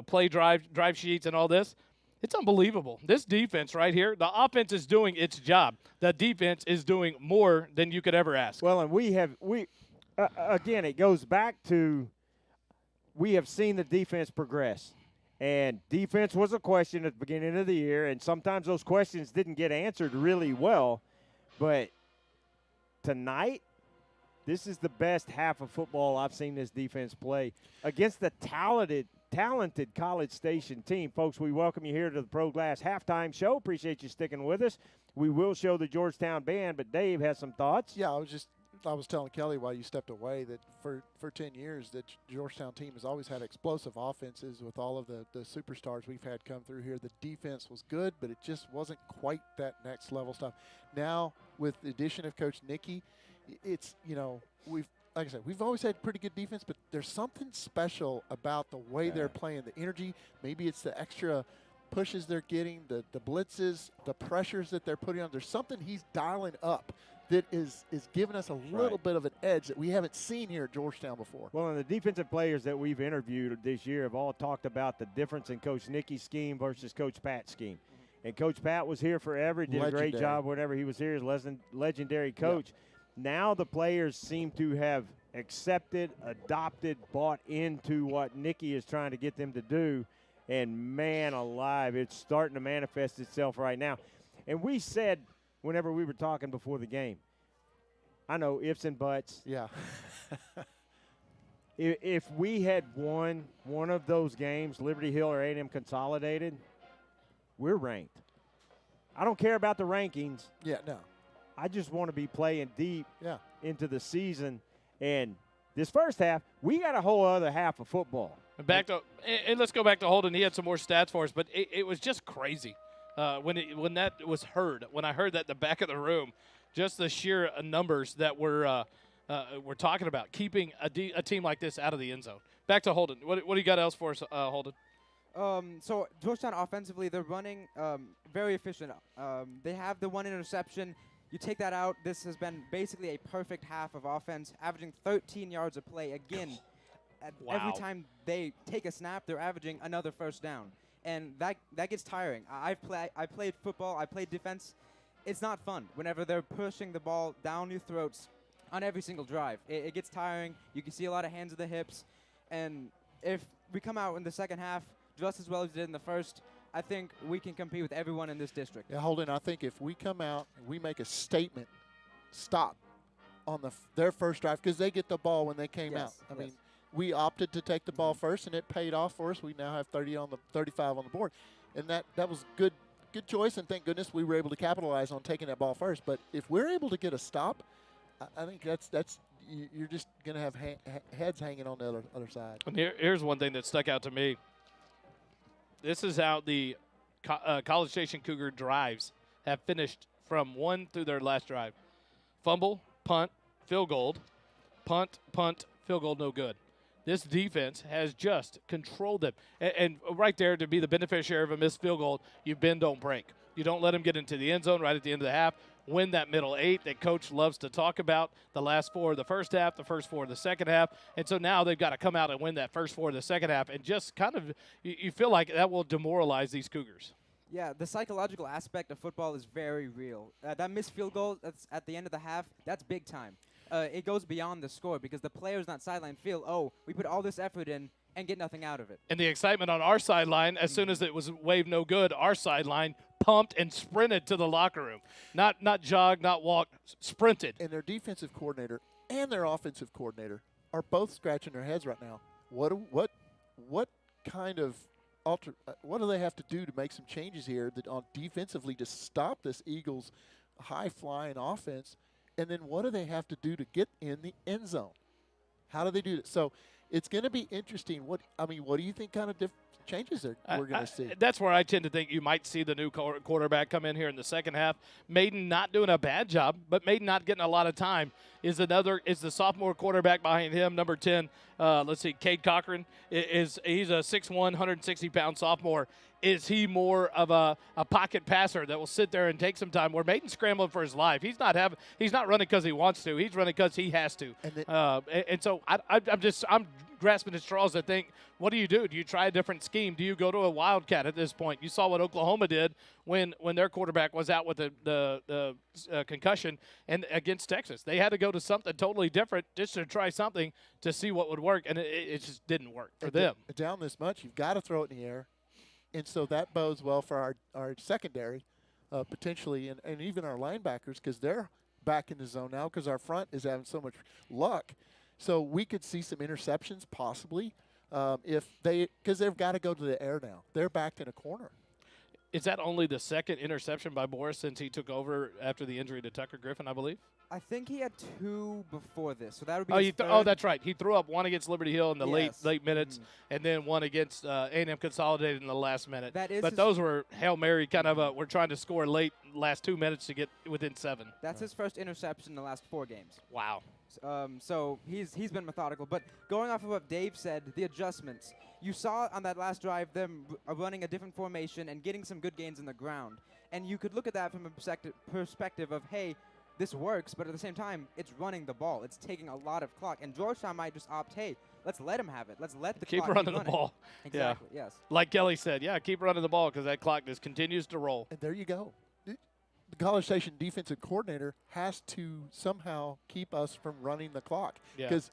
play drive sheets and all this, it's unbelievable. This defense right here, the offense is doing its job. The defense is doing more than you could ever ask. Well, and again, it goes back to we have seen the defense progress. And defense was a question at the beginning of the year, and sometimes those questions didn't get answered really well. But tonight, this is the best half of football I've seen this defense play against the talented College Station team. Folks, we welcome you here to the Pro Glass Halftime Show. Appreciate you sticking with us. We will show the Georgetown band, but Dave has some thoughts. Yeah, I was just I was telling Kelly while you stepped away that for 10 years that Georgetown team has always had explosive offenses with all of the superstars we've had come through here. The defense was good, but it just wasn't quite that next level stuff. Now with the addition of Coach Nicky, it's, like I said, we've always had pretty good defense, but there's something special about the way they're playing, the energy. Maybe it's the extra pushes they're getting, the blitzes, the pressures that they're putting on. There's something he's dialing up that is giving us a little bit of an edge that we haven't seen here at Georgetown before. Well, and the defensive players that we've interviewed this year have all talked about the difference in Coach Nicky's scheme versus Coach Pat's scheme. And Coach Pat was here forever, did a great job whenever he was here, as legendary coach. Yep. Now the players seem to have accepted, adopted, bought into what Nicky is trying to get them to do. And, man alive, it's starting to manifest itself right now. And we said whenever we were talking before the game, I know ifs and buts. Yeah. If we had won one of those games, Liberty Hill or A&M Consolidated, we're ranked. I don't care about the rankings. Yeah, no. I just want to be playing deep into the season. And this first half, we got a whole other half of football. And let's go back to Holden. He had some more stats for us, but it was just crazy when that was heard. When I heard that in the back of the room, just the sheer numbers that we're talking about, keeping a team like this out of the end zone. Back to Holden. What do you got else for us, Holden? So Georgetown offensively, they're running very efficient. They have the one interception. You take that out, this has been basically a perfect half of offense, averaging 13 yards a play. Again, every time they take a snap, they're averaging another first down. And that gets tiring. I played football. I played defense. It's not fun whenever they're pushing the ball down your throats on every single drive. It gets tiring. You can see a lot of hands at the hips. And if we come out in the second half just as well as we did in the first, I think we can compete with everyone in this district. Yeah, Holden, I think if we come out and we make a statement, stop on their first drive, because they get the ball when they came out. I mean, we opted to take the ball first, and it paid off for us. We now have 35 on the board. And that was good choice, and thank goodness we were able to capitalize on taking that ball first. But if we're able to get a stop, I think that's you're just going to have heads hanging on the other side. And here's one thing that stuck out to me. This is how the College Station Cougar drives have finished from one through their last drive. Fumble, punt, field goal, punt, field goal, no good. This defense has just controlled them. And right there, to be the beneficiary of a missed field goal, you bend, don't break. You don't let them get into the end zone right at the end of the half. Win that middle eight that Coach loves to talk about, the last four of the first half, the first four of the second half. And so now they've got to come out and win that first four of the second half. And just kind of you feel like that will demoralize these Cougars. Yeah, the psychological aspect of football is very real. That missed field goal that's at the end of the half, that's big time. It goes beyond the score because the players on that sideline feel, oh, we put all this effort in and get nothing out of it. And the excitement on our sideline, as soon as it was waved no good, our sideline pumped and sprinted to the locker room. Not jog, not walk, sprinted. And their defensive coordinator and their offensive coordinator are both scratching their heads right now. What kind of what do they have to do to make some changes here that on defensively to stop this Eagles high-flying offense? And then what do they have to do to get in the end zone? How do they do that? So it's going to be interesting. What do you think kind of changes we're going to see? That's where I tend to think you might see the new quarterback come in here in the second half. Maiden not doing a bad job, but Maiden not getting a lot of time. Is the sophomore quarterback behind him, number 10, Cade Cochran, he's a 6'1", 160-pound sophomore. Is he more of a pocket passer that will sit there and take some time? Where Maiden's scrambling for his life. He's not running because he wants to. He's running because he has to. And so I'm grasping at straws. I think, what do? Do you try a different scheme? Do you go to a wildcat at this point? You saw what Oklahoma did when their quarterback was out with the concussion and against Texas. They had to go to something totally different just to try something to see what would work, and it just didn't work for them. Down this much, you've got to throw it in the air. And so that bodes well for our secondary, potentially, and even our linebackers, because they're back in the zone now because our front is having so much luck. So we could see some interceptions possibly because they've got to go to the air now. They're backed in a corner. Is that only the second interception by Boris since he took over after the injury to Tucker Griffin, I believe? I think he had 2 before this, so that would be. That's right. He threw up one against Liberty Hill in the Yes. late minutes, and then one against A&M Consolidated in the last minute. That is but his- those were Hail Mary kind of. We're trying to score late, last 2 minutes to get within 7. That's his first interception in the last 4 games. Wow. So he's been methodical. But going off of what Dave said, the adjustments. You saw on that last drive them running a different formation and getting some good gains in the ground. And you could look at that from a perspective of, hey, this works, but at the same time, it's running the ball. It's taking a lot of clock. And Georgetown might just opt, hey, let's let him have it. Let's let the Keep clock running the ball. Exactly, yes. Like Kelly said, keep running the ball because that clock just continues to roll. And there you go. The College Station defensive coordinator has to somehow keep us from running the clock because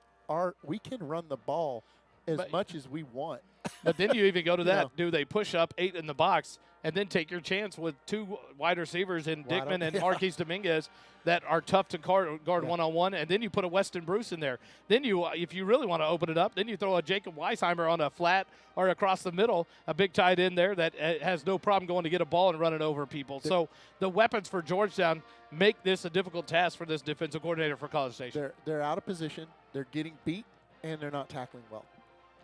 we can run the ball as much as we want. But then you even go to that. Do they push up 8 in the box and then take your chance with 2 wide receivers in Dickman and Marquise Dominguez that are tough to guard one-on-one, and then you put a Weston Bruce in there. Then you, if you really want to open it up, then you throw a Jacob Weisheimer on a flat or across the middle, a big tight end there that has no problem going to get a ball and running over people. So the weapons for Georgetown make this a difficult task for this defensive coordinator for College Station. They're out of position, they're getting beat, and they're not tackling well.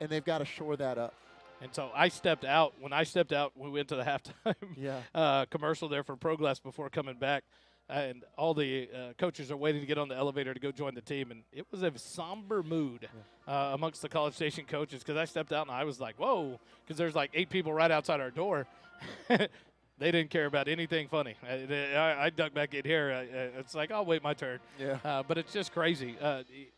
And they've got to shore that up. And so I stepped out. When I stepped out, we went to the halftime commercial there for ProGlass before coming back. And all the coaches are waiting to get on the elevator to go join the team. And it was a somber mood amongst the College Station coaches because I stepped out and I was like, whoa, because there's like 8 people right outside our door. They didn't care about anything funny. I ducked back in here. It's like, I'll wait my turn. Yeah. But it's just crazy.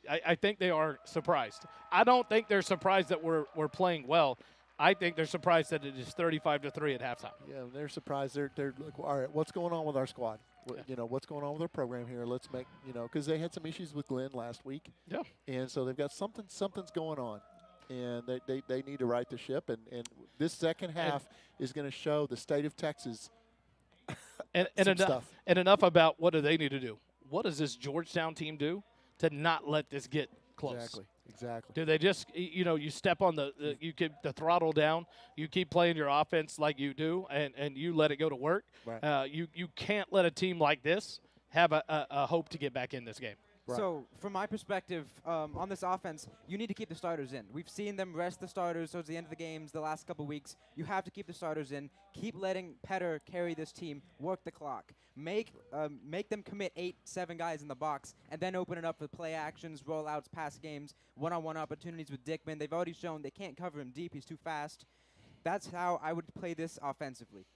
I think they are surprised. I don't think they're surprised that we're playing well. I think they're surprised that it is 35-3 at halftime. Yeah, they're surprised. They're like, all right, what's going on with our squad? What's going on with our program here? Let's make, because they had some issues with Glenn last week. Yeah. And so they've got something's going on. And they need to right the ship. And this second half is going to show the state of Texas stuff. And enough about what do they need to do. What does this Georgetown team do to not let this get close? Exactly. Do they just, you step on you keep the throttle down, you keep playing your offense like you do, and you let it go to work? Right. You can't let a team like this have a hope to get back in this game. Right. So, from my perspective, on this offense, you need to keep the starters in. We've seen them rest the starters towards the end of the games the last couple weeks. You have to keep the starters in. Keep letting Petter carry this team. Work the clock. Make them commit 8-7 guys in the box, and then open it up for play actions, rollouts, pass games, one-on-one opportunities with Dickman. They've already shown they can't cover him deep. He's too fast. That's how I would play this offensively.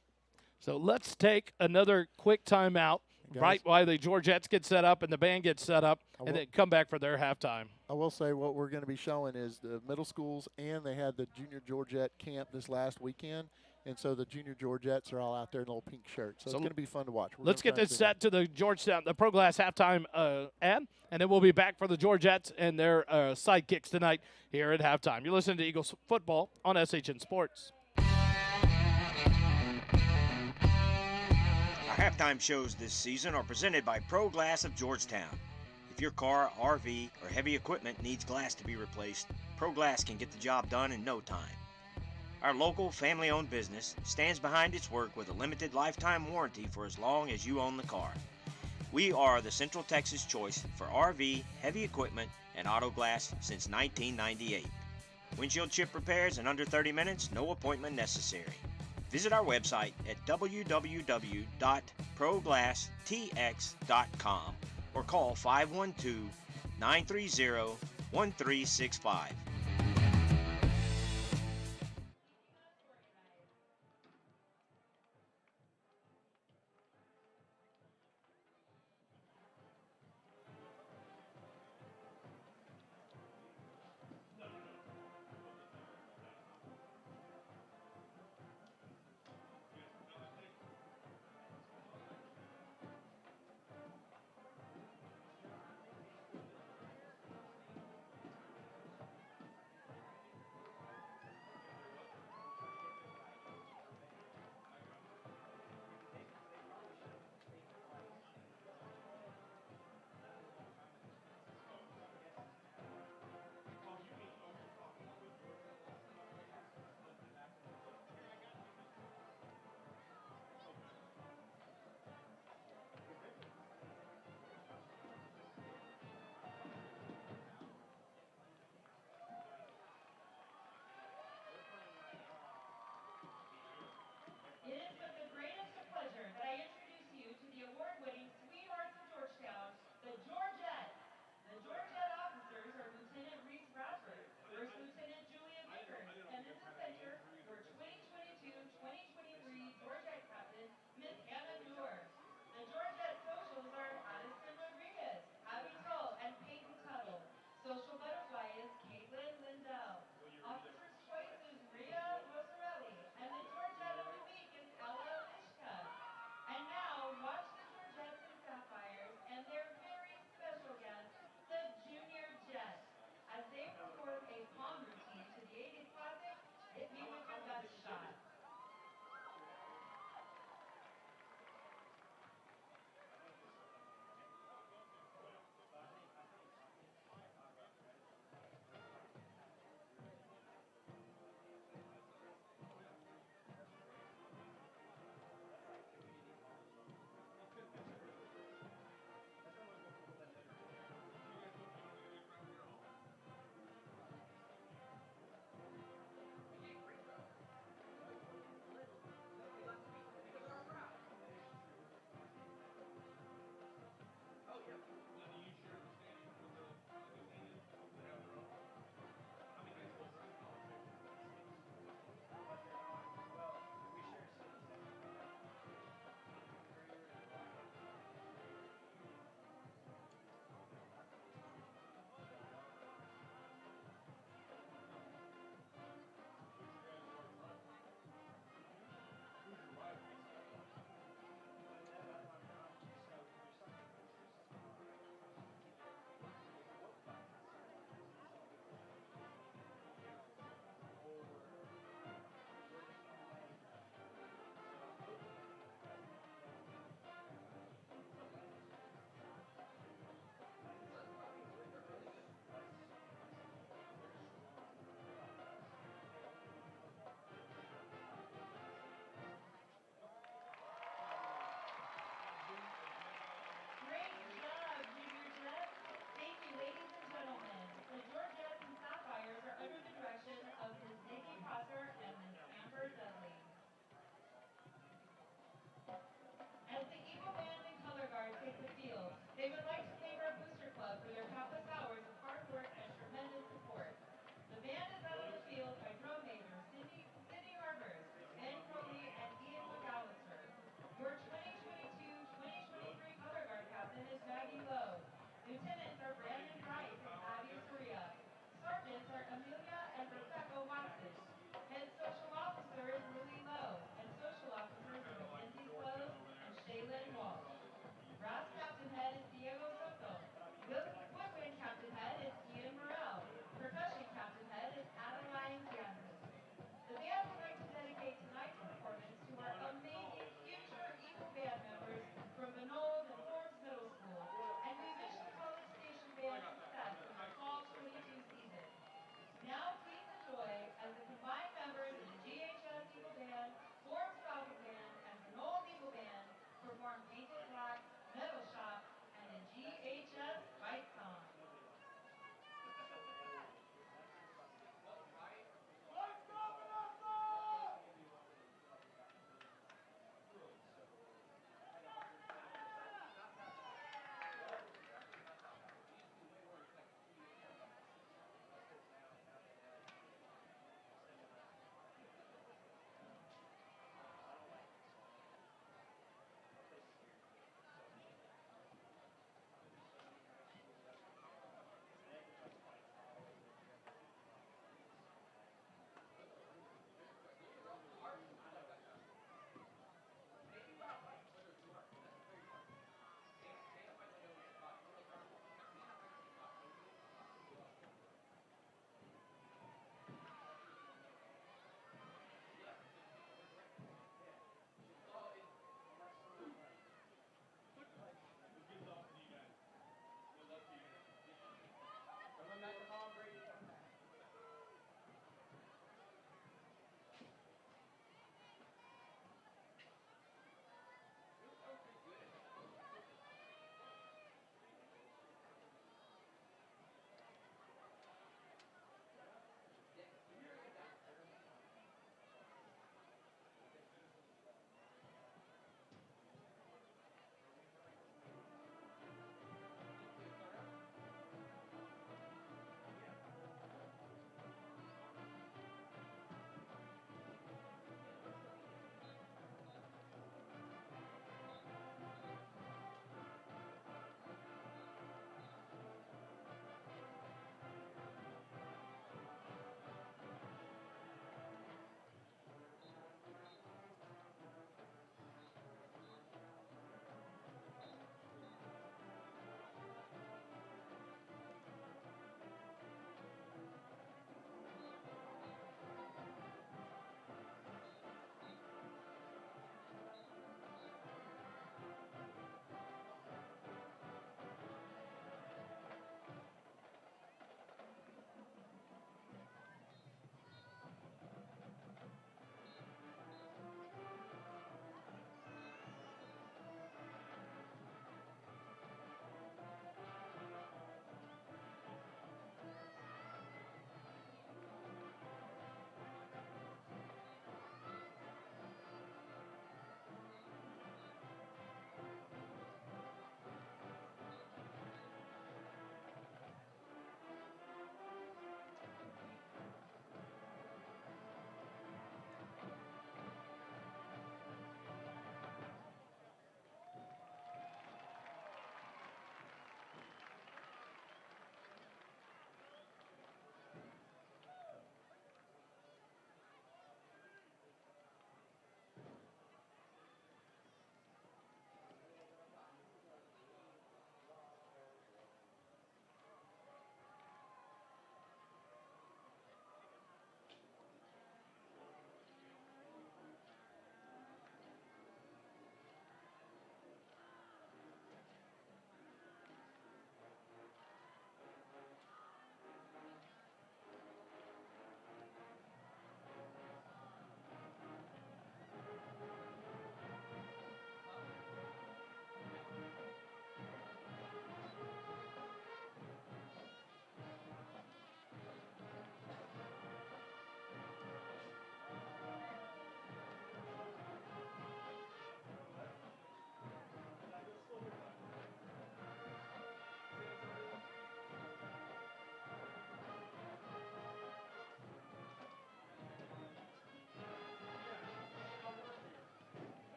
So let's take another quick timeout. Right while the Georgettes get set up and the band gets set up, and then come back for their halftime. I will say what we're going to be showing is the middle schools, and they had the junior Georgette camp this last weekend, and so the junior Georgettes are all out there in little pink shirts. So it's going to be fun to watch. Let's get this set to the Georgetown, the ProGlass halftime ad, and then we'll be back for the Georgettes and their sidekicks tonight here at halftime. You're listening to Eagles football on SHN Sports. Our halftime shows this season are presented by Pro Glass of Georgetown. If your car, RV, or heavy equipment needs glass to be replaced, Pro Glass can get the job done in no time. Our local family-owned business stands behind its work with a limited lifetime warranty for as long as you own the car. We are the Central Texas choice for RV, heavy equipment, and auto glass since 1998. Windshield chip repairs in under 30 minutes, no appointment necessary. Visit our website at www.proglasstx.com or call 512-930-1365.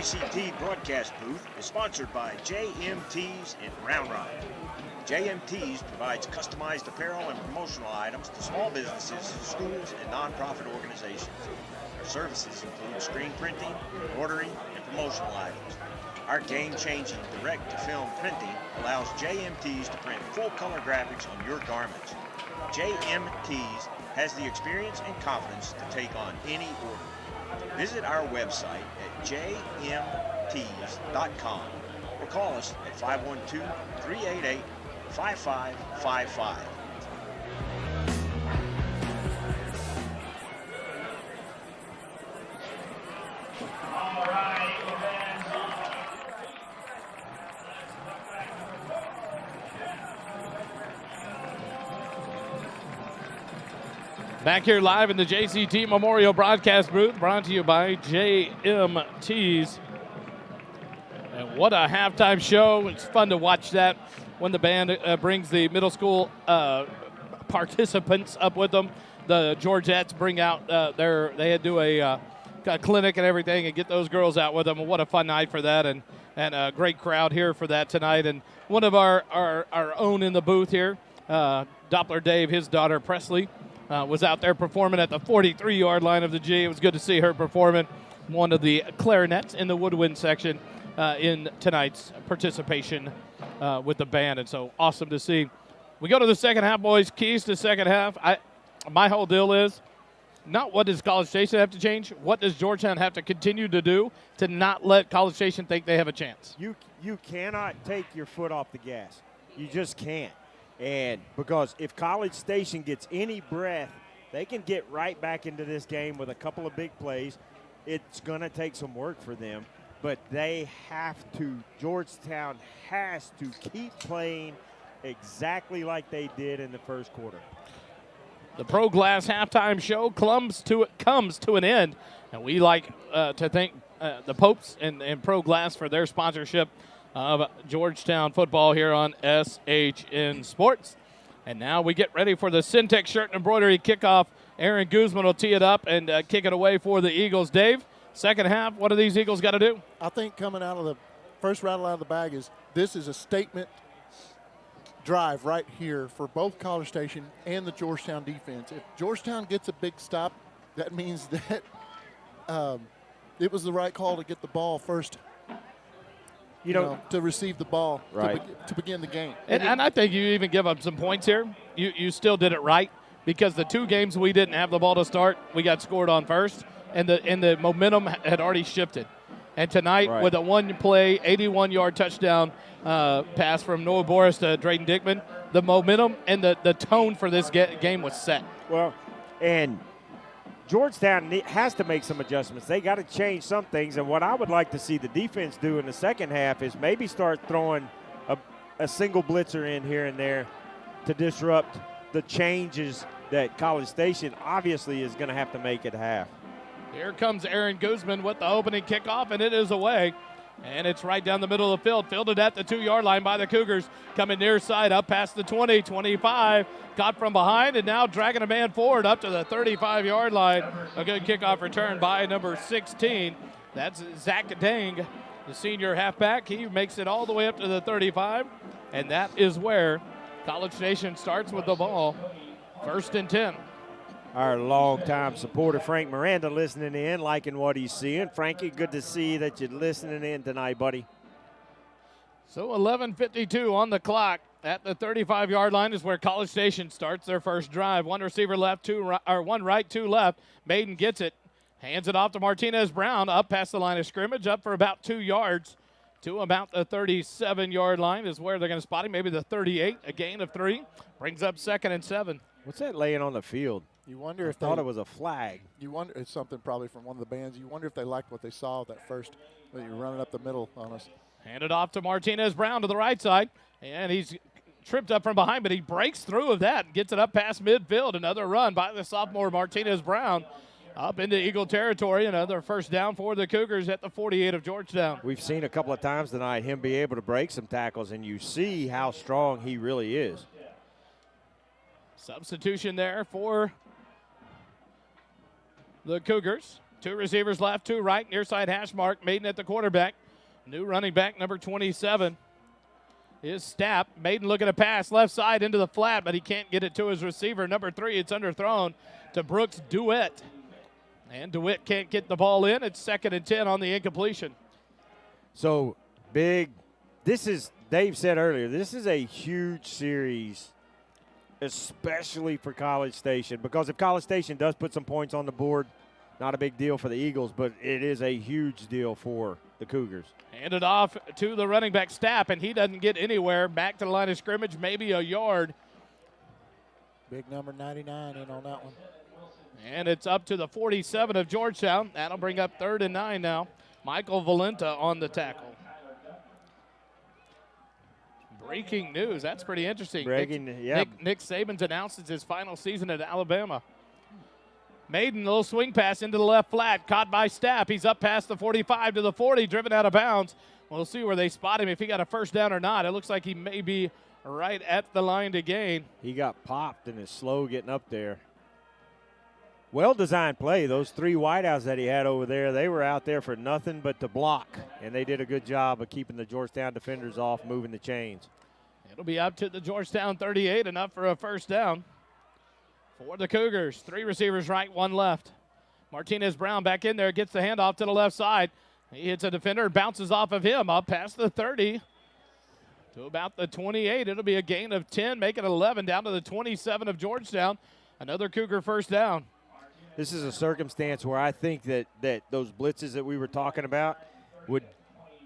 JCT broadcast booth is sponsored by JMTs in Round Rock. JMTs provides customized apparel and promotional items to small businesses, schools, and nonprofit organizations. Our services include screen printing, ordering, and promotional items. Our game-changing direct-to-film printing allows JMTs to print full-color graphics on your garments. JMTs has the experience and confidence to take on any order. Visit our website at jmts.com or call us at 512-388-5555. Back here live in the JCT Memorial Broadcast booth, brought to you by JMTs. And what a halftime show. It's fun to watch that when the band brings the middle school participants up with them. The Georgettes bring out they do a clinic and everything and get those girls out with them. What a fun night for that, and a great crowd here for that tonight. And one of our own in the booth here, Doppler Dave, his daughter Presley, was out there performing at the 43-yard line of the G. It was good to see her performing one of the clarinets in the woodwind section in tonight's participation with the band. And so awesome to see. We go to the second half, boys. Keys to second half. My whole deal is not what does College Station have to change, what does Georgetown have to continue to do to not let College Station think they have a chance? You cannot take your foot off the gas. You just can't. And because if College Station gets any breath, they can get right back into this game with a couple of big plays. It's going to take some work for them, but they have to. Georgetown has to keep playing exactly like they did in the first quarter. The Pro Glass halftime show comes to an end, and we like to thank the Popes and Pro Glass for their sponsorship of Georgetown football here on SHN Sports. And now we get ready for the Syntex shirt and embroidery kickoff. Aaron Guzman will tee it up and kick it away for the Eagles. Dave, second half, what do these Eagles got to do? I think coming out of the first rattle out of the bag this is a statement drive right here for both College Station and the Georgetown defense. If Georgetown gets a big stop, that means that it was the right call to get the ball first. You know, to receive the ball to begin the game. And I think you even give up some points here. You still did it right because the two games we didn't have the ball to start, we got scored on first, and the momentum had already shifted. And tonight with a one-play, 81-yard touchdown pass from Noah Boris to Drayden Dickman, the momentum and the tone for this game was set. Well, and Georgetown has to make some adjustments. They got to change some things, and what I would like to see the defense do in the second half is maybe start throwing a single blitzer in here and there to disrupt the changes that College Station obviously is going to have to make at half. Here comes Aaron Guzman with the opening kickoff, and it is away. And it's right down the middle of the field, fielded at the 2-yard line by the Cougars, coming near side up past the 20, 25, got from behind, and now dragging a man forward up to the 35-yard line. A good kickoff return by number 16. That's Zach Dang, the senior halfback. He makes it all the way up to the 35, and that is where College Station starts with the ball. 1st and 10. Our longtime supporter, Frank Miranda, listening in, liking what he's seeing. Frankie, good to see that you're listening in tonight, buddy. So 11:52 on the clock. At the 35-yard line is where College Station starts their first drive. One receiver left, one right, two left. Maiden gets it, hands it off to Martinez Brown, up past the line of scrimmage, up for about 2 yards to about the 37-yard line is where they're going to spot him, maybe the 38, a gain of 3. Brings up 2nd and 7. What's that laying on the field? You wonder if I thought it was a flag. You wonder it's something probably from one of the bands. You wonder if they liked what they saw that first when you're running up the middle on us. Handed off to Martinez Brown to the right side, and he's tripped up from behind, but he breaks through of that and gets it up past midfield. Another run by the sophomore Martinez Brown up into Eagle territory. Another first down for the Cougars at the 48 of Georgetown. We've seen a couple of times tonight him be able to break some tackles, and you see how strong he really is. Substitution there for the Cougars. 2 receivers left, 2 right, near side hash mark. Maiden at the quarterback. New running back, number 27, is Stapp. Maiden looking to pass left side into the flat, but he can't get it to his receiver. Number 3, it's underthrown to Brooks DeWitt. And DeWitt can't get the ball in. It's 2nd and 10 on the incompletion. So big. This is, Dave said earlier, this is a huge series, especially for College Station, because if College Station does put some points on the board, not a big deal for the Eagles, but it is a huge deal for the Cougars. Handed off to the running back Stapp, and he doesn't get anywhere. Back to the line of scrimmage, maybe a yard. Big number 99 in on that one. And it's up to the 47 of Georgetown. That'll bring up 3rd and 9 now. Michael Valenta on the tackle. Breaking news. That's pretty interesting. Nick Saban's announces his final season at Alabama. Maiden, little swing pass into the left flat, caught by Stapp. He's up past the 45 to the 40, driven out of bounds. We'll see where they spot him, if he got a first down or not. It looks like he may be right at the line to gain. He got popped and is slow getting up there. Well-designed play. Those 3 wideouts that he had over there, they were out there for nothing but to block, and they did a good job of keeping the Georgetown defenders off, moving the chains. It'll be up to the Georgetown 38, enough for a first down. For the Cougars, 3 receivers right, 1 left. Martinez Brown back in there, gets the handoff to the left side. He hits a defender, bounces off of him up past the 30 to about the 28. It'll be a gain of 10, make it 11, down to the 27 of Georgetown. Another Cougar first down. This is a circumstance where I think that those blitzes that we were talking about would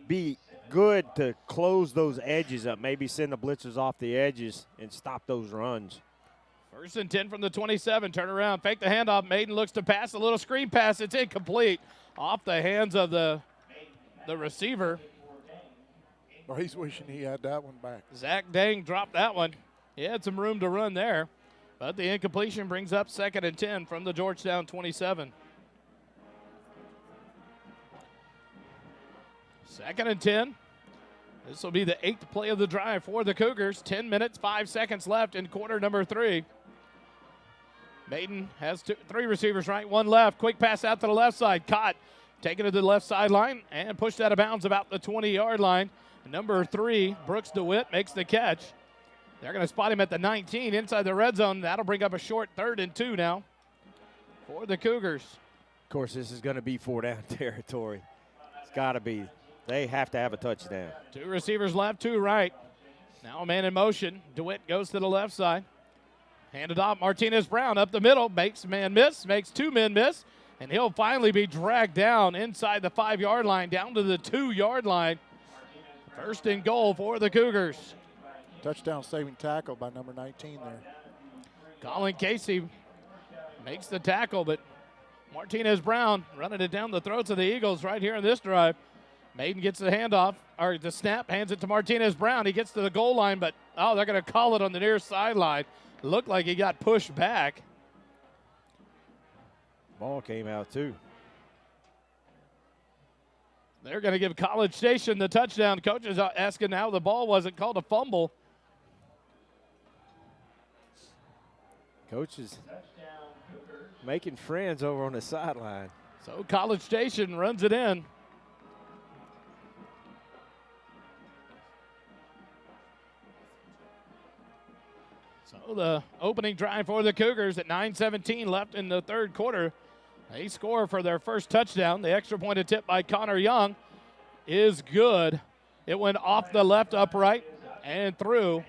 be good to close those edges up, maybe send the blitzers off the edges and stop those runs. 1st and 10 from the 27. Turn around, fake the handoff. Maiden looks to pass, a little screen pass. It's incomplete. Off the hands of the receiver. Well, he's wishing he had that one back. Zach Dang dropped that one. He had some room to run there, but the incompletion brings up 2nd and 10 from the Georgetown 27. 2nd and 10. This will be the 8th play of the drive for the Cougars. 10 minutes, 5 seconds left in quarter number 3. Maiden has 3 receivers right, 1 left. Quick pass out to the left side. Caught. Taken to the left sideline and pushed out of bounds about the 20-yard line. Number 3, Brooks DeWitt, makes the catch. They're going to spot him at the 19 inside the red zone. That'll bring up a short 3rd and 2 now for the Cougars. Of course, this is going to be 4-down territory. It's got to be. They have to have a touchdown. 2 receivers left, 2 right. Now a man in motion. DeWitt goes to the left side. Handed off. Martinez Brown up the middle. Makes a man miss. Makes 2 men miss. And he'll finally be dragged down inside the 5-yard line, down to the 2-yard line. 1st and goal for the Cougars. Touchdown saving tackle by number 19 there. Colin Casey makes the tackle, but Martinez Brown running it down the throats of the Eagles right here in this drive. Maiden gets the handoff, or the snap, hands it to Martinez Brown. He gets to the goal line, but, they're going to call it on the near sideline. Looked like he got pushed back. Ball came out, too. They're going to give College Station the touchdown. Coach is asking how the ball wasn't called a fumble. Coach is making friends over on the sideline. So College Station runs it in. So the opening drive for the Cougars at 9:17 left in the 3rd quarter. They score for their first touchdown. The extra point attempt by Connor Young is good. It went off the left upright and through.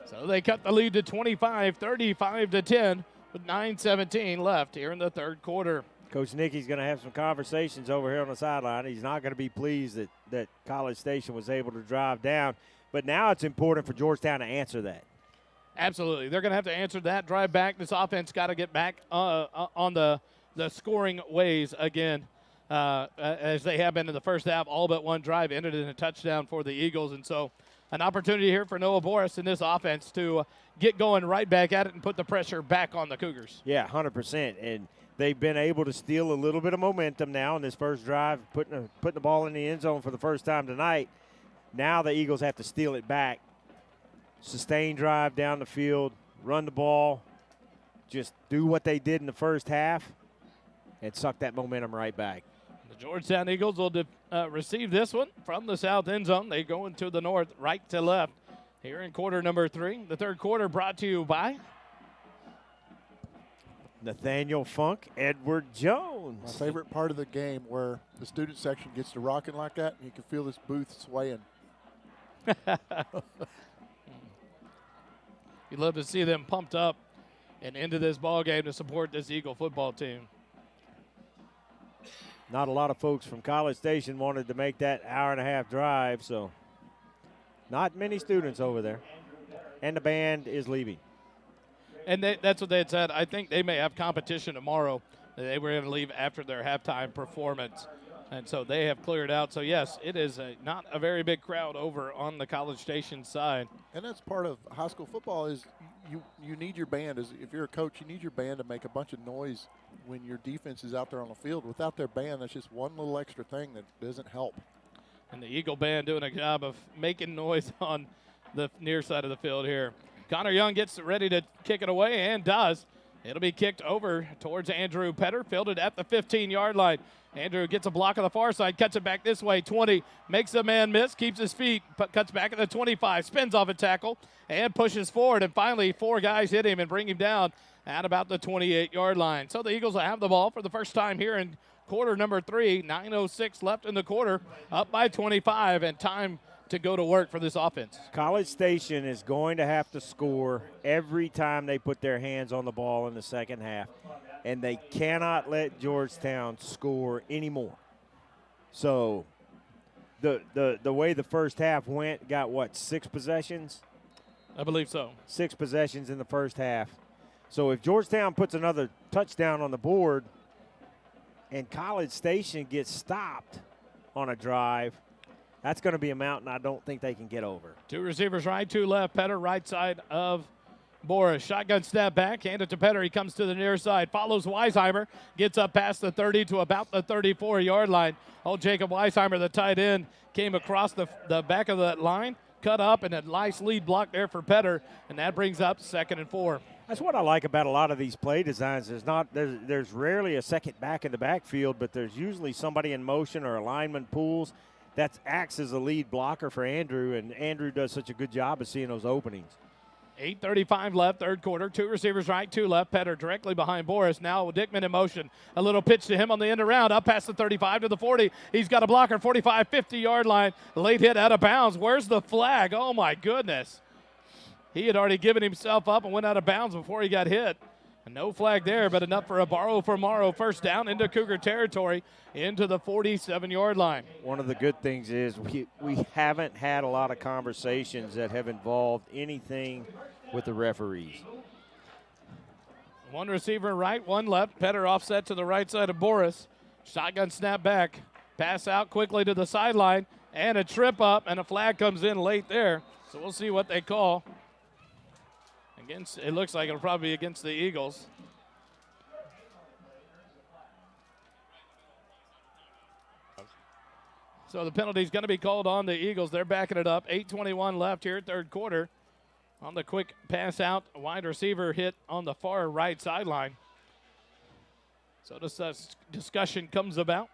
So they cut the lead to 25, 35-10 with 9:17 left here in the 3rd quarter. Coach Nicky's going to have some conversations over here on the sideline. He's not going to be pleased that College Station was able to drive down. But now it's important for Georgetown to answer that. Absolutely. They're going to have to answer that, drive back. This offense got to get back on the scoring ways again, as they have been in the first half. All but one drive ended in a touchdown for the Eagles. And so an opportunity here for Noah Boris in this offense to get going right back at it and put the pressure back on the Cougars. Yeah, 100%. And they've been able to steal a little bit of momentum now in this first drive, putting the ball in the end zone for the first time tonight. Now the Eagles have to steal it back, sustain drive down the field, run the ball, just do what they did in the first half, and suck that momentum right back. The Georgetown Eagles will receive this one from the south end zone. They go into the north, right to left here in quarter number 3. The third quarter brought to you by Nathaniel Funk, Edward Jones. My favorite part of the game where the student section gets to rocking like that, and you can feel this booth swaying. You'd love to see them pumped up and into this ball game to support this Eagle football team. Not a lot of folks from College Station wanted to make that hour-and-a-half drive, so not many students over there. And the band is leaving. And that's what they had said. I think they may have competition tomorrow. They were going to leave after their halftime performance. And so they have cleared out. So, yes, it is not a very big crowd over on the College Station side. And that's part of high school football is you need your band. If you're a coach, you need your band to make a bunch of noise when your defense is out there on the field. Without their band, that's just one little extra thing that doesn't help. And the Eagle band doing a job of making noise on the near side of the field here. Connor Young gets ready to kick it away and does. It'll be kicked over towards Andrew Petter, fielded at the 15-yard line. Andrew gets a block on the far side, cuts it back this way, 20, makes the man miss, keeps his feet, cuts back at the 25, spins off a tackle, and pushes forward. And finally, 4 guys hit him and bring him down at about the 28-yard line. So the Eagles will have the ball for the first time here in quarter number 3. 9:06 left in the quarter, up by 25, and time to go to work for this offense. College Station is going to have to score every time they put their hands on the ball in the second half, and they cannot let Georgetown score anymore. So the way the first half went, got what, 6 possessions? I believe so. 6 possessions in the first half. So if Georgetown puts another touchdown on the board and College Station gets stopped on a drive, that's going to be a mountain I don't think they can get over. 2 receivers right, 2 left. Petter right side of Boris. Shotgun snap back, hand it to Petter. He comes to the near side, follows Weisheimer, gets up past the 30 to about the 34-yard line. Oh, Jacob Weisheimer, the tight end, came across the back of that line, cut up, and a nice lead block there for Petter, and that brings up 2nd and 4. That's what I like about a lot of these play designs. There's rarely a second back in the backfield, but there's usually somebody in motion or a lineman pulls that acts as a lead blocker for Andrew, and Andrew does such a good job of seeing those openings. 8:35 left, third quarter. 2 receivers right, 2 left. Petter directly behind Boris. Now Dickman in motion. A little pitch to him on the end around, up past the 35 to the 40. He's got a blocker, 45, 50-yard line. Late hit out of bounds. Where's the flag? Oh, my goodness. He had already given himself up and went out of bounds before he got hit. No flag there, but enough for a borrow for Morrow. First down into Cougar territory, into the 47-yard line. One of the good things is we haven't had a lot of conversations that have involved anything with the referees. 1 receiver right, 1 left. Petter offset to the right side of Boris. Shotgun snap back. Pass out quickly to the sideline, and a trip up, and a flag comes in late there. So we'll see what they call. It looks like it'll probably be against the Eagles. So the penalty is going to be called on the Eagles. They're backing it up. 8:21 left here, third quarter. On the quick pass out, wide receiver hit on the far right sideline. So this discussion comes about.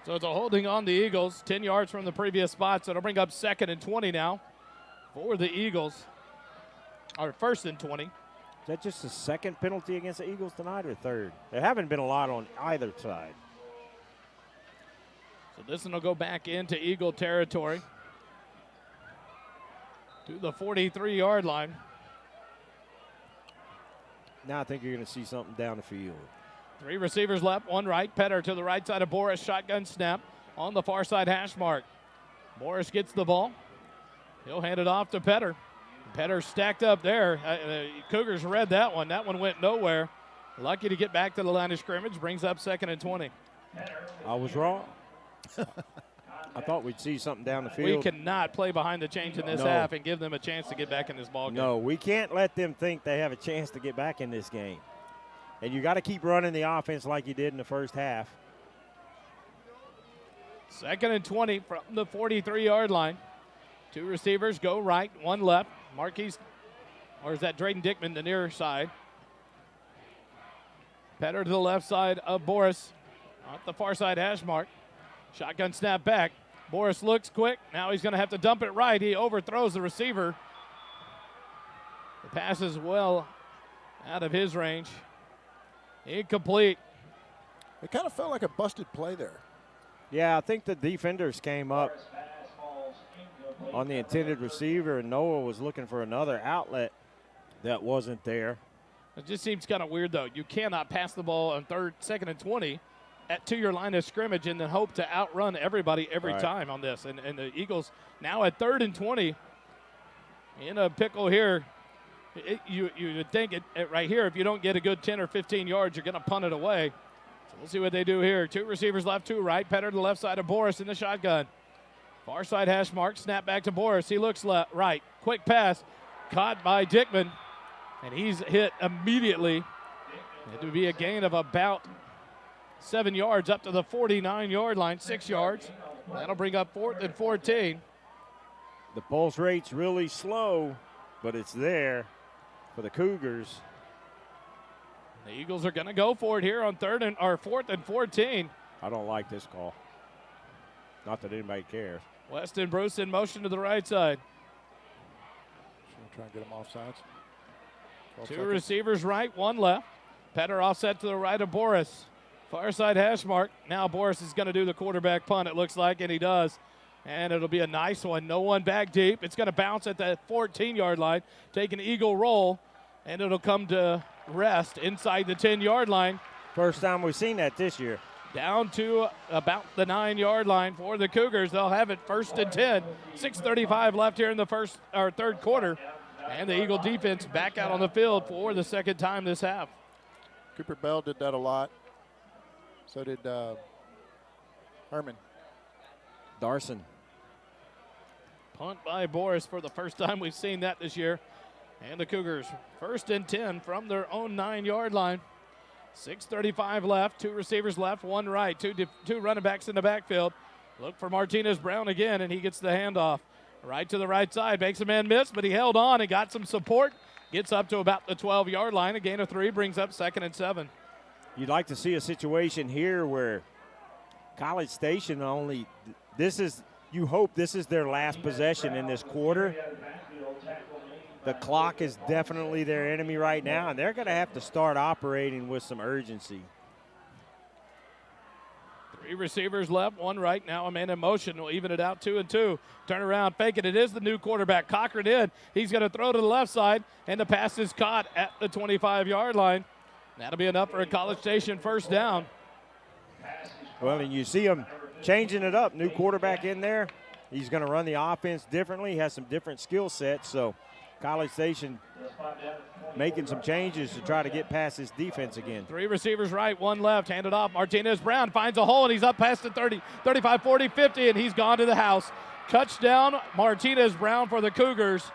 So it's a holding on the Eagles, 10 yards from the previous spot. So it'll bring up 2nd and 20 now for the Eagles. Or 1st and 20. Is that just the 2nd penalty against the Eagles tonight or 3rd? There haven't been a lot on either side. So this one will go back into Eagle territory to the 43-yard line. Now I think you're going to see something down the field. 3 receivers left, 1 right. Petter to the right side of Boris. Shotgun snap on the far side hash mark. Boris gets the ball. He'll hand it off to Petter. Petter stacked up there. Cougars read that one. That one went nowhere. Lucky to get back to the line of scrimmage. Brings up 2nd and 20. I was wrong. I thought we'd see something down the field. We cannot play behind the chains in this half and give them a chance to get back in this ball game. No, we can't let them think they have a chance to get back in this game. And you got to keep running the offense like you did in the first half. 2nd and 20 from the 43-yard line. 2 receivers go right, 1 left. Marquise, or is that Drayden Dickman, the near side? Petter to the left side of Boris. On the far side hash mark. Shotgun snap back. Boris looks quick. Now he's going to have to dump it right. He overthrows the receiver. The pass is well out of his range. Incomplete. It kind of felt like a busted play there. Yeah, I think the defenders came up on the intended receiver, and Noah was looking for another outlet that wasn't there. It just seems kind of weird, though. You cannot pass the ball on 2nd and 20 to your line of scrimmage and then hope to outrun everybody every time on this. And the Eagles now at 3rd and 20 in a pickle here. You would think it right here, if you don't get a good 10 or 15 yards, you're going to punt it away. So we'll see what they do here. 2 receivers left, 2 right. Petter to the left side of Boris in the shotgun. Far side hash mark, snap back to Boris. He looks left, right. Quick pass, caught by Dickman, and he's hit immediately. It would be a gain of about 7 yards up to the 49-yard line, 6 yards. That'll bring up 4th and 14. The pulse rate's really slow, but it's there for the Cougars. The Eagles are going to go for it here on 4th and 14. I don't like this call. Not that anybody cares. Weston Bruce in motion to the right side. Should try and get him off sides. 2 receivers right, 1 left. Petter offset to the right of Boris. Far side hash mark. Now Boris is going to do the quarterback punt, it looks like, and he does. And it'll be a nice one. No one back deep. It's going to bounce at the 14-yard line, take an eagle roll, and it'll come to rest inside the 10-yard line. First time we've seen that this year. Down to about the 9-yard line for the Cougars. They'll have it 1st and 10. 6:35 left here in the 3rd quarter. And the Eagle defense back out on the field for the 2nd time this half. Cooper Bell did that a lot. So did Harmon. Darson. Punt by Boris for the first time we've seen that this year. And the Cougars 1st and 10 from their own 9-yard line. 6:35 left, 2 receivers left, 1 right, 2 running backs in the backfield. Look for Martinez Brown again, and he gets the handoff. Right to the right side, makes a man miss, but he held on and got some support. Gets up to about the 12-yard line. A gain of 3 brings up 2nd and 7. You'd like to see a situation here where College Station you hope this is their last possession in this quarter. The clock is definitely their enemy right now, and they're going to have to start operating with some urgency. 3 receivers left, 1 right. Now a man in motion will even it out 2 and 2. Turn around, fake it. It is the new quarterback, Cochran in. He's going to throw to the left side, and the pass is caught at the 25-yard line. That'll be enough for a College Station 1st down. Well, and you see him changing it up. New quarterback in there. He's going to run the offense differently. He has some different skill sets, so College Station making some changes to try to get past his defense again. 3 receivers right, 1 left, handed off. Martinez Brown finds a hole, and he's up past the 30, 35, 40, 50, and he's gone to the house. Touchdown, Martinez Brown for the Cougars.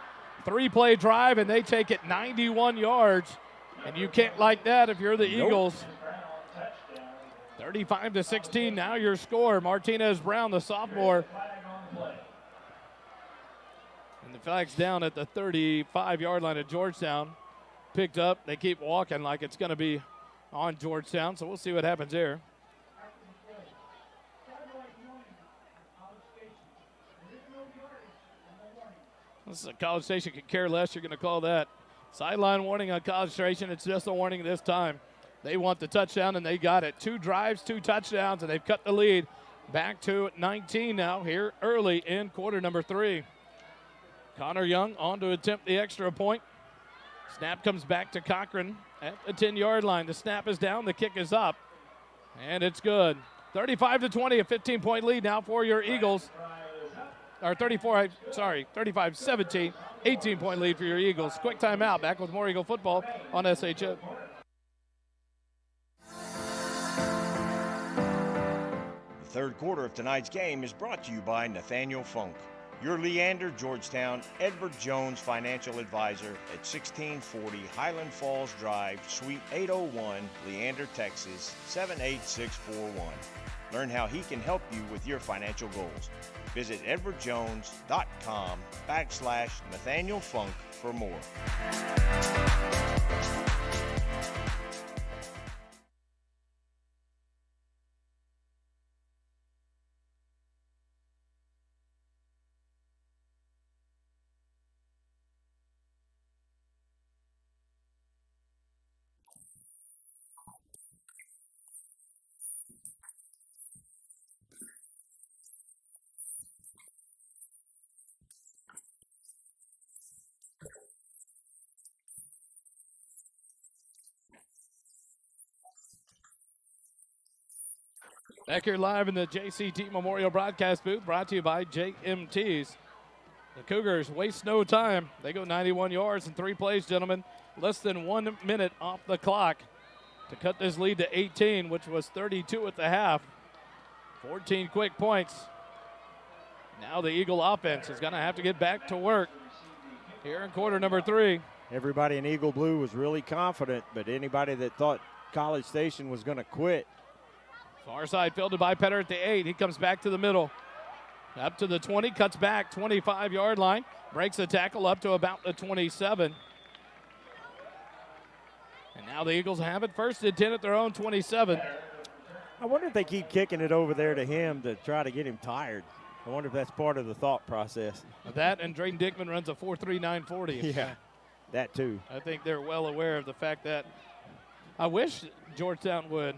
3-play drive, and they take it 91 yards. And you can't like that if you're the Eagles. 35-16, now your score. Martinez Brown, the sophomore. And the flag's down at the 35-yard line of Georgetown. Picked up. They keep walking like it's going to be on Georgetown, so we'll see what happens here. This is a College Station could care less. You're going to call that sideline warning on College Station. It's just a warning this time. They want the touchdown, and they got it. 2 drives, 2 touchdowns, and they've cut the lead back to 19 now here early in quarter number 3. Connor Young on to attempt the extra point. Snap comes back to Cochran at the 10-yard line. The snap is down, the kick is up, and it's good. 35-20, a 15-point lead now for your Eagles. Or 35-17, 18-point lead for your Eagles. Quick timeout, back with more Eagle football on SHO. The 3rd quarter of tonight's game is brought to you by Nathaniel Funk, your Leander, Georgetown, Edward Jones financial advisor at 1640 Highland Falls Drive, Suite 801, Leander, Texas, 78641. Learn how he can help you with your financial goals. Visit edwardjones.com/Nathaniel Funk for more. Back here live in the JCT Memorial Broadcast booth, brought to you by JMTs. The Cougars waste no time. They go 91 yards in 3 plays, gentlemen. Less than 1 minute off the clock to cut this lead to 18, which was 32 at the half. 14 quick points. Now the Eagle offense is going to have to get back to work here in quarter number 3. Everybody in Eagle Blue was really confident, but anybody that thought College Station was going to quit. Far side fielded by Petter at the 8. He comes back to the middle. Up to the 20, cuts back, 25-yard line. Breaks the tackle up to about the 27. And now the Eagles have it first and 10 at their own 27. I wonder if they keep kicking it over there to him to try to get him tired. I wonder if that's part of the thought process. That and Drayton Dickman runs a 4.3940. Yeah, that too. I think they're well aware of the fact that I wish Georgetown would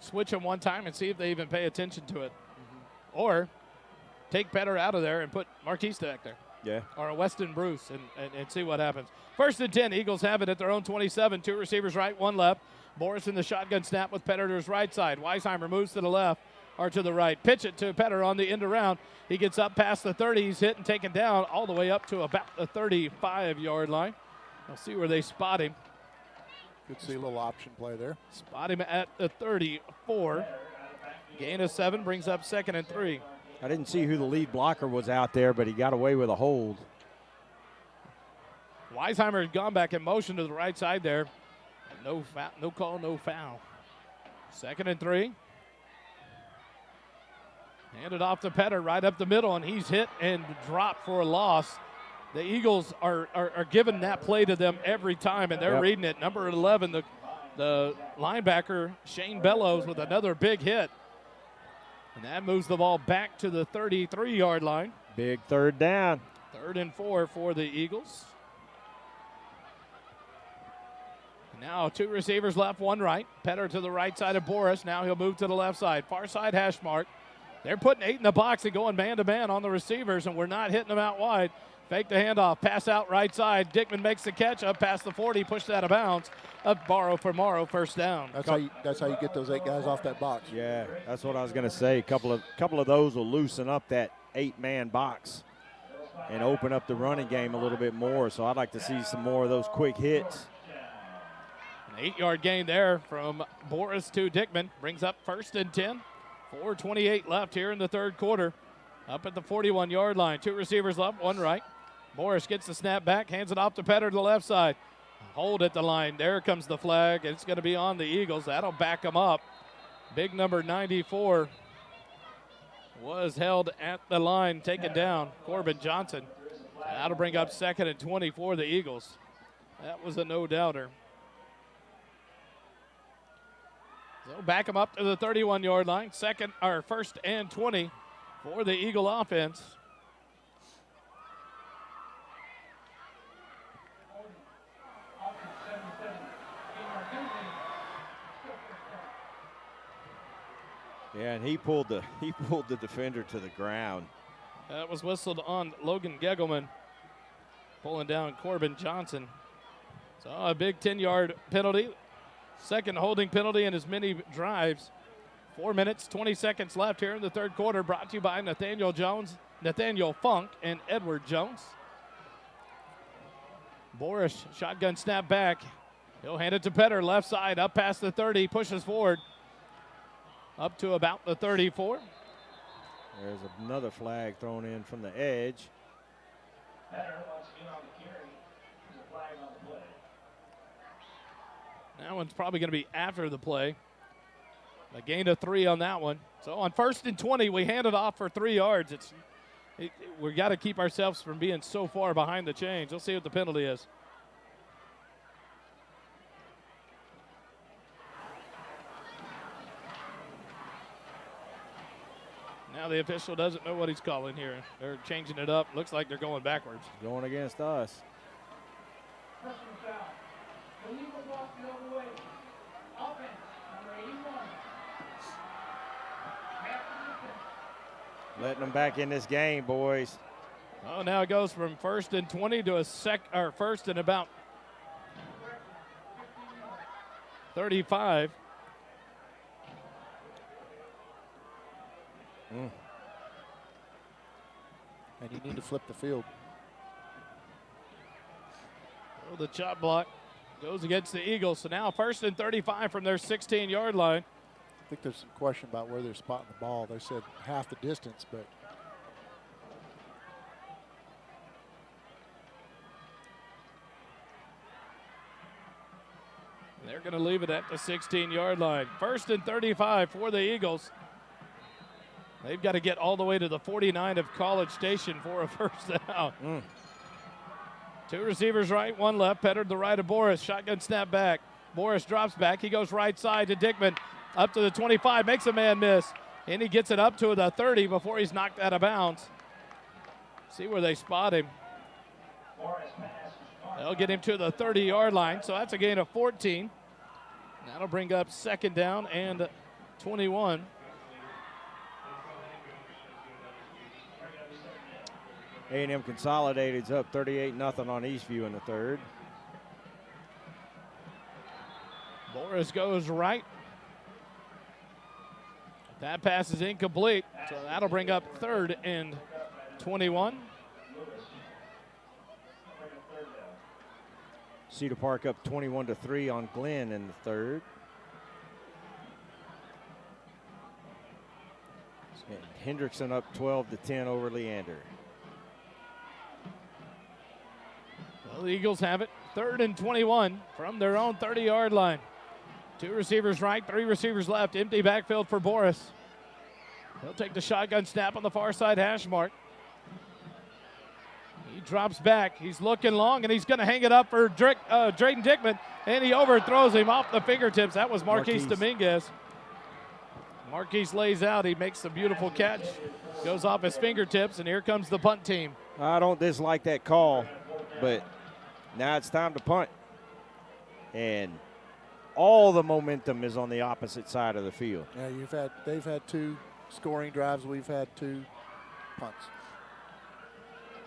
switch them one time and see if they even pay attention to it. Or take Petter out of there and put Marquise back there. Yeah. Or a Weston Bruce and see what happens. First and 10, Eagles have it at their own 27. 2 receivers right, 1 left. Boris in the shotgun snap with Petter to his right side. Weisheimer moves to the left or to the right. Pitch it to Petter on the end around. He gets up past the 30. He's hit and taken down all the way up to about the 35-yard line. We'll see where they spot him. Good to see a little option play there. Spot him at the 34. Gain of 7 brings up 2nd and 3. I didn't see who the lead blocker was out there, but he got away with a hold. Weisheimer had gone back in motion to the right side there. No call, no foul. 2nd and 3. Handed off to Petter right up the middle, and he's hit and dropped for a loss. The Eagles are giving that play to them every time, and they're reading it. Number 11, the linebacker, Shane Bellows, with another big hit. And that moves the ball back to the 33-yard line. Big 3rd down. 3rd and 4 for the Eagles. Now 2 receivers left, 1 right. Petter to the right side of Boris. Now he'll move to the left side. Far side hash mark. They're putting 8 in the box and going man-to-man on the receivers, and we're not hitting them out wide. Fake the handoff, pass out right side. Dickman makes the catch up past the 40, pushed out of bounds. Up borrow for Morrow, first down. That's how you get those 8 guys off that box. Yeah, that's what I was going to say. A couple of those will loosen up that 8-man box and open up the running game a little bit more. So I'd like to see some more of those quick hits. An 8-yard gain there from Boris to Dickman. Brings up 1st and 10. 4:28 left here in the 3rd quarter. Up at the 41-yard line. 2 receivers left, 1 right. Boris gets the snap back, hands it off to Petter to the left side. Hold at the line. There comes the flag. It's going to be on the Eagles. That'll back them up. Big number 94 was held at the line, taken down. Corbin Johnson. That'll bring up 2nd and 20 for the Eagles. That was a no-doubter. So back them up to the 31-yard line. 1st and 20 for the Eagle offense. Yeah, and he pulled the defender to the ground. That was whistled on Logan Gegelman, pulling down Corbin Johnson. So a big 10-yard penalty. 2nd holding penalty in as many drives. 4 minutes, 20 seconds left here in the 3rd quarter. Brought to you by Nathaniel Funk, and Edward Jones. Boris, shotgun snap back. He'll hand it to Petter, left side, up past the 30, pushes forward. Up to about the 34. There's another flag thrown in from the edge. That one's probably going to be after the play. A gain of 3 on that one. So on 1st and 20, we hand it off for 3 yards. We got to keep ourselves from being so far behind the chains. We'll see what the penalty is. Now the official doesn't know what he's calling here. They're changing it up. Looks like they're going backwards. Going against us. Letting them back in this game, boys. Oh, now it goes from 1st and 20 to a first and about 35. And you need to flip the field. Well, the chop block goes against the Eagles. So now 1st and 35 from their 16-yard line. I think there's some question about where they're spotting the ball. They said half the distance, but they're going to leave it at the 16-yard line. 1st and 35 for the Eagles. They've got to get all the way to the 49 of College Station for a first down. 2 receivers right, 1 left. Petter to the right of Boris. Shotgun snap back. Boris drops back. He goes right side to Dickman. Up to the 25, makes a man miss. And he gets it up to the 30 before he's knocked out of bounds. See where they spot him. They'll get him to the 30-yard line, so that's a gain of 14. That'll bring up 2nd down and 21. A&M Consolidated's up 38-0 on Eastview in the 3rd. Boris goes right. That pass is incomplete, so that'll bring up 3rd and 21. Cedar Park up 21-3 on Glenn in the 3rd. And Hendrickson up 12-10 over Leander. Well, the Eagles have it. 3rd and 21 from their own 30-yard line. 2 receivers right, 3 receivers left. Empty backfield for Boris. He'll take the shotgun snap on the far side hash mark. He drops back. He's looking long, and he's going to hang it up for Drayton Dickman, and he overthrows him off the fingertips. That was Marquise Dominguez. Marquise lays out. He makes a beautiful catch. Goes off his fingertips, and here comes the punt team. I don't dislike that call, but now it's time to punt. And all the momentum is on the opposite side of the field. Yeah, they've had 2 scoring drives. We've had 2 punts.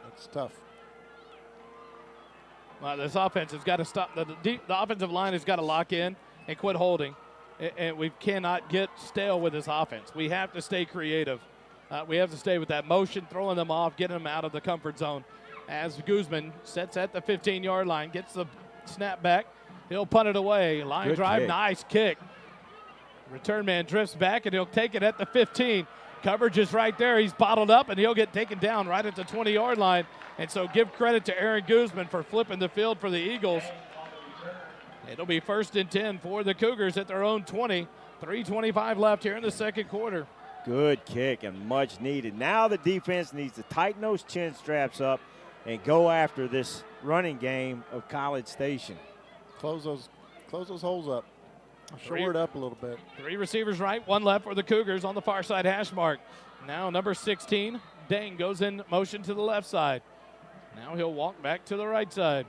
That's tough. Well, this offense has got to stop. The offensive line has got to lock in and quit holding. And we cannot get stale with this offense. We have to stay creative. We have to stay with that motion, throwing them off, getting them out of the comfort zone. As Guzman sets at the 15-yard line, gets the snap back. He'll punt it away. Line Good drive, kick. nice kick. Return man drifts back, and he'll take it at the 15. Coverage is right there. He's bottled up, and he'll get taken down right at the 20-yard line. And so give credit to Aaron Guzman for flipping the field for the Eagles. It'll be 1st and 10 for the Cougars at their own 20. 3:25 left here in the 2nd quarter. Good kick and much needed. Now the defense needs to tighten those chin straps up and go after this running game of College Station. Close those holes up. Shore it up a little bit. 3 receivers right, 1 left for the Cougars on the far side hash mark. Now number 16, Dang, goes in motion to the left side. Now he'll walk back to the right side.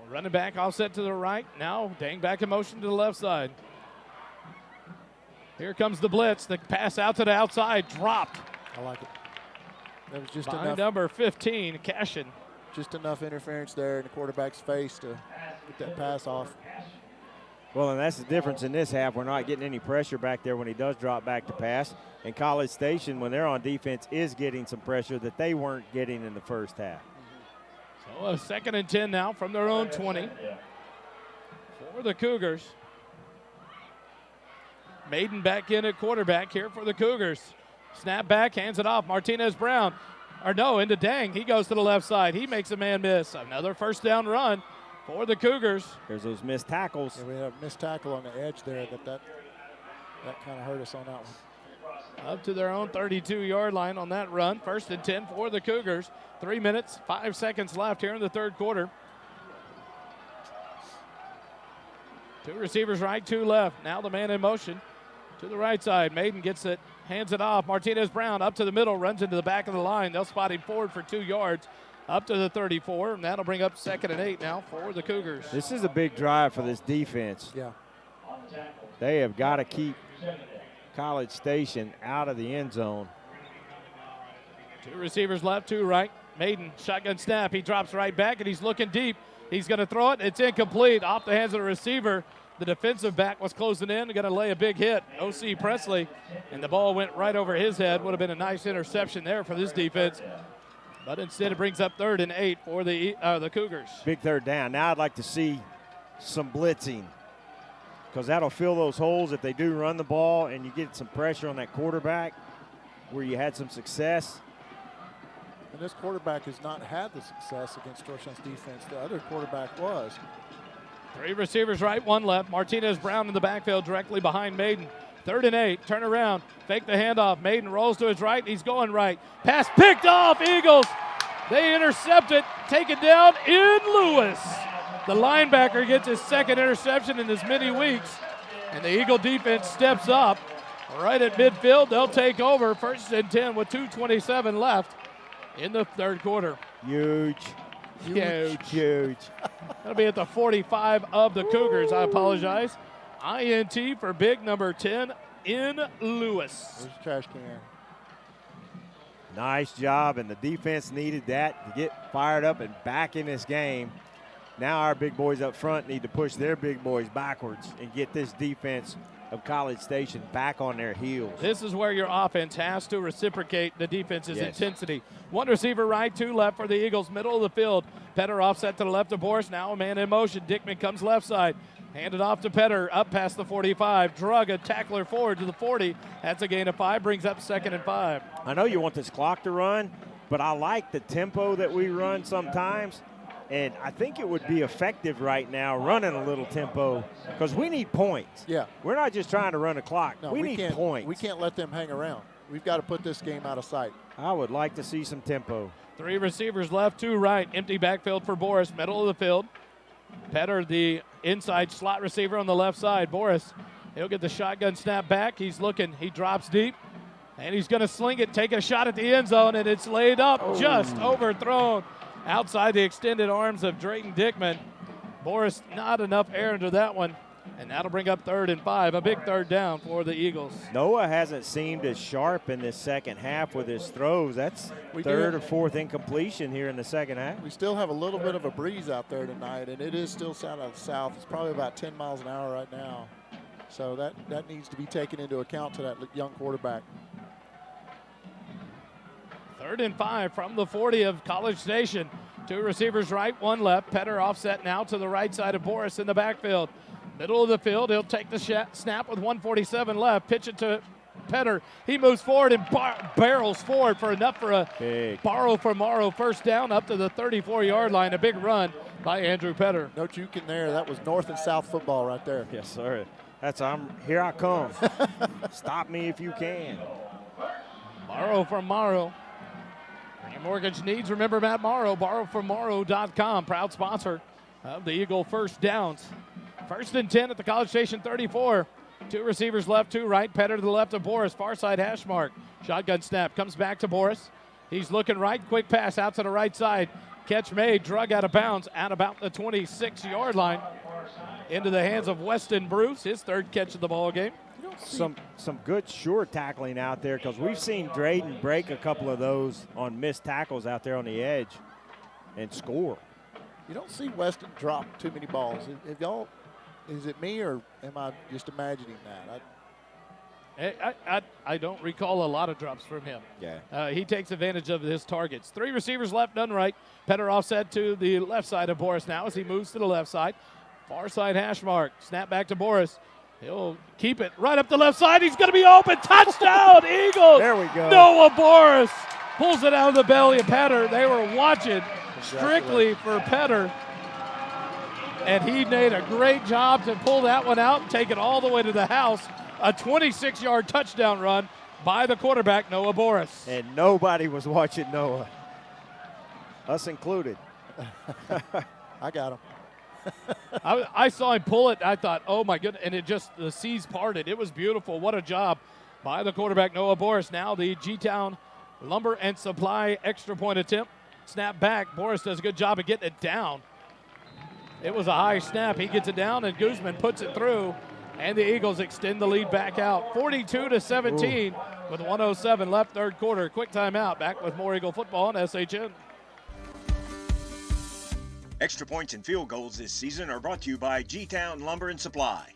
Running back offset to the right. Now Dang back in motion to the left side. Here comes the blitz. The pass out to the outside, dropped. I like it. That was just By enough. number 15, Cashin. Just enough interference there in the quarterback's face to get that pass off. Well, and that's the difference in this half. We're not getting any pressure back there when he does drop back to pass. And College Station, when they're on defense, is getting some pressure that they weren't getting in the first half. So a 2nd and 10 now from their own 20 for the Cougars. Maiden back in at quarterback here for the Cougars. Snap back, hands it off. Martinez Brown, into Dang. He goes to the left side. He makes a man miss. Another 1st down run for the Cougars. There's those missed tackles. Yeah, we have a missed tackle on the edge there. That kind of hurt us on that one. Up to their own 32-yard line on that run. 1st and 10 for the Cougars. 3 minutes, 5 seconds left here in the third quarter. 2 receivers right, 2 left. Now the man in motion to the right side. Maiden gets it, hands it off. Martinez Brown up to the middle, runs into the back of the line. They'll spot him forward for 2 yards up to the 34, and that'll bring up 2nd and 8 now for the Cougars. This is a big drive for this defense. Yeah. They have got to keep College Station out of the end zone. 2 receivers left, 2 right. Maiden, shotgun snap. He drops right back, and he's looking deep. He's going to throw it. It's incomplete. Off the hands of the receiver. The defensive back was closing in. Going to lay a big hit. O.C. Presley, and the ball went right over his head. Would have been a nice interception there for this defense. But instead it brings up 3rd and 8 for the Cougars. Big 3rd down. Now I'd like to see some blitzing, because that'll fill those holes if they do run the ball and you get some pressure on that quarterback where you had some success. And this quarterback has not had the success against Georgetown's defense. The other quarterback was. 3 receivers right, 1 left. Martinez Brown in the backfield directly behind Maiden. 3rd and 8, turn around, fake the handoff. Maiden rolls to his right, he's going right. Pass picked off, Eagles. They intercept it, take it down in Lewis. The linebacker gets his 2nd interception in as many weeks, and the Eagle defense steps up right at midfield. They'll take over 1st and 10 with 2:27 left in the third quarter. Huge. That'll be at the 45 of the Cougars. I apologize. INT for big number 10 in Lewis. There's a trash can. Nice job, and the defense needed that to get fired up and back in this game. Now our big boys up front need to push their big boys backwards and get this defense of College Station back on their heels. This is where your offense has to reciprocate the defense's intensity. 1 receiver right, 2 left for the Eagles, middle of the field. Petter offset to the left of Boris, now a man in motion. Dickman comes left side. Handed off to Petter, up past the 45. Drug a tackler forward to the 40. That's a gain of 5, brings up 2nd and 5. I know you want this clock to run, but I like the tempo that we run sometimes. And I think it would be effective right now running a little tempo, because we need points. Yeah. We're not just trying to run a clock. No, we need points. We can't let them hang around. We've got to put this game out of sight. I would like to see some tempo. 3 receivers left, 2 right. Empty backfield for Boris, middle of the field. Petter, the inside slot receiver on the left side. Boris, he'll get the shotgun snap back. He's looking. He drops deep, and he's going to sling it, take a shot at the end zone, and it's laid up, just overthrown outside the extended arms of Drayton Dickman. Boris, not enough air into that one, and that'll bring up 3rd and 5, a big 3rd down for the Eagles. Noah hasn't seemed as sharp in this second half with his throws. That's 3rd or 4th incompletion here in the second half. We still have a little bit of a breeze out there tonight, and it is still out of the south. It's probably about 10 miles an hour right now. So that needs to be taken into account to that young quarterback. 3rd and 5 from the 40 of College Station. 2 receivers right, 1 left. Petter offset now to the right side of Boris in the backfield. Middle of the field, he'll take the snap with 1:47 left. Pitch it to Petter. He moves forward and barrels forward for enough for a borrow for Morrow 1st down up to the 34-yard line. A big run by Andrew Petter. No juking there. That was north and south football right there. Yes, sir. Here I come. Stop me if you can. Borrow from Morrow. For your mortgage needs, remember Matt Morrow. Borrowfrommorrow.com, proud sponsor of the Eagle First Downs. 1st and 10 at the College Station 34. 2 receivers left, 2 right. Petter to the left of Boris. Far side hash mark. Shotgun snap. Comes back to Boris. He's looking right. Quick pass out to the right side. Catch made. Drug out of bounds at about the 26-yard line. Into the hands of Weston Bruce. His 3rd catch of the ball game. Some good sure tackling out there, because we've seen Drayton break a couple of those on missed tackles out there on the edge and score. You don't see Weston drop too many balls. If y'all, is it me or am I just imagining that? I don't recall a lot of drops from him. Yeah. He takes advantage of his targets. 3 receivers left, none right. Petter offset to the left side of Boris now as he moves to the left side. Far side hash mark. Snap back to Boris. He'll keep it right up the left side. He's going to be open. Touchdown, Eagles. There we go. Noah Boris pulls it out of the belly of Petter. They were watching strictly for Petter. And he made a great job to pull that one out and take it all the way to the house a 26-yard touchdown run by the quarterback, Noah Boris. And nobody was watching Noah, us included. I got him. I saw him pull it. I thought, oh, my goodness. And it just, the seas parted. It was beautiful. What a job by the quarterback, Noah Boris. Now the G-Town Lumber and Supply extra point attempt. Snap back. Boris does a good job of getting it down. It was a high snap. He gets it down, and Guzman puts it through. And the Eagles extend the lead back out. 42-17 with 1:07 left, third quarter. Quick timeout. Back with more Eagle football on SHN. Extra points and field goals this season are brought to you by G-Town Lumber and Supply.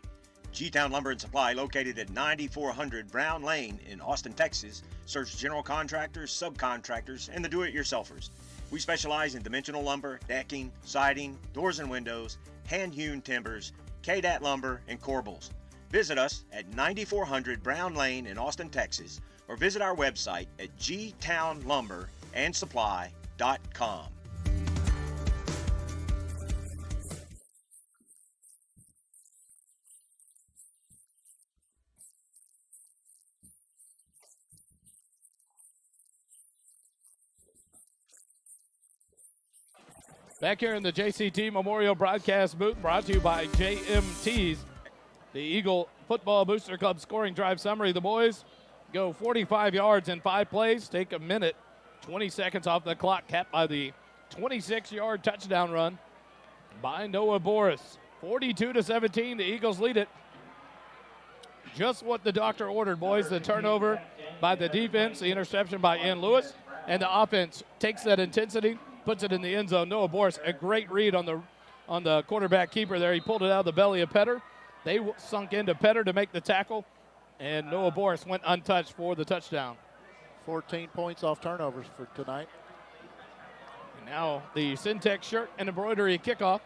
G-Town Lumber and Supply, located at 9400 Brown Lane in Austin, Texas, serves general contractors, subcontractors, and the do-it-yourselfers. We specialize in dimensional lumber, decking, siding, doors and windows, hand-hewn timbers, KDAT lumber, and corbels. Visit us at 9400 Brown Lane in Austin, Texas, or visit our website at gtownlumberandsupply.com. Back here in the JCT Memorial Broadcast booth, brought to you by JMTs, the Eagle Football Booster Club scoring drive summary. The boys go 45 yards in 5 plays, take a minute, 20 seconds off the clock, capped by the 26-yard touchdown run by Noah Boris. 42-17, the Eagles lead it. Just what the doctor ordered, boys. The turnover by the defense, the interception by Ian Lewis, and the offense takes that intensity, puts it in the end zone. Noah Boris, a great read on the quarterback keeper there. He pulled it out of the belly of Petter. They sunk into Petter to make the tackle, and Noah Boris went untouched for the touchdown. 14 points off turnovers for tonight. And now the Syntex shirt and embroidery kickoff.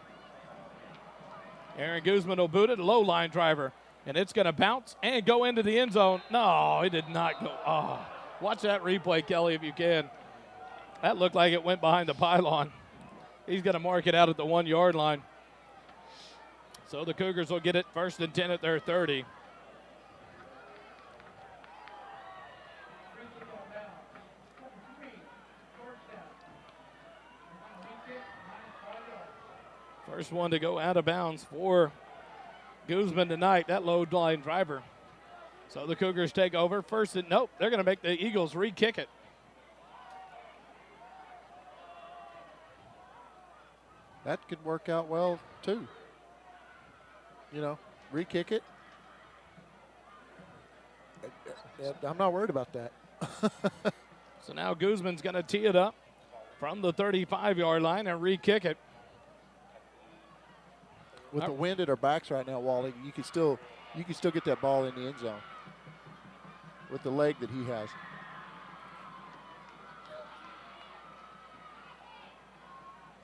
Aaron Guzman will boot it, low line driver, and it's going to bounce and go into the end zone. No, it did not go. Oh, watch that replay, Kelly, if you can. That looked like it went behind the pylon. He's going to mark it out at the 1 yard line. So the Cougars will get it 1st and 10 at their 30. First one to go out of bounds for Guzman tonight, that low line driver. So the Cougars take over. First and nope, they're going to make the Eagles re-kick it. That could work out well, too. You know, re-kick it. I'm not worried about that. So now Guzman's going to tee it up from the 35-yard line and re-kick it. With the wind at our backs right now, Wally, you can still get that ball in the end zone with the leg that he has.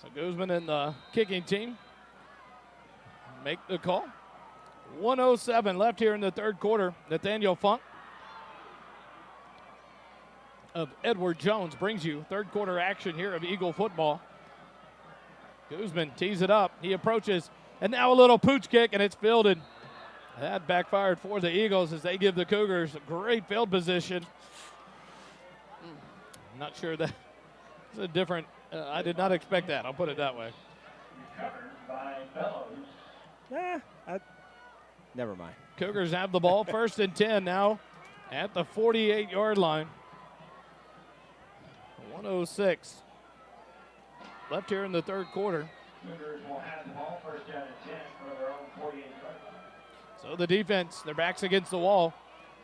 So Guzman and the kicking team make the call. 1:07 left here in the third quarter. Nathaniel Funk of Edward Jones brings you third quarter action here of Eagle football. Guzman tees it up. He approaches, and now a little pooch kick, and it's fielded. That backfired for the Eagles as they give the Cougars a great field position. I'm not sure that it's a different. I did not expect that. I'll put it that way. Never mind. Cougars have the ball. 1st and 10 now at the 48-yard line. 1:06 left here in the third quarter. Cougars will have the ball 1st down and 10 for their own 48-yard line. So the defense, their backs against the wall.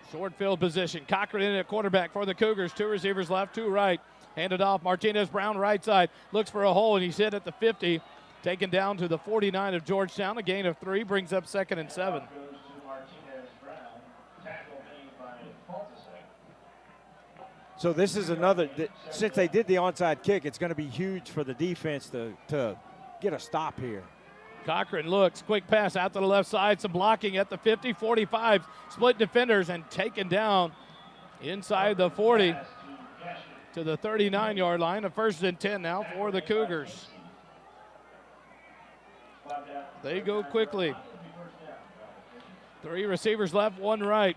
Short field position. Cochran in at quarterback for the Cougars. 2 receivers left, 2 right. Handed off. Martinez Brown right side. Looks for a hole, and he's hit at the 50. Taken down to the 49 of Georgetown. A gain of 3 brings up 2nd and 7. Goes to Martinez Brown. Tackle made by Baltasar. So this is another, since they did the onside kick, it's going to be huge for the defense to get a stop here. Cochran looks, quick pass out to the left side, some blocking at the 50, 45, split defenders and taken down inside the 40 to the 39-yard line. A 1st and 10 now for the Cougars. They go quickly. 3 receivers left, 1 right.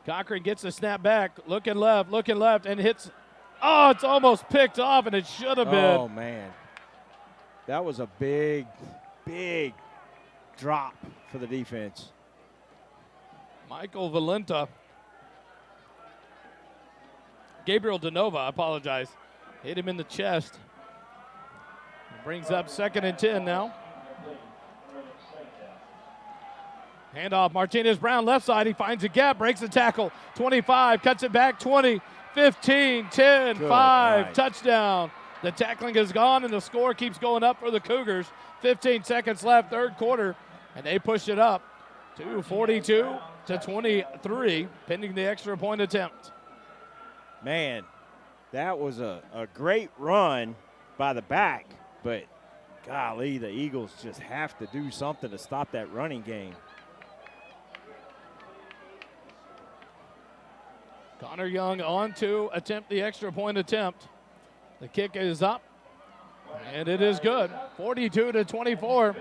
Cochran gets the snap back, looking left, and hits. Oh, it's almost picked off, and it should have been. Oh, man. That was a big, big drop for the defense. Michael Valenta. Gabriel DeNova, I apologize. Hit him in the chest. Brings up 2nd and 10 now. Handoff, Martinez Brown, left side. He finds a gap, breaks the tackle. 25, cuts it back, 20, 15, 10, Good 5, night. touchdown. The tackling is gone, and the score keeps going up for the Cougars. 15 seconds left, 3rd quarter, and they push it up to 42 to 23, pending the extra point attempt. Man, that was a great run by the back, but golly, the Eagles just have to do something to stop that running game. Connor Young on to attempt the extra point attempt. The kick is up, and it is good. 42 to 24.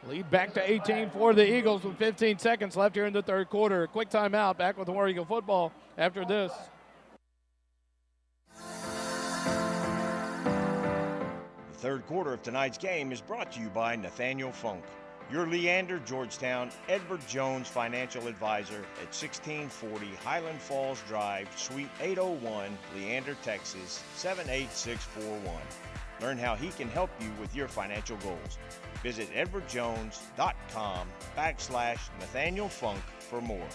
Lead back to 18 for the Eagles with 15 seconds left here in the 3rd quarter. A quick timeout. Back with War Eagle football after this. The 3rd quarter of tonight's game is brought to you by Nathaniel Funk, your Leander, Georgetown, Edward Jones financial advisor at 1640 Highland Falls Drive, Suite 801, Leander, Texas, 78641. Learn how he can help you with your financial goals. Visit edwardjones.com/Nathaniel Funk for more.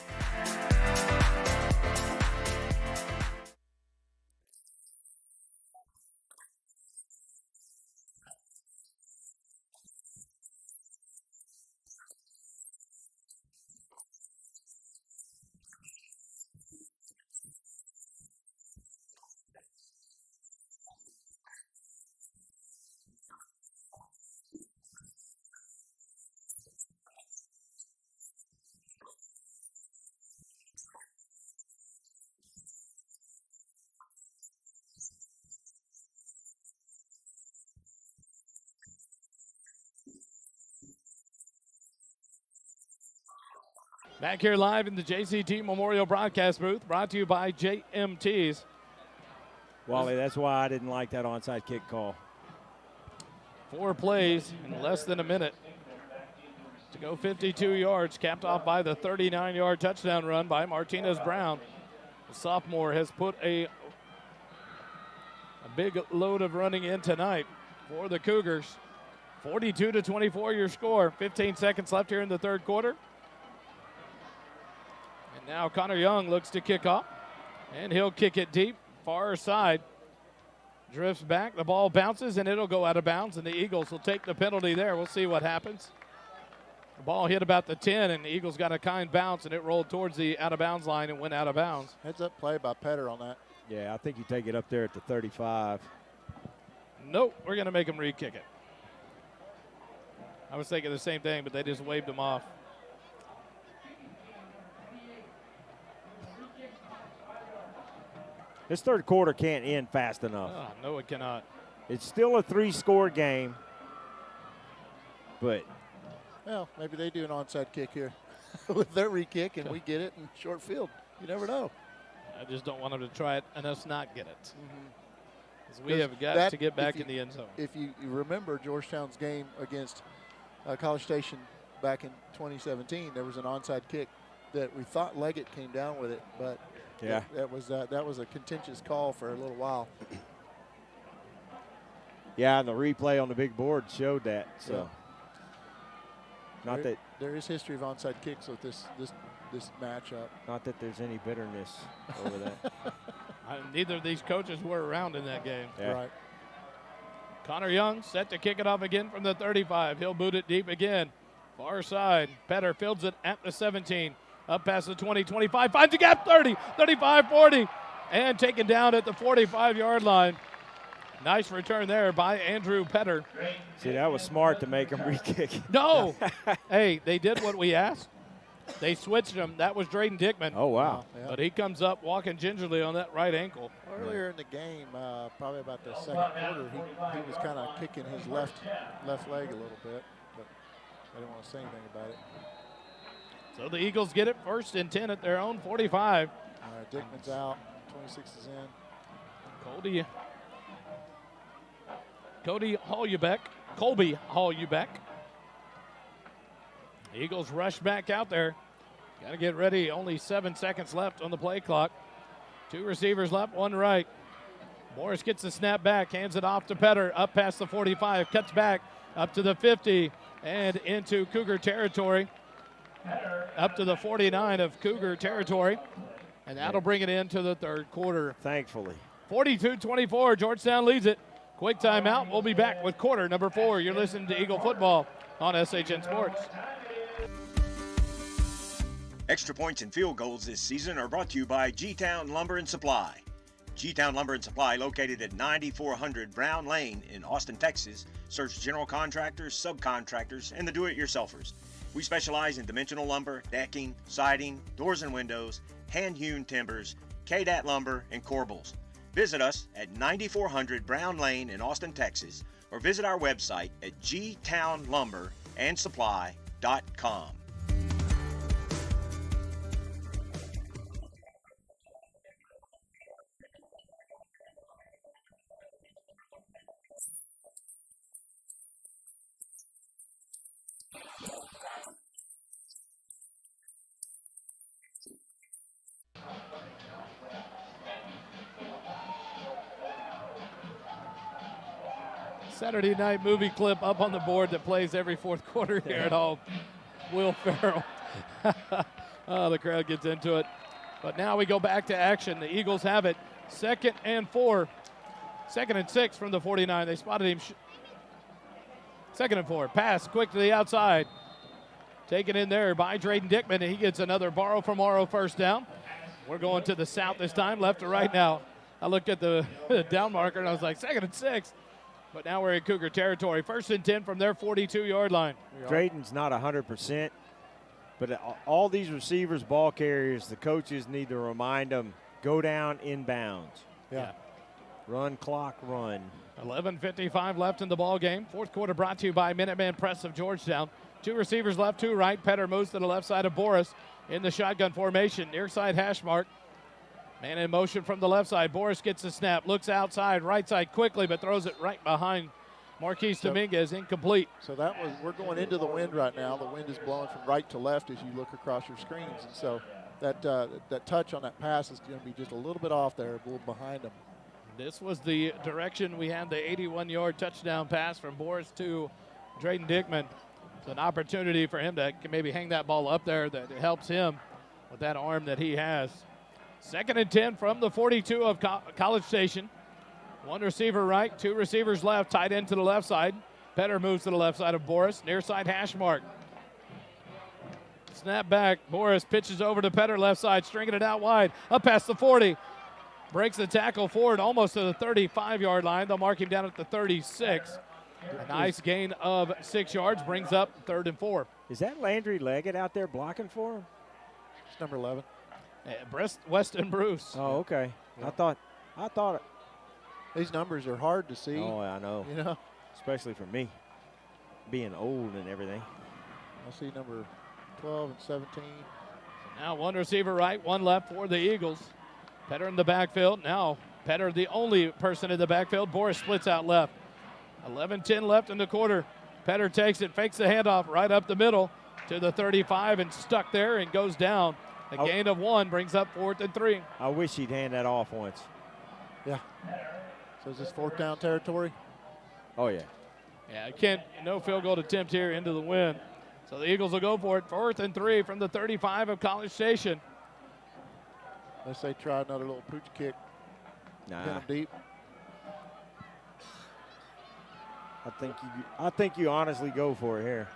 Back here live in the JCT Memorial Broadcast booth, brought to you by JMTs. Wally, that's why I didn't like that onside kick call. 4 plays in less than a minute to go 52 yards, capped off by the 39-yard touchdown run by Martinez Brown. The sophomore has put a big load of running in tonight for the Cougars. 42 to 24 your score. 15 seconds left here in the 3rd quarter. And now Connor Young looks to kick off, and he'll kick it deep, far side. Drifts back, the ball bounces, and it'll go out of bounds, and the Eagles will take the penalty there. We'll see what happens. The ball hit about the 10, and the Eagles got a kind bounce, and it rolled towards the out-of-bounds line and went out of bounds. Heads-up play by Petter on that. Yeah, I think you take it up there at the 35. Nope, we're going to make them re-kick it. I was thinking the same thing, but they just waved them off. This 3rd quarter can't end fast enough. Oh, no, it cannot. It's still a 3-score game, but Well, maybe they do an onside kick here with their re-kick, and we get it in short field. You never know. I just don't want them to try it and us not get it. 'Cause we 'Cause have got that- to get back if you- in the end zone. If you remember Georgetown's game against College Station back in 2017, there was an onside kick that we thought Leggett came down with it, but yeah. that was a contentious call for a little while. Yeah, and the replay on the big board showed that. So, There is history of onside kicks with this matchup. not that there's any bitterness over that. Neither of these coaches were around in that game. Yeah. Right. Connor Young set to kick it off again from the 35. He'll boot it deep again. Far side. Petter fields it at the 17. Up past the 20, 25. Finds a gap, 30, 35, 40. And taken down at the 45-yard line. Nice return there by Andrew Petter. See, that was smart to make him re-kick. No. Hey, they did what we asked. They switched him. That was Drayden Dickman. Oh, wow. Yeah. But he comes up walking gingerly on that right ankle. Earlier in the game, probably about the 2nd quarter, he was kind of kicking his left leg a little bit, but I didn't want to say anything about it. So the Eagles get it 1st and 10 at their own 45. All right, Dickman's out. 26 is in. Colby Halleubeck. The Eagles rush back out there. Got to get ready. Only 7 seconds left on the play clock. 2 receivers left, 1 right. Morris gets the snap back, hands it off to Petter, up past the 45, cuts back up to the 50 and into Cougar territory. Up to the 49 of Cougar territory. And that'll bring it into the 3rd quarter. Thankfully. 42-24, Georgetown leads it. Quick timeout. We'll be back with quarter number 4. You're listening to Eagle Football on SHN Sports. Extra points and field goals this season are brought to you by G-Town Lumber and Supply. G-Town Lumber and Supply, located at 9400 Brown Lane in Austin, Texas, serves general contractors, subcontractors, and the do-it-yourselfers. We specialize in dimensional lumber, decking, siding, doors and windows, hand-hewn timbers, KDAT lumber, and corbels. Visit us at 9400 Brown Lane in Austin, Texas, or visit our website at gtownlumberandsupply.com. Saturday night movie clip up on the board that plays every 4th quarter here at home. Will Ferrell. Oh, the crowd gets into it. But now we go back to action. The Eagles have it. 2nd and 4. 2nd and 6 from the 49. They spotted him. 2nd and 4. Pass quick to the outside. Taken in there by Drayden Dickman, and he gets another borrow from Morrow first down. We're going to the south this time, left to right now. I looked at the down marker, and I was like, 2nd and 6. But now we're in Cougar territory. 1st and 10 from their 42-yard line. Drayden's not 100%, but all these receivers, ball carriers, the coaches need to remind them, go down inbounds. Yeah. Run clock, run. 11:55 left in the ball game. 4th quarter brought to you by Minuteman Press of Georgetown. 2 receivers left, 2 right. Petter moves to the left side of Boris in the shotgun formation. Near side hash mark. Man in motion from the left side. Boris gets the snap, looks outside, right side quickly, but throws it right behind Marquise Dominguez, incomplete. So we're going into the wind right now. The wind is blowing from right to left as you look across your screens. And so that touch on that pass is going to be just a little bit off there, a little behind him. This was the direction we had the 81-yard touchdown pass from Boris to Drayden Dickman. It's an opportunity for him to maybe hang that ball up there that helps him with that arm that he has. 2nd and 10 from the 42 of College Station. 1 receiver right, 2 receivers left, tight end to the left side. Petter moves to the left side of Boris, near side hash mark. Snap back, Boris pitches over to Petter, left side, stringing it out wide, up past the 40. Breaks the tackle forward almost to the 35-yard line. They'll mark him down at the 36. A nice gain of 6 yards, brings up 3rd and 4. Is that Landry Leggett out there blocking for him? It's number 11. Weston Bruce. Oh, okay. Yeah. I thought. These numbers are hard to see. Oh, I know. You know, especially for me, being old and everything. I see number 12 and 17. Now 1 receiver right, 1 left for the Eagles. Petter in the backfield. Now Petter the only person in the backfield. Boris splits out left. 11-10 left in the quarter. Petter takes it, fakes the handoff right up the middle to the 35 and stuck there and goes down. A gain of 1 brings up 4th and 3. I wish he'd hand that off once. Yeah. So is this 4th down territory? Oh, yeah. Yeah, no field goal attempt here into the wind. So the Eagles will go for it. 4th and 3 from the 35 of College Station. Unless they try another little pooch kick. Nah. Get them deep. I think you honestly go for it here.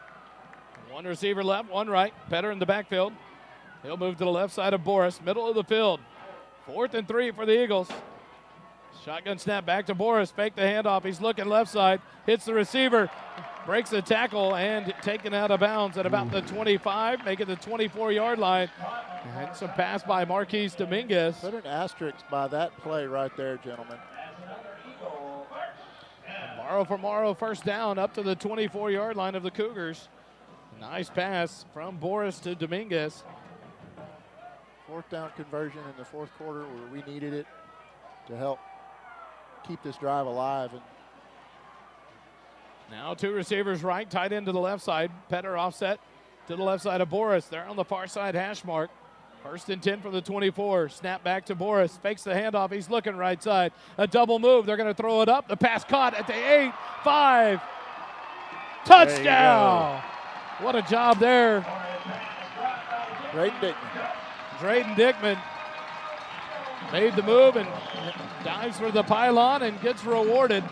1 receiver left, 1 right. Petter in the backfield. He'll move to the left side of Boris, middle of the field. 4th and 3 for the Eagles. Shotgun snap back to Boris. Fake the handoff. He's looking left side. Hits the receiver. Breaks the tackle and taken out of bounds at about the 25, making the 24-yard line. And some pass by Marquise Dominguez. Put an asterisk by that play right there, gentlemen. Morrow for Morrow, first down up to the 24-yard line of the Cougars. Nice pass from Boris to Dominguez. Fourth down conversion in the fourth quarter where we needed it to help keep this drive alive. And Now 2 receivers right, tight end to the left side. Petter offset to the left side of Boris. They're on the far side hash mark. 1st and 10 for the 24. Snap back to Boris. Fakes the handoff. He's looking right side. A double move. They're going to throw it up. The pass caught at the 8, 5. Touchdown. What a job there. Drayden Dickman made the move and dives for the pylon and gets rewarded.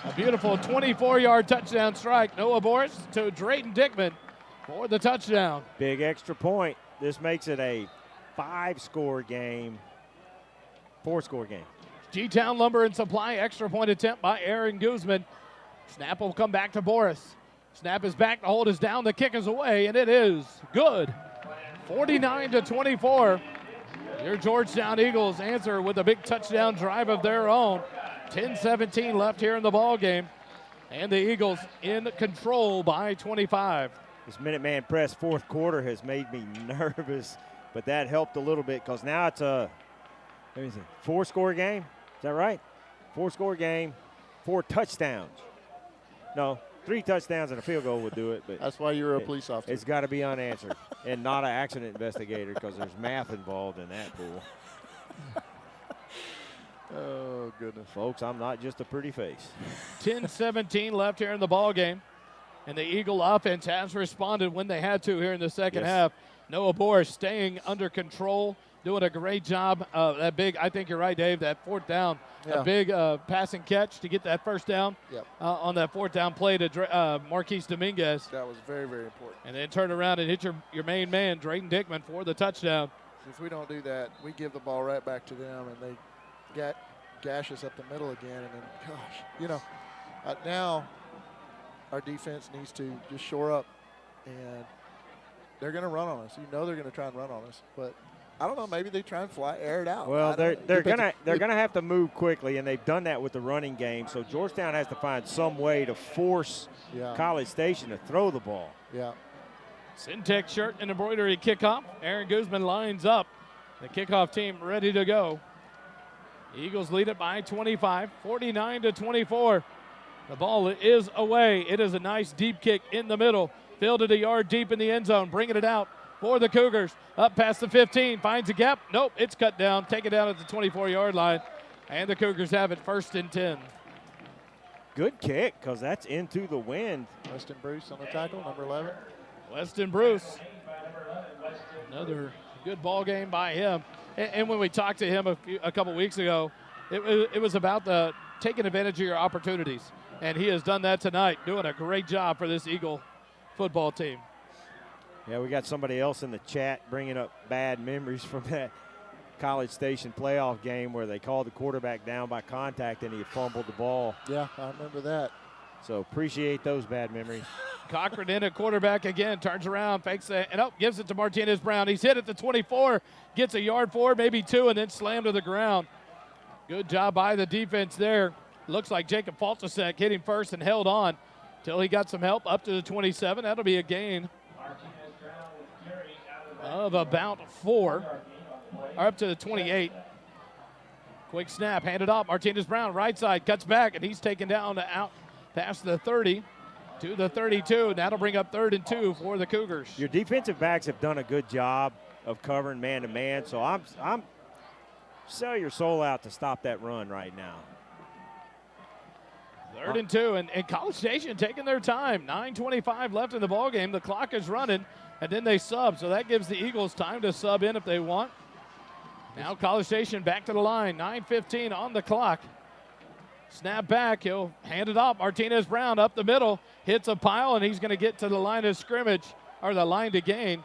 A beautiful 24-yard touchdown strike. Noah Boris to Drayden Dickman for the touchdown. Big extra point. This makes it a 5-score game, 4-score game. G-Town Lumber and Supply, extra point attempt by Aaron Guzman. Snap will come back to Boris. Snap is back, the hold is down, the kick is away, and it is good. 49-24. Your Georgetown Eagles answer with a big touchdown drive of their own. 10-17 left here in the ball game, and the Eagles in control by 25. This Minuteman press fourth quarter has made me nervous, but that helped a little bit because now it's a 4-score game. Is that right? 4-score game, 4 touchdowns. No, 3 touchdowns and a field goal would do it. But that's why you're a police officer. It's got to be unanswered and not an accident investigator because there's math involved in that pool. Oh, goodness. Folks, I'm not just a pretty face. 10-17 left here in the ball game. And the Eagle offense has responded when they had to here in the second half. Noah Boris staying under control, doing a great job. That big, I think you're right, Dave, that 4th down, a big passing catch to get that 1st down on that 4th down play to Marquise Dominguez. That was very, very important. And then turn around and hit your main man, Drayden Dickman, for the touchdown. If we don't do that, we give the ball right back to them, and they gash us up the middle again. And then, gosh, now – our defense needs to just shore up, and they're going to run on us. They're going to try and run on us, but I don't know. Maybe they try and air it out. Well, they're gonna have to move quickly, and they've done that with the running game. So Georgetown has to find some way to force College Station to throw the ball. Yeah. Syntec shirt and embroidery kickoff. Aaron Guzman lines up. The kickoff team ready to go. Eagles lead it by 25, 49-24. The ball is away. It is a nice deep kick in the middle. Fielded a yard deep in the end zone, bringing it out for the Cougars. Up past the 15, finds a gap. Nope, it's cut down. Take it down at the 24-yard line. And the Cougars have it 1st and 10. Good kick, because that's into the wind. Weston Bruce on the tackle, number 11. Weston Bruce. Another good ball game by him. And when we talked to him a couple weeks ago, it was about taking advantage of your opportunities. And he has done that tonight, doing a great job for this Eagle football team. Yeah, we got somebody else in the chat bringing up bad memories from that College Station playoff game where they called the quarterback down by contact and he fumbled the ball. Yeah, I remember that. So appreciate those bad memories. Cochran in at quarterback again, turns around, fakes it, and gives it to Martinez Brown. He's hit at the 24, gets a yard forward, maybe 2, and then slammed to the ground. Good job by the defense there. Looks like Jacob Faltasek hit him first and held on till he got some help up to the 27. That'll be a gain of about 4, or up to the 28. Quick snap, handed off. Martinez Brown, right side, cuts back, and he's taken down out past the 30 to the 32. And that'll bring up 3rd and 2 for the Cougars. Your defensive backs have done a good job of covering man-to-man, so I'm sell your soul out to stop that run right now. 3rd and 2, and College Station taking their time. 9:25 left in the ballgame. The clock is running, and then they sub, so that gives the Eagles time to sub in if they want. Now College Station back to the line. 9:15 on the clock. Snap back. He'll hand it off. Martinez Brown up the middle. Hits a pile, and he's going to get to the line of scrimmage, or the line to gain,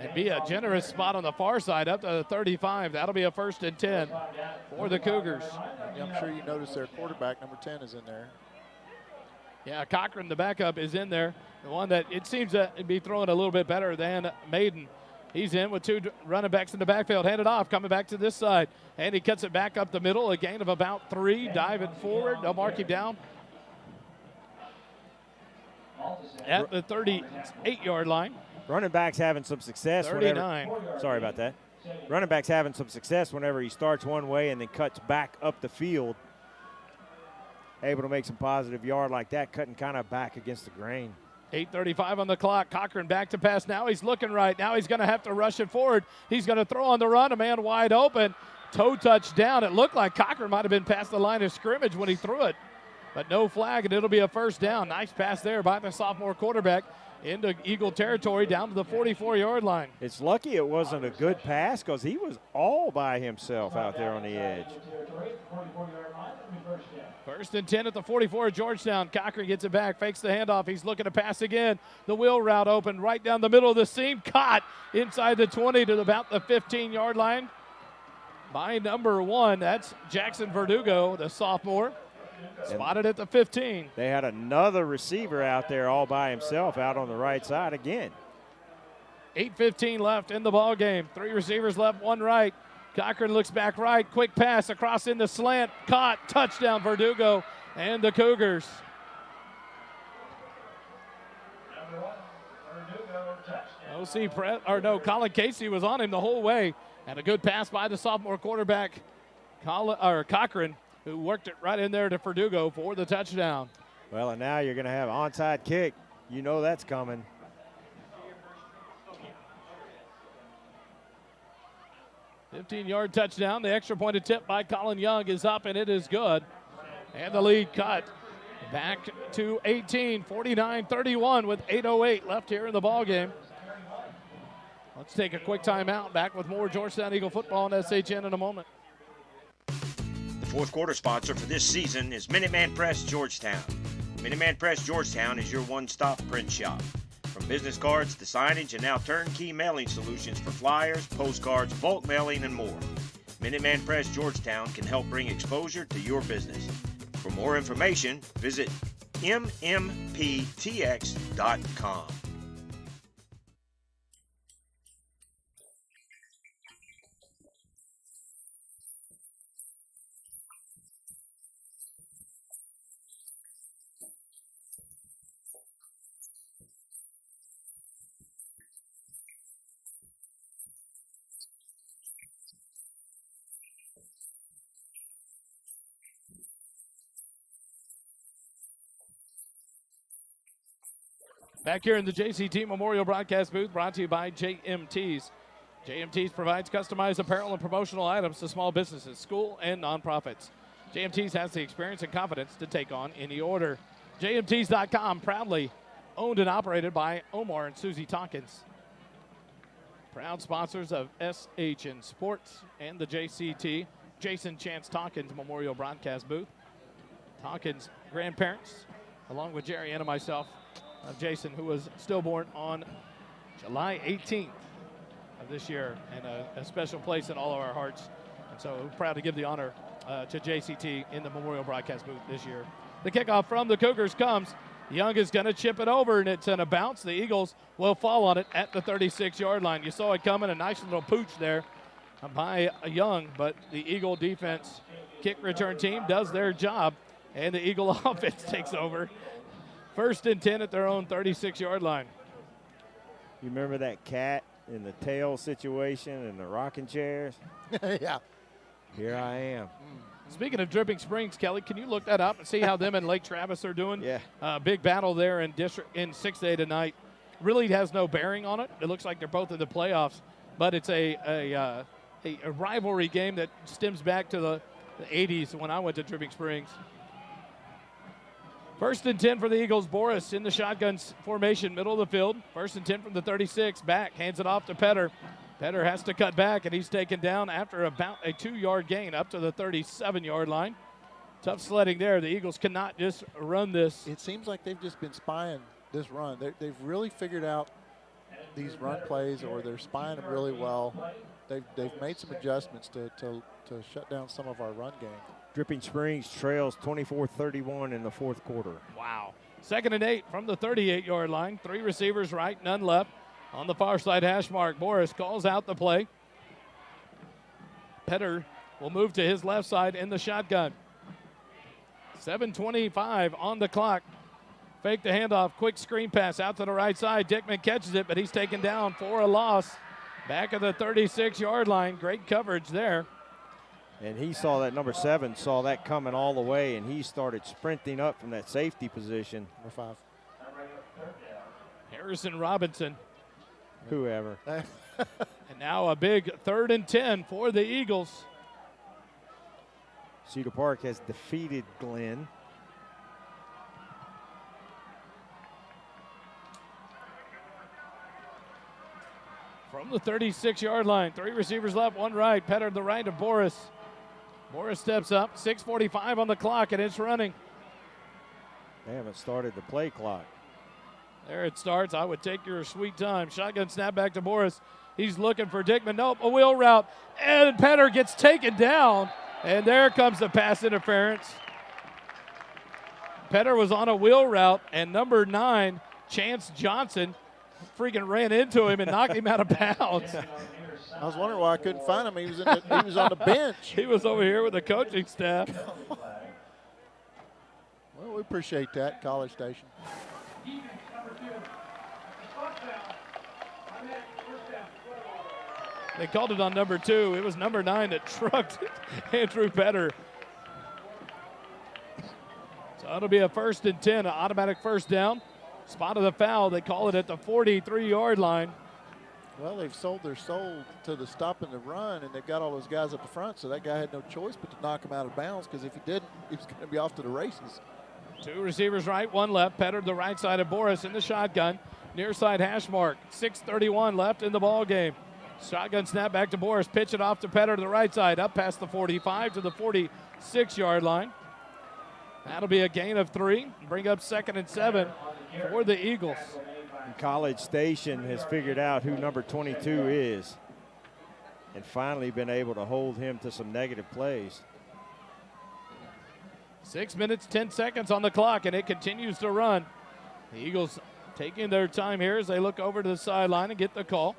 and be a generous spot on the far side up to the 35. That'll be a 1st and 10 for the Cougars. I'm sure you noticed their quarterback, number 10, is in there. Yeah, Cochran, the backup, is in there. The one that it seems to be throwing a little bit better than Maiden. He's in with 2 running backs in the backfield. Handed off, coming back to this side. And he cuts it back up the middle. A gain of about 3, diving forward. They'll mark him down. at the 38-yard line. Running back's having some success. 39. Sorry about that. Running back's having some success whenever he starts one way and then cuts back up the field. Able to make some positive yard like that, cutting kind of back against the grain. 8:35 on the clock. Cochran back to pass. Now he's looking right. Now he's going to have to rush it forward. He's going to throw on the run. A man wide open. Toe touch down. It looked like Cochran might have been past the line of scrimmage when he threw it. But no flag, and it'll be a first down. Nice pass there by the sophomore quarterback into Eagle territory down to the 44-yard line. It's lucky it wasn't a good pass because he was all by himself out there on the edge. First and 10 at the 44 Georgetown. Cochran gets it back, fakes the handoff. He's looking to pass again. The wheel route open right down the middle of the seam. Caught inside the 20 to about the 15-yard line by number 1. That's Jackson Verdugo, the sophomore. Spotted at the 15. They had another receiver out there all by himself out on the right side again. 8:15 left in the ball game. 3 receivers left, 1 right. Cochran looks back right. Quick pass across in the slant. Caught. Touchdown Verdugo and the Cougars. Colin Casey was on him the whole way. And a good pass by the sophomore quarterback, Cochran, who worked it right in there to Verdugo for the touchdown. Well, and now you're going to have onside kick. You know that's coming. $15-yard touchdown. The extra point attempt by Colin Young is up, and it is good. And the lead cut back to 18, 49-31 with 8:08 left here in the ball game. Let's take a quick timeout. Back with more Georgetown Eagle football on SHN in a moment. The fourth quarter sponsor for this season is Minuteman Press Georgetown. Minuteman Press Georgetown is your one-stop print shop. From business cards to signage and now turnkey mailing solutions for flyers, postcards, bulk mailing, and more. Minuteman Press Georgetown can help bring exposure to your business. For more information, visit mmptx.com. Back here in the JCT Memorial Broadcast booth, brought to you by JMTs. JMTs provides customized apparel and promotional items to small businesses, school, and nonprofits. JMTs has the experience and confidence to take on any order. JMTs.com, proudly owned and operated by Omar and Susie Tompkins. Proud sponsors of SHN Sports and the JCT. Jason Chance Tompkins Memorial Broadcast booth. Tompkins' grandparents, along with Jerry and myself, of Jason, who was stillborn on July 18th of this year, and a special place in all of our hearts. And so we're proud to give the honor to JCT in the Memorial Broadcast booth this year. The kickoff from the Cougars comes. Young is going to chip it over, and it's going to bounce. The Eagles will fall on it at the 36-yard line. You saw it coming, a nice little pooch there by Young, but the Eagle defense kick return team does their job, and the Eagle offense takes over. First and 10 at their own 36-yard line. You remember that cat in the tail situation and the rocking chairs? Yeah. Here I am. Speaking of Dripping Springs, Kelly, can you look that up and see how them and Lake Travis are doing? Yeah. Big battle there in 6A tonight. Really has no bearing on it. It looks like they're both in the playoffs, but it's a rivalry game that stems back to the 80s when I went to Dripping Springs. First and 10 for the Eagles. Boris in the shotgun formation, middle of the field. First and 10 from the 36. Back, hands it off to Petter. Petter has to cut back, and he's taken down after about a 2-yard gain up to the 37-yard line. Tough sledding there. The Eagles cannot just run this. It seems like they've just been spying this run. They've really figured out these run plays, or they're spying them really well. They've made some adjustments to shut down some of our run game. Dripping Springs trails 24-31 in the fourth quarter. Wow. Second and 8 from the 38-yard line. 3 receivers right, none left. On the far side hash mark, Boris calls out the play. Petter will move to his left side in the shotgun. 7:25 on the clock. Fake the handoff, quick screen pass out to the right side. Dickman catches it, but he's taken down for a loss. Back at the 36-yard line. Great coverage there. And he saw that number 7, saw that coming all the way, and he started sprinting up from that safety position. Number 5. Harrison Robinson. Whoever. And now a big 3rd and 10 for the Eagles. Cedar Park has defeated Glenn. From the 36-yard line, 3 receivers left, 1 right. Petter to the right of Boris. Boris steps up, 6:45 on the clock, and it's running. They haven't started the play clock. There it starts. I would take your sweet time. Shotgun snap back to Boris. He's looking for Dickman. Nope, a wheel route. And Petter gets taken down. And there comes the pass interference. Petter was on a wheel route, and number 9, Chance Johnson, freaking ran into him and knocked him out of bounds. I was wondering why I couldn't find him. He was on the bench. He was over here with the coaching staff. Well, we appreciate that, College Station. They called it on number 2. It was number 9 that trucked Andrew Petter. So it'll be a 1st and 10, an automatic first down. Spot of the foul. They call it at the 43-yard line. Well, they've sold their soul to the stop and the run, and they've got all those guys up the front, so that guy had no choice but to knock him out of bounds, because if he didn't, he was going to be off to the races. 2 receivers right, 1 left. Petter to the right side of Boris in the shotgun. Near side hash mark. 6:31 left in the ball game. Shotgun snap back to Boris. Pitch it off to Petter to the right side. Up past the 45 to the 46-yard line. That'll be a gain of 3. Bring up 2nd and 7 for the Eagles. And College Station has figured out who number 22 is and finally been able to hold him to some negative plays. 6 minutes, 10 seconds on the clock, and it continues to run. The Eagles taking their time here as they look over to the sideline and get the call.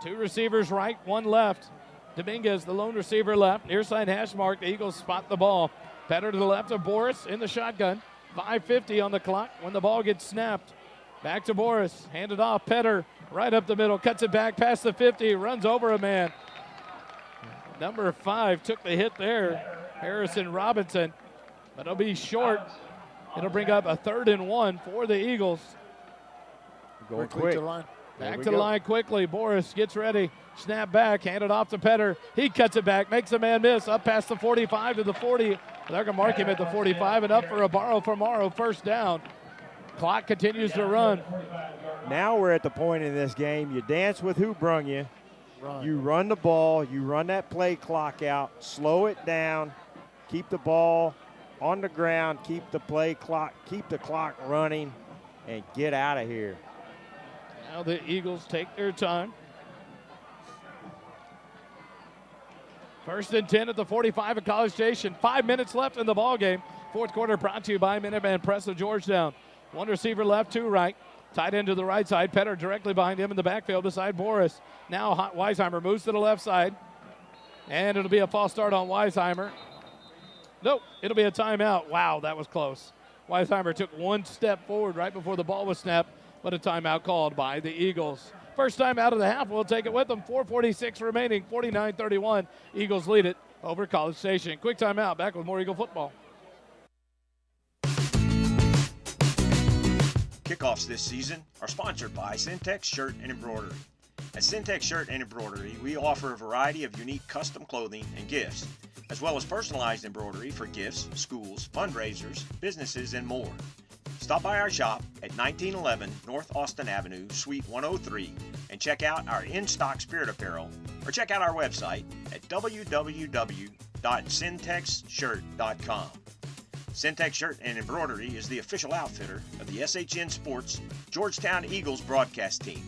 2 receivers right, 1 left. Dominguez, the lone receiver left. Near side hash mark. The Eagles spot the ball. Petter to the left of Boris in the shotgun. 5:50 on the clock when the ball gets snapped. Back to Boris. Handed off. Petter right up the middle. Cuts it back past the 50. Runs over a man. Number 5 took the hit there. Harrison Robinson. But it'll be short. It'll bring up a 3rd and 1 for the Eagles. Going Quickly quick. to the line. Back to the line quickly. Boris gets ready. Snap back. Handed off to Petter. He cuts it back. Makes a man miss. Up past the 45 to the 40. They're going to mark him at the 45 and up for a borrow for Morrow. First down. Clock continues to run. Now we're at the point in this game. You dance with who brung you. You run the ball. You run that play clock out. Slow it down. Keep the ball on the ground. Keep the clock running, and get out of here. Now the Eagles take their time. 1st and 10 at the 45 at College Station. 5 minutes left in the ball game. 4th quarter brought to you by Minuteman Press of Georgetown. 1 receiver left, 2 right. Tight end to the right side. Petter directly behind him in the backfield beside Boris. Now Weisheimer moves to the left side. And it'll be a false start on Weisheimer. Nope, it'll be a timeout. Wow, that was close. Weisheimer took 1 step forward right before the ball was snapped, but a timeout called by the Eagles. First time out of the half, we'll take it with them. 4:46 remaining, 49-31. Eagles lead it over College Station. Quick timeout, back with more Eagle football. Kickoffs this season are sponsored by Syntex Shirt and Embroidery. At Syntex Shirt and Embroidery, we offer a variety of unique custom clothing and gifts, as well as personalized embroidery for gifts, schools, fundraisers, businesses, and more. Stop by our shop at 1911 North Austin Avenue, Suite 103, and check out our in-stock spirit apparel, or check out our website at www.syntexshirt.com. Syntex Shirt and Embroidery is the official outfitter of the SHN Sports Georgetown Eagles broadcast team.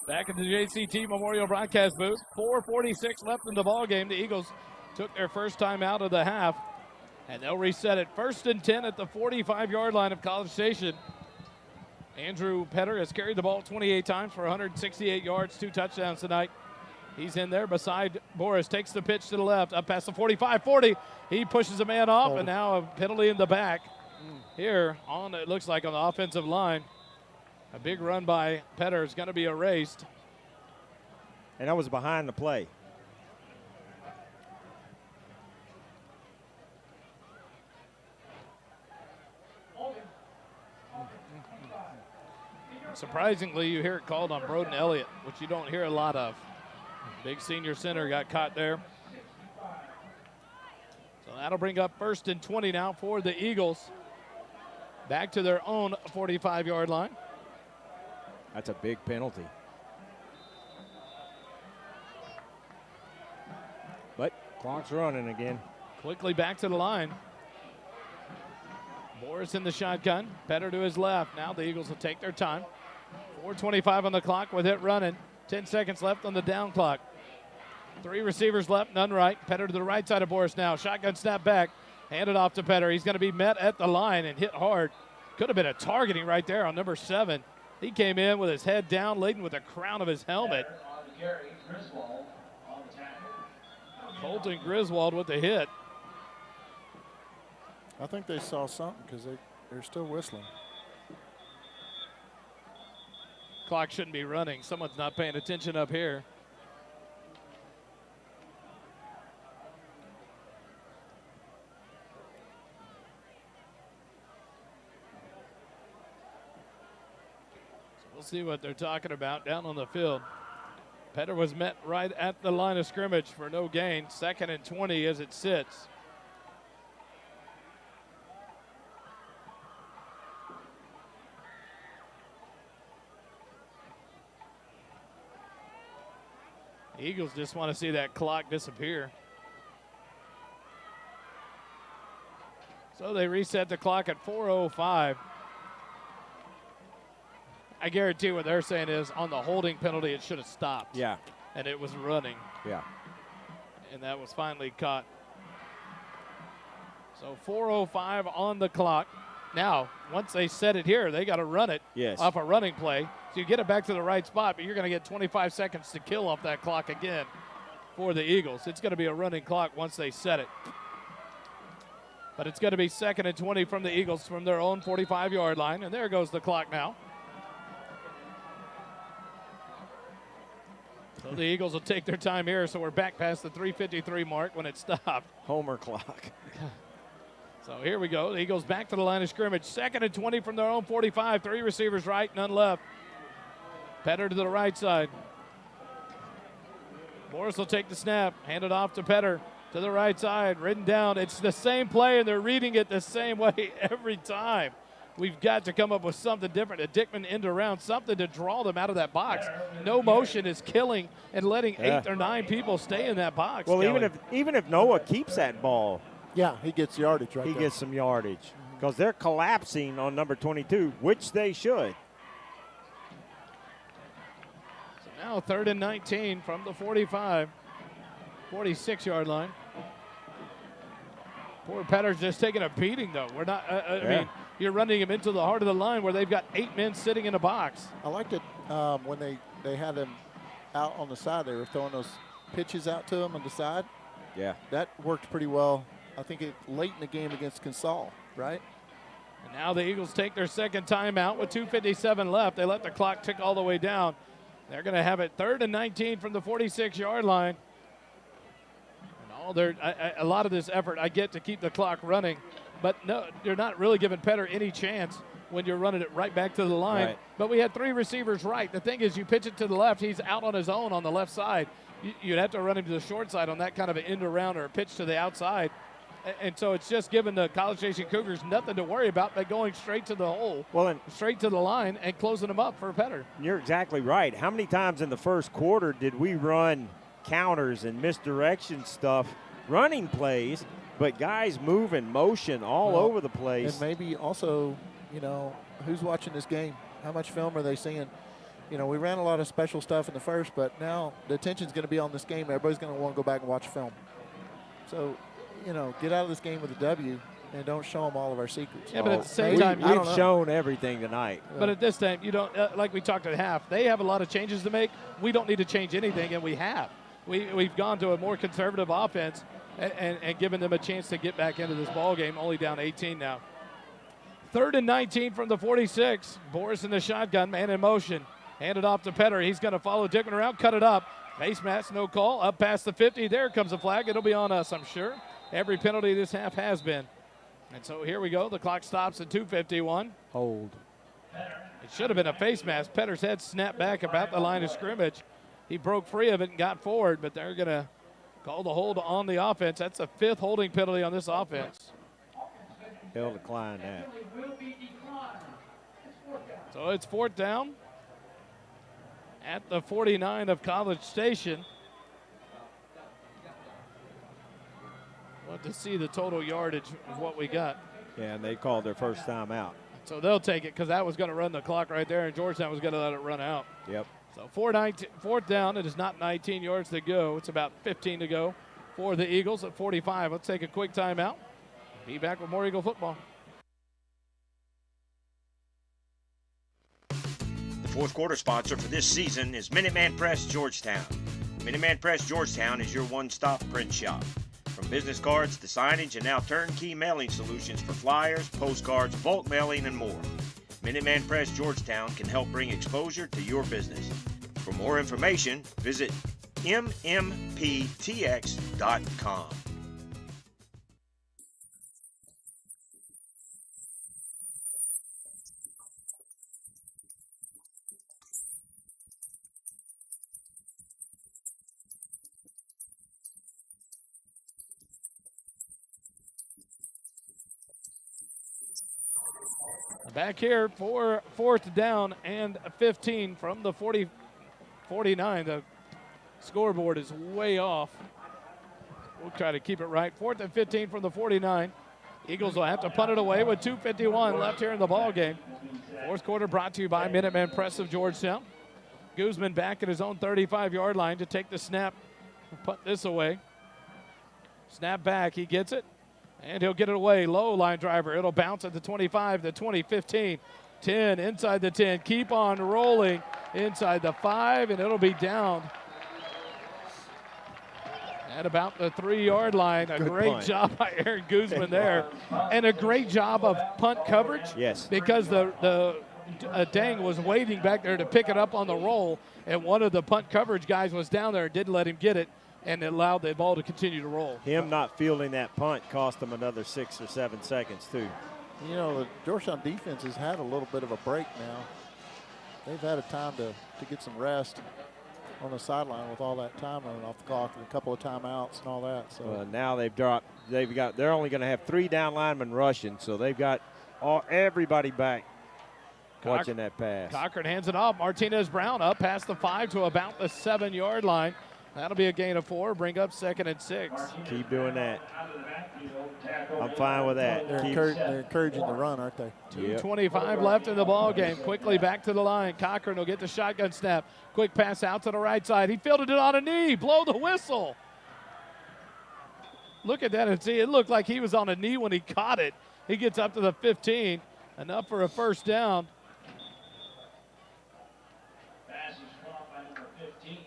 Back in the JCT Memorial broadcast booth. 4:46 left in the ball game. The Eagles took their first time out of the half, and they'll reset it. 1st and 10 at the 45-yard line of College Station. Andrew Petter has carried the ball 28 times for 168 yards, 2 touchdowns tonight. He's in there beside Boris, takes the pitch to the left, up past the 45-40. He pushes a man off, and now a penalty in the back. Here, on it looks like on the offensive line. A big run by Petter is going to be erased. And that was behind the play. Surprisingly, you hear it called on Broden Elliott, which you don't hear a lot of. Big senior center got caught there. So that'll bring up 1st and 20 now for the Eagles. Back to their own 45-yard line. That's a big penalty. But clock's running again. Quickly back to the line. Boris in the shotgun. Petter to his left. Now the Eagles will take their time. 4:25 on the clock with it running. 10 seconds left on the down clock. 3 receivers left, none right. Petter to the right side of Boris now. Shotgun snap back. Handed off to Petter. He's going to be met at the line and hit hard. Could have been a targeting right there on number 7. He came in with his head down, laden with the crown of his helmet. Colton Griswold with the hit. I think they saw something because they're still whistling. Clock shouldn't be running. Someone's not paying attention up here. We'll see what they're talking about down on the field. Petter was met right at the line of scrimmage for no gain. 2nd and 20 as it sits. The Eagles just want to see that clock disappear. So they reset the clock at 4:05. I guarantee what they're saying is on the holding penalty, it should have stopped. Yeah. And it was running. Yeah. And that was finally caught. So 4:05 on the clock. Now, once they set it here, they got to run it off a running play. So you get it back to the right spot, but you're going to get 25 seconds to kill off that clock again for the Eagles. It's going to be a running clock once they set it. But it's going to be 2nd and 20 from the Eagles from their own 45-yard line. And there goes the clock now. So the Eagles will take their time here, so we're back past the 3:53 mark when it stopped. Homer clock. So here we go. The Eagles back to the line of scrimmage. 2nd and 20 from their own 45. 3 receivers right, none left. Petter to the right side. Morris will take the snap. Hand it off to Petter to the right side. Ridden down. It's the same play, and they're reading it the same way every time. We've got to come up with something different. A Dickman end around, something to draw them out of that box. No motion is killing and letting 8 or 9 people stay in that box. Well, Kelly. even if Noah keeps that ball, yeah, he gets yardage right he there. gets some yardage because they're collapsing on number 22, which they should. So now 3rd and 19 from the 45, 46-yard line. Poor Petter's just taking a beating, though. We're not. I mean, you're running him into the heart of the line where they've got 8 men sitting in a box. I liked it when they had him out on the side. They were throwing those pitches out to him on the side. Yeah. That worked pretty well. I think late in the game against Consol, right? And now the Eagles take their second timeout with 2:57 left. They let the clock tick all the way down. They're going to have it 3rd and 19 from the 46-yard line. A lot of this effort I get to keep the clock running, but no, you're not really giving Petter any chance when you're running it right back to the line. Right. But we had 3 receivers right. The thing is, you pitch it to the left, he's out on his own on the left side. You'd have to run him to the short side on that kind of an end around or a pitch to the outside. And so it's just giving the College Station Cougars nothing to worry about by going straight to the hole, straight to the line, and closing them up for Petter. You're exactly right. How many times in the first quarter did we run counters and misdirection stuff, running plays, but guys moving motion all over the place? And maybe also, who's watching this game? How much film are they seeing? we ran a lot of special stuff in the first, but now the attention's going to be on this game. Everybody's going to want to go back and watch film. So, get out of this game with a W and don't show them all of our secrets. Yeah, but at the same time, we've shown everything tonight. But at this time, you don't, like we talked at half, they have a lot of changes to make. We don't need to change anything, and we have. We've gone to a more conservative offense and given them a chance to get back into this ball game, only down 18 now. 3rd and 19 from the 46. Boris in the shotgun, man in motion. Handed off to Petter. He's going to follow Dickman around, cut it up. Face mask, no call. Up past the 50. There comes a flag. It'll be on us, I'm sure. Every penalty this half has been. And so here we go. The clock stops at 2:51. Hold. It should have been a face mask. Petter's head snapped back about the line of scrimmage. He broke free of it and got forward, but they're going to call the hold on the offense. That's the 5th holding penalty on this offense. He'll decline that. So it's 4th down at the 49 of College Station. Want to see the total yardage of what we got. Yeah, and they called their first time out. So they'll take it because that was going to run the clock right there, and Georgetown was going to let it run out. Yep. So 4th down. It is not 19 yards to go. It's about 15 to go for the Eagles at 45. Let's take a quick timeout. Be back with more Eagle football. The fourth quarter sponsor for this season is Minuteman Press Georgetown. Minuteman Press Georgetown is your one-stop print shop. From business cards to signage and now turnkey mailing solutions for flyers, postcards, bulk mailing, and more. Minuteman Press Georgetown can help bring exposure to your business. For more information, visit mmptx.com. Back here for 4th down and 15 from the 49. The scoreboard is way off. We'll try to keep it right. 4th and 15 from the 49. Eagles will have to punt it away with 2:51 left here in the ball game. Fourth quarter brought to you by Minuteman Press of Georgetown. Guzman back at his own 35-yard line to take the snap and punt this away. Snap back, he gets it. And he'll get it away. Low line driver. It'll bounce at the 25, the 20, 15, 10, inside the 10. Keep on rolling inside the 5, and it'll be down at about the 3-yard line. A great job by Aaron Guzman there. And a great job of punt coverage. Yes. Because the Dang was waiting back there to pick it up on the roll, and one of the punt coverage guys was down there and didn't let him get it. And it allowed the ball to continue to roll. Him not fielding that punt cost him another 6 or 7 seconds, too. The Georgetown defense has had a little bit of a break now. They've had a time to get some rest on the sideline with all that time running off the clock and a couple of timeouts and all that. So now they're only going to have 3 down linemen rushing, so they've got everybody back watching that pass. Cochran hands it off. Martinez Brown up past the 5 to about the 7-yard line. That'll be a gain of 4. Bring up 2nd and 6. Keep doing that. I'm fine with that. They're encouraging the run, aren't they? 2:25 left in the ball game. Quickly back to the line. Cochran will get the shotgun snap. Quick pass out to the right side. He fielded it on a knee. Blow the whistle. Look at that and see. It looked like he was on a knee when he caught it. He gets up to the 15. Enough for a first down.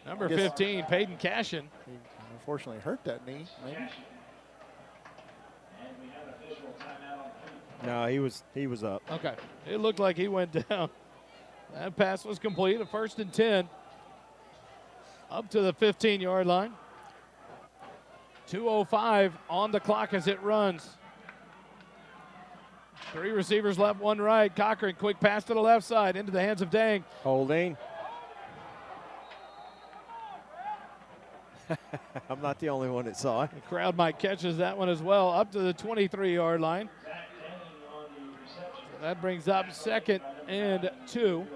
Number 15, Peyton Cashin. He unfortunately hurt that knee, maybe. No, he was up. Okay. It looked like he went down. That pass was complete. A 1st and 10. Up to the 15-yard line. 2:05 on the clock as it runs. 3 receivers left, 1 right. Cochran, quick pass to the left side into the hands of Dang. Holding. I'm not the only one that saw it. The crowd might catches that one as well. Up to the 23-yard line. So that brings up 2nd and 2.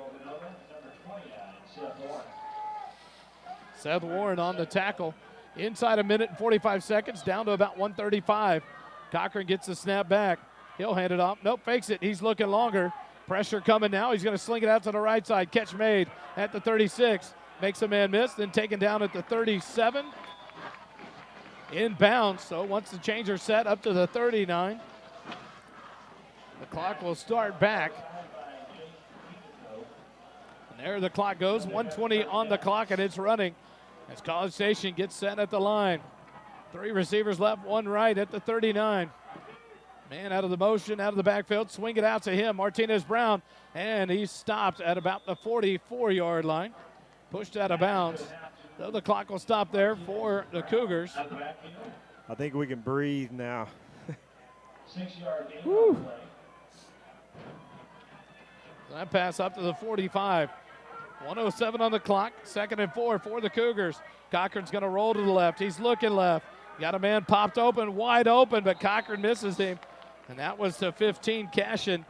Seth Warren on the tackle. Inside a minute and 45 seconds, down to about 1:35. Cochran gets the snap back. He'll hand it off. Nope, fakes it. He's looking longer. Pressure coming now. He's going to sling it out to the right side. Catch made at the 36. Makes a man miss, then taken down at the 37. Inbounds, so once the changer set up to the 39. The clock will start back. And there the clock goes. 1:20 on the clock, and it's running as College Station gets set at the line. 3 receivers left, 1 right at the 39. Man out of the motion, out of the backfield, swing it out to him, Martinez Brown, and he stopped at about the 44-yard line. Pushed out of bounds. So the clock will stop there for the Cougars. I think we can breathe now. 6-yard gain. Woo. That pass up to the 45. 1:07 on the clock. 2nd and 4 for the Cougars. Cochran's going to roll to the left. He's looking left. Got a man popped open, wide open, but Cochran misses him. And that was to 15, Cashin.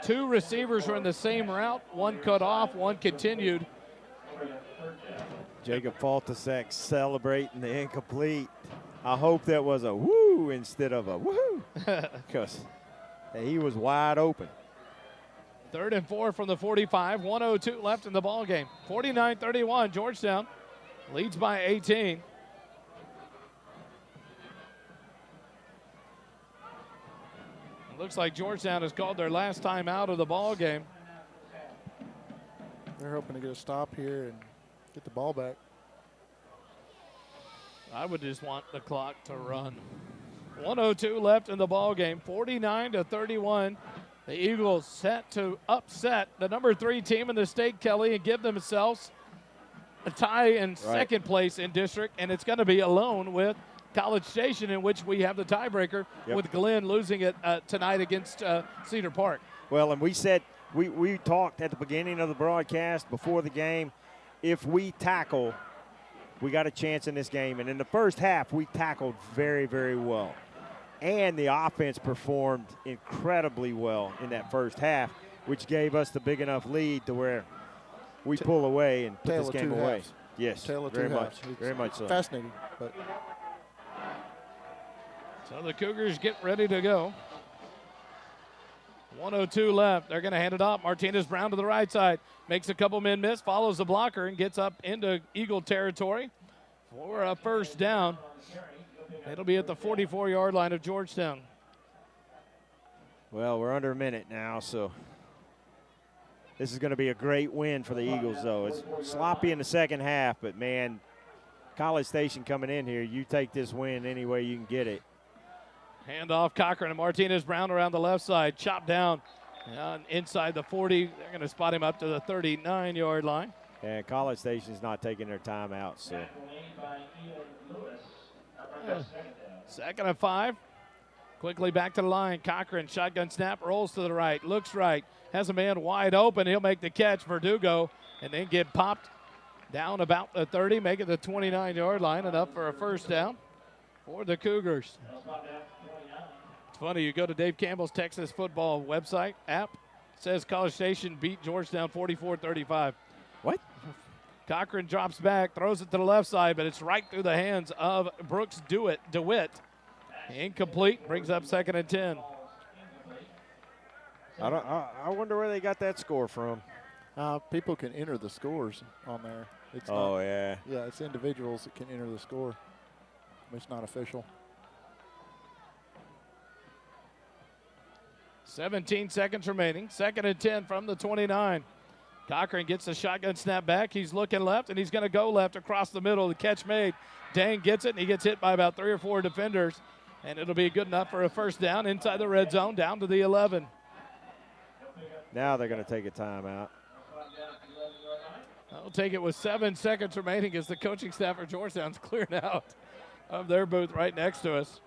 2 receivers were in the same route. 1 cut off, 1 continued. Jacob Faltasek celebrating the incomplete. I hope that was a woo instead of a woohoo, because he was wide open. 3rd and 4 from the 45. 1:02 left in the ball game. 49-31. Georgetown leads by 18. It looks like Georgetown has called their last time out of the ball game. They're hoping to get a stop here and get the ball back. I would just want the clock to run. 1:02 left in the ball game. 49-31. The Eagles set to upset the number 3 team in the state, Kelly, and give themselves a tie in second place in district, and it's going to be alone with College Station, in which we have the tiebreaker with Glenn losing it tonight against Cedar Park. Well, and we said, we talked at the beginning of the broadcast before the game, if we tackle, we got a chance in this game. And in the first half, we tackled very, very well. And the offense performed incredibly well in that first half, which gave us the big enough lead to where we pull away and put this game away. Yes, very much. Very much so. Fascinating. But so the Cougars get ready to go. 1:02 left. They're going to hand it off. Martinez Brown to the right side. Makes a couple men miss, follows the blocker, and gets up into Eagle territory for a first down. It'll be at the 44-yard line of Georgetown. Well, we're under a minute now, so this is going to be a great win for the Eagles, though. It's sloppy in the second half, but, man, College Station coming in here, you take this win any way you can get it. Hand off Cochran and Martinez Brown around the left side. Chopped down inside the 40. They're going to spot him up to the 39-yard line. And College Station's not taking their time out, so. 2nd and 5. Quickly back to the line. Cochran, shotgun snap, rolls to the right, looks right, has a man wide open. He'll make the catch, Verdugo, and then get popped down about the 30, make it the 29-yard line, enough for a first down for the Cougars. It's funny, you go to Dave Campbell's Texas football website app, it says College Station beat Georgetown 44-35. What? Cochran drops back, throws it to the left side, but it's right through the hands of Brooks DeWitt. Incomplete, brings up 2nd and 10. I wonder where they got that score from. people can enter the scores on there. It's yeah. Yeah, it's individuals that can enter the score. It's not official. 17 seconds remaining. 2nd and 10 from the 29. Cochran gets the shotgun snap back. He's looking left, and he's going to go left across the middle. The catch made. Dang gets it, and he gets hit by about 3 or 4 defenders. And it'll be good enough for a first down inside the red zone, down to the 11. Now they're going to take a timeout. I'll take it with 7 seconds remaining as the coaching staff for Georgetown's clearing out of their booth right next to us.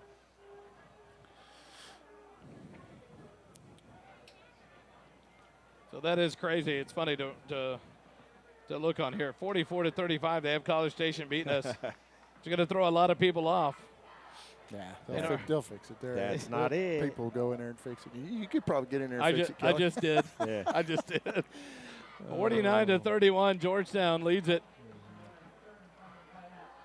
So that is crazy. It's funny to look on here. 44-35, they have College Station beating us. It's going to throw a lot of people off. Yeah, they'll fix it there. That's not it. People will go in there and fix it. You could probably get in there and fix it, I just did. Yeah. I just did. 49-31, Georgetown leads it.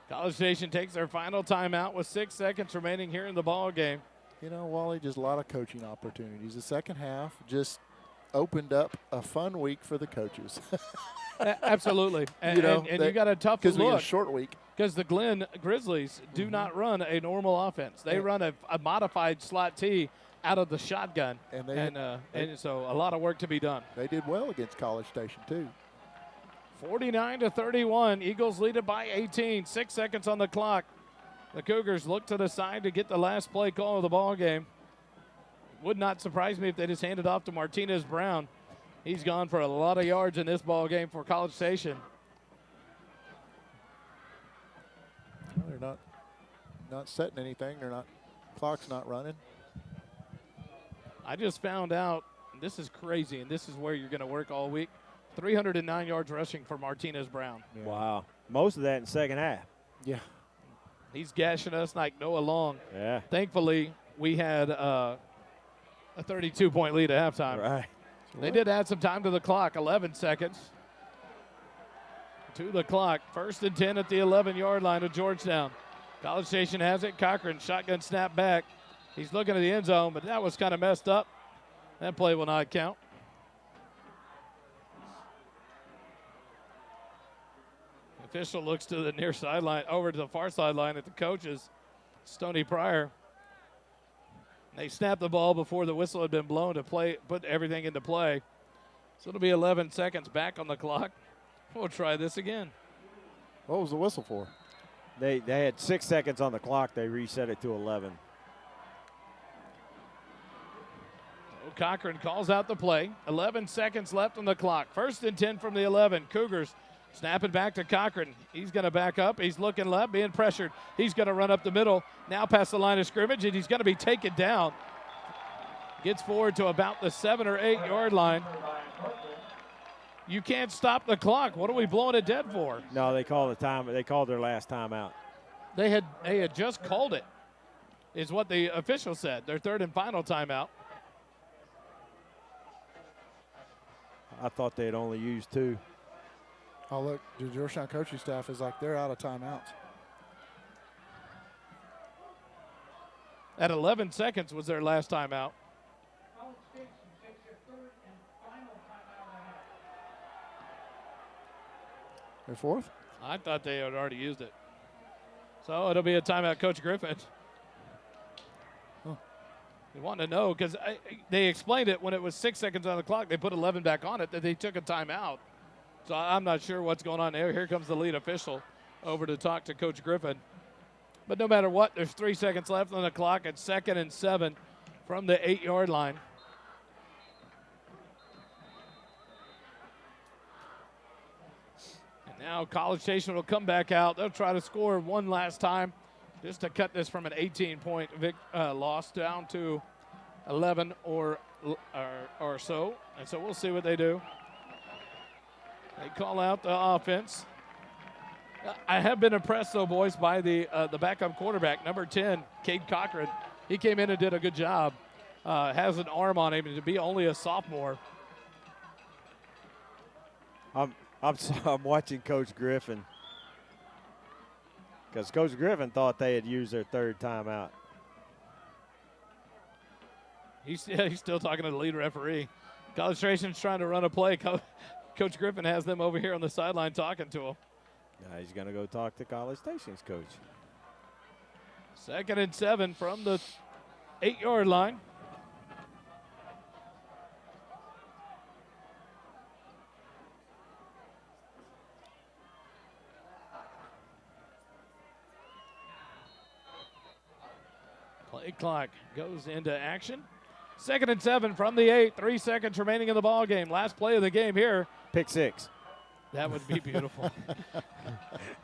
College Station takes their final timeout with 6 seconds remaining here in the ball game. You know, Wally, just a lot of coaching opportunities. The second half, just opened up a fun week for the coaches. Absolutely. And, you got a tough because we had a look. short week. Because the Glen Grizzlies do not run a normal offense. They run a modified slot T out of the shotgun. And so a lot of work to be done. They did well against College Station, too. 49-31. Eagles lead it by 18. 6 seconds on the clock. The Cougars look to the side to get the last play call of the ball game. Would not surprise me if they just handed off to Martinez Brown. He's gone for a lot of yards in this ball game for College Station. Well, they're not setting anything. Clock's not running. I just found out, this is crazy, and this is where you're going to work all week. 309 yards rushing for Martinez Brown. Yeah. Wow. Most of that in second half. Yeah. He's gashing us like Noah Long. Yeah. Thankfully, we had a 32-point lead at halftime. Right. They did add some time to the clock, 11 seconds to the clock. 1st and 10 at the 11-yard line of Georgetown. College Station has it. Cochran, shotgun snap back. He's looking at the end zone, but that was kind of messed up. That play will not count. Official looks to the near sideline, over to the far sideline at the coaches, Stoney Pryor. They snapped the ball before the whistle had been blown to put everything into play. So it'll be 11 seconds back on the clock. We'll try this again. What was the whistle for? They had 6 seconds on the clock. They reset it to 11. Cochran calls out the play. 11 seconds left on the clock. 1st and 10 from the 11. Cougars snap it back to Cochran. He's going to back up. He's looking left, being pressured. He's going to run up the middle. Now past the line of scrimmage, and he's going to be taken down. Gets forward to about the 7 or 8 yard line. You can't stop the clock. What are we blowing it dead for? No, they called the time. They called their last timeout. They had just called it, is what the official said. Their 3rd and final timeout. I thought they had only used 2. Oh, look, the Georgetown coaching staff is like, they're out of timeouts. At 11 seconds was their last timeout. Their 4th? I thought they had already used it. So it'll be a timeout, Coach Griffin. We want to know because they explained it when it was 6 seconds on the clock. They put 11 back on it, that they took a timeout. So I'm not sure what's going on there. Here comes the lead official over to talk to Coach Griffin. But no matter what, there's 3 seconds left on the clock at 2nd and 7 from the 8 yard line. And now College Station will come back out. They'll try to score one last time, just to cut this from an 18-point loss down to 11 or so. And so we'll see what they do. They call out the offense. I have been impressed, though, boys, by the backup quarterback, number 10, Cade Cochran. He came in and did a good job. Has an arm on him, and to be only a sophomore. I'm watching Coach Griffin. Because Coach Griffin thought they had used their 3rd timeout. He's still talking to the lead referee. College Station's trying to run a play. Coach Griffin has them over here on the sideline talking to him. Now he's going to go talk to College Station's coach. 2nd and 7 from the 8 yard line. Play clock goes into action. 2nd and 7 from the 8. 3 seconds remaining in the ball game. Last play of the game here. Pick 6. That would be beautiful.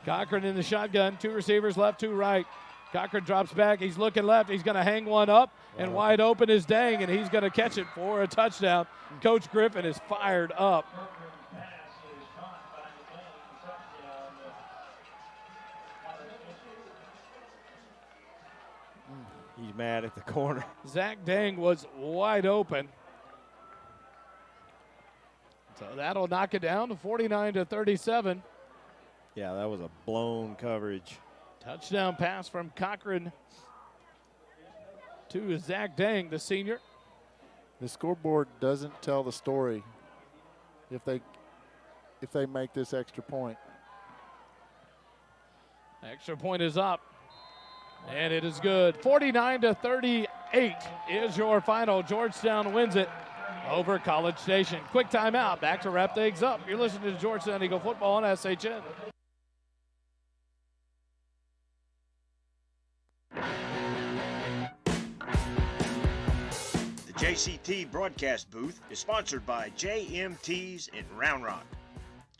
Cochran in the shotgun. 2 receivers left, 2 right. Cochran drops back. He's looking left. He's going to hang one up. And wide open is Dang, and he's going to catch it for a touchdown. Coach Griffin is fired up. He's mad at the corner. Zach Dang was wide open. So that'll knock it down to 49-37. Yeah, that was a blown coverage. Touchdown pass from Cochran to Zach Dang, the senior. The scoreboard doesn't tell the story if they make this extra point. Extra point is up, and it is good. 49-38 is your final. Georgetown wins it over College Station. Quick timeout. Back to wrap things up. You're listening to Georgetown Eagle Football on SHN. The JCT broadcast booth is sponsored by JMT's in Round Rock.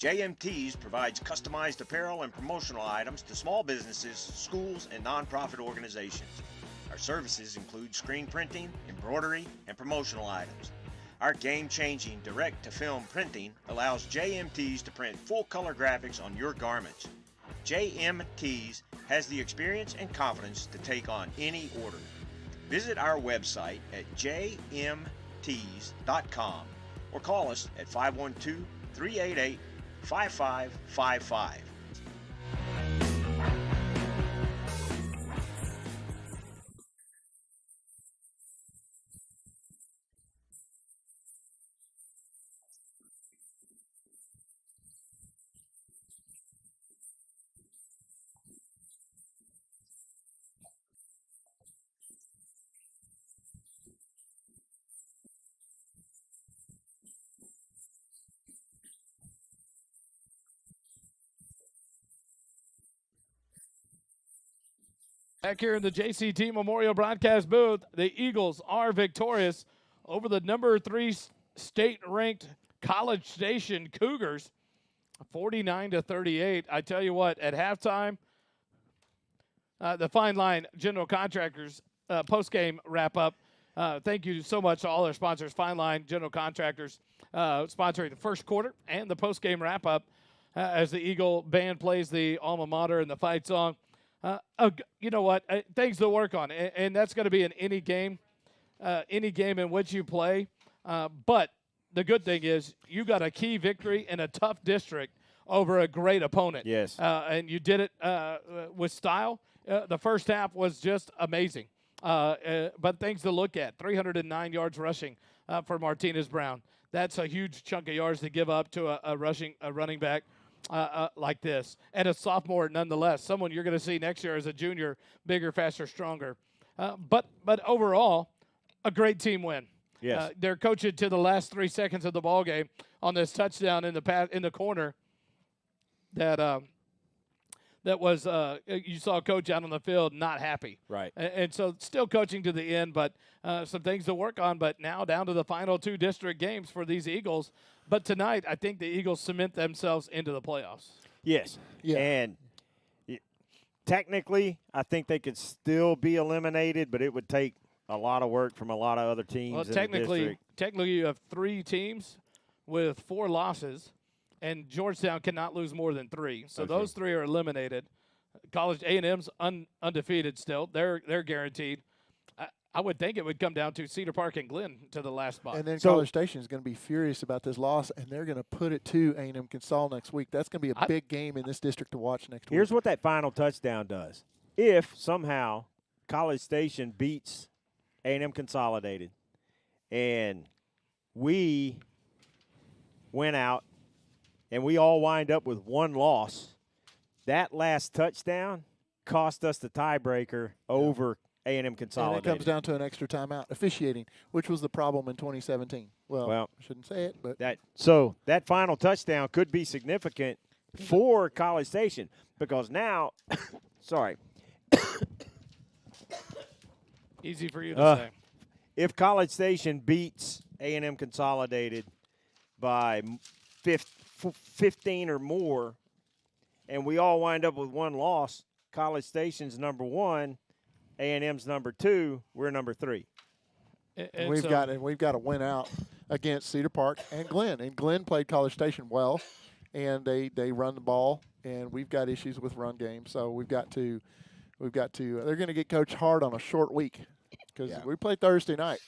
JMT's provides customized apparel and promotional items to small businesses, schools, and nonprofit organizations. Our services include screen printing, embroidery, and promotional items. Our game-changing direct-to-film printing allows JMT's to print full-color graphics on your garments. JMT's has the experience and confidence to take on any order. Visit our website at jmts.com or call us at 512-388-5555. Back here in the JCT Memorial Broadcast booth, the Eagles are victorious over the number 3 state-ranked College Station Cougars, 49-38. I tell you what, at halftime, the Fine Line General Contractors post-game wrap-up. Thank you so much to all our sponsors, Fine Line General Contractors, sponsoring the first quarter and the post-game wrap-up as the Eagle band plays the alma mater and the fight song. You know what? Things to work on, and that's going to be in any game in which you play. But the good thing is you got a key victory in a tough district over a great opponent. Yes. And you did it with style. The first half was just amazing. But things to look at, 309 yards rushing for Martinez Brown. That's a huge chunk of yards to give up to a running back. Like this, and a sophomore nonetheless, someone you're going to see next year as a junior, bigger, faster, stronger. But overall, a great team win. Yes. They're coaching to the last 3 seconds of the ball game on this touchdown in the corner. That was you saw Coach out on the field not happy. Right. And so still coaching to the end, but some things to work on. But now down to the final 2 district games for these Eagles. But tonight, I think the Eagles cement themselves into the playoffs. Yes. Yeah. And technically, I think they could still be eliminated, but it would take a lot of work from a lot of other teams. Well, in the technically district. you have 3 teams with 4 losses, and Georgetown cannot lose more than 3. So Okay. those 3 are eliminated. College A&M's undefeated still. They're guaranteed. I would think it would come down to Cedar Park and Glenn to the last spot. And then So- College Station is going to be furious about this loss, and they're going to put it to A&M Consol next week. That's going to be a big game in this district to watch next week. Here's what that final touchdown does. If somehow College Station beats A&M Consolidated and we went out and we all wind up with 1 loss, that last touchdown cost us the tiebreaker over A&M and Consolidated. it comes down to an extra timeout. Officiating, which was the problem in 2017. Well, I shouldn't say it, but So that final touchdown could be significant for College Station because now, sorry, Easy for you to say. if College Station beats A&M Consolidated by 15 or more, and we all wind up with 1 loss, College Station's number 1, A&M's number 2, we're number 3. And we've so- got to win out against Cedar Park and Glenn. And Glenn played College Station well, and they run the ball, and we've got issues with run game. So we've got to. They're going to get coached hard on a short week because we play Thursday night.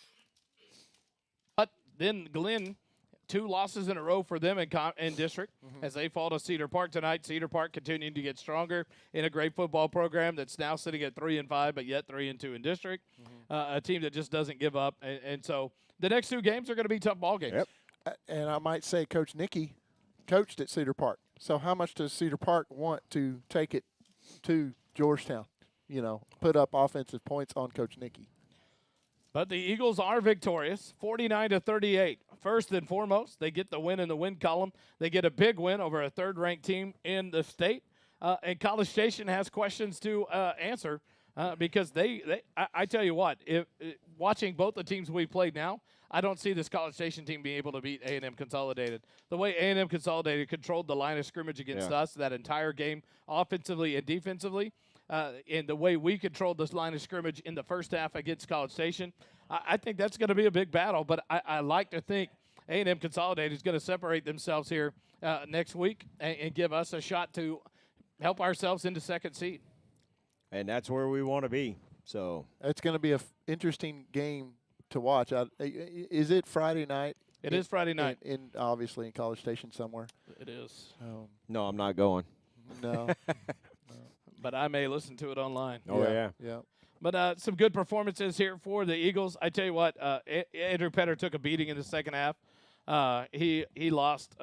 But then Glenn, 2 losses in a row for them in district as they fall to Cedar Park tonight. Cedar Park continuing to get stronger in a great football program that's now sitting at 3-5, but yet 3-2 in district. a team that just doesn't give up. And so the next 2 games are going to be tough ball games. Yep. And I might say Coach Nicky coached at Cedar Park. So how much does Cedar Park want to take it to Georgetown? You know, put up offensive points on Coach Nicky. But the Eagles are victorious, 49-38. First and foremost, they get the win in the win column. They get a big win over a third-ranked team in the state. And College Station has questions to answer because I tell you what, watching both the teams we played now, I don't see this College Station team being able to beat A&M Consolidated. The way A&M Consolidated controlled the line of scrimmage against us that entire game, offensively and defensively, and the way we controlled this line of scrimmage in the first half against College Station, I think that's going to be a big battle. But I like to think A&M Consolidated is going to separate themselves here next week and give us a shot to help ourselves into second seed. And that's where we want to be. So it's going to be an interesting game to watch. Is it Friday night? It is Friday night. In obviously in College Station somewhere. It is. no, I'm not going. No. But I may listen to it online. Oh, yeah. Yeah. But some good performances here for the Eagles. I tell you what, Andrew Petter took a beating in the second half. He lost,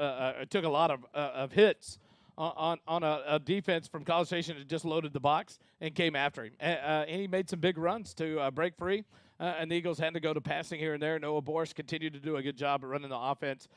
took a lot of hits on a defense from College Station that just loaded the box and came after him. And he made some big runs to break free. And the Eagles had to go to passing here and there. Noah Boris continued to do a good job at running the offense.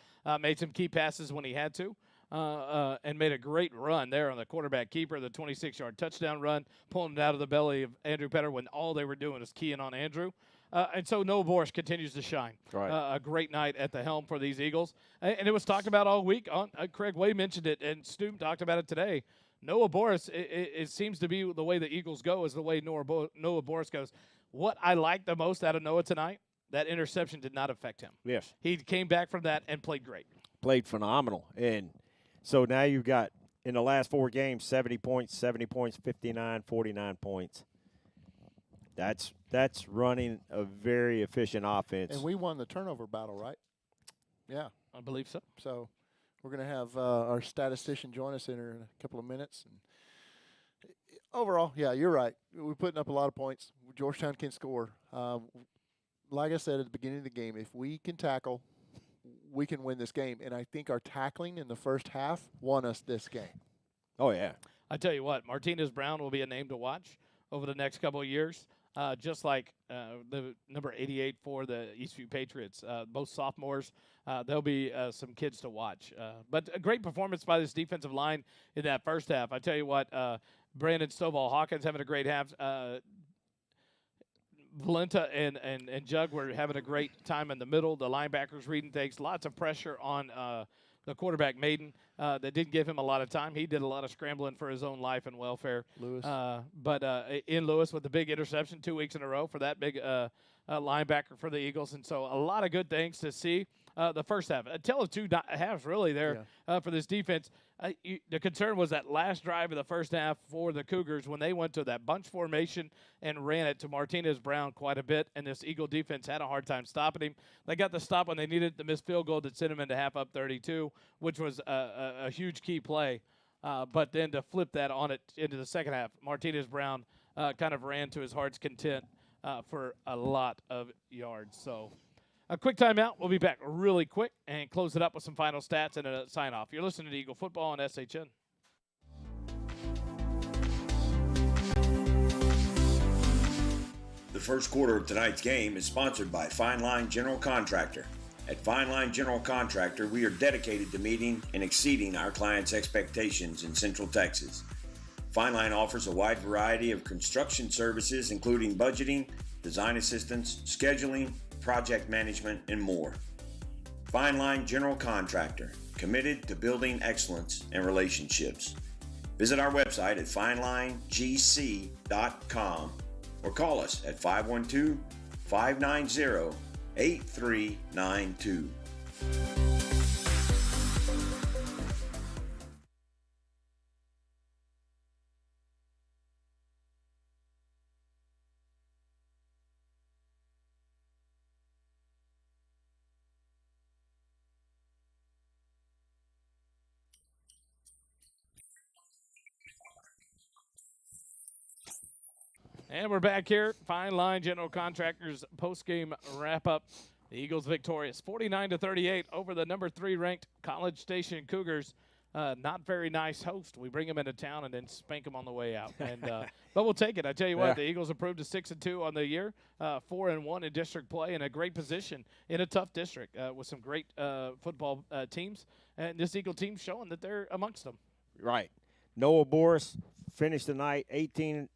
Made some key passes when he had to. And made a great run there on the quarterback keeper, the 26-yard touchdown run, pulling it out of the belly of Andrew Petter when all they were doing was keying on Andrew. And so Noah Boris continues to shine. Right. A great night at the helm for these Eagles. And it was talked about all week. Craig Way mentioned it, and Stoop talked about it today. Noah Boris, it seems to be the way the Eagles go is the way Noah Boris goes. What I liked the most out of Noah tonight, that interception did not affect him. Yes. He came back from that and played great. Played phenomenal. And so now you've got, in the last 4 games, 70 points, 59, 49 points. That's running a very efficient offense. And we won the turnover battle, right? Yeah. I believe so. So we're going to have our statistician join us in a couple of minutes. And overall, yeah, you're right. We're putting up a lot of points. Georgetown can score. Like I said at the beginning of the game, if we can tackle, we can win this game. And I think our tackling in the first half won us this game. Oh, yeah. I tell you what, Martinez Brown will be a name to watch over the next couple of years, just like the number 88 for the Eastview Patriots. Both sophomores, there'll be some kids to watch. But a great performance by this defensive line in that first half. I tell you what, Brandon Stovall-Hawkins having a great half. Valenta and Jug were having a great time in the middle. The linebackers reading things. Lots of pressure on the quarterback, Maiden, that didn't give him a lot of time. He did a lot of scrambling for his own life and welfare. Lewis. But in Lewis with the big interception 2 weeks in a row for that big linebacker for the Eagles. And so a lot of good things to see the first half. Until the 2 halves really there for this defense. The concern was that last drive of the first half for the Cougars when they went to that bunch formation and ran it to Martinez Brown quite a bit, and this Eagle defense had a hard time stopping him. They got the stop when they needed the missed field goal that sent him into half up 32, which was a huge key play. But then to flip that on it into the second half, Martinez Brown kind of ran to his heart's content for a lot of yards. So a quick timeout. We'll be back really quick and close it up with some final stats and a sign-off. You're listening to Eagle Football on SHN. The first quarter of tonight's game is sponsored by Fine Line General Contractor. At Fine Line General Contractor, we are dedicated to meeting and exceeding our clients' expectations in Central Texas. Fine Line offers a wide variety of construction services, including budgeting, design assistance, scheduling, project management, and more. Fine Line General Contractor, committed to building excellence and relationships. Visit our website at finelinegc.com or call us at 512-590-8392. And we're back here. Fine Line General Contractors post-game wrap-up. The Eagles victorious 49-38 over the number 3 ranked College Station Cougars. Not very nice host. We bring them into town and then spank them on the way out. And but we'll take it. I tell you what, the Eagles improved to 6-2 on the year, 4-1 in district play, in a great position in a tough district with some great football teams. And this Eagle team showing that they're amongst them. Right. Noah Boris finished the night 18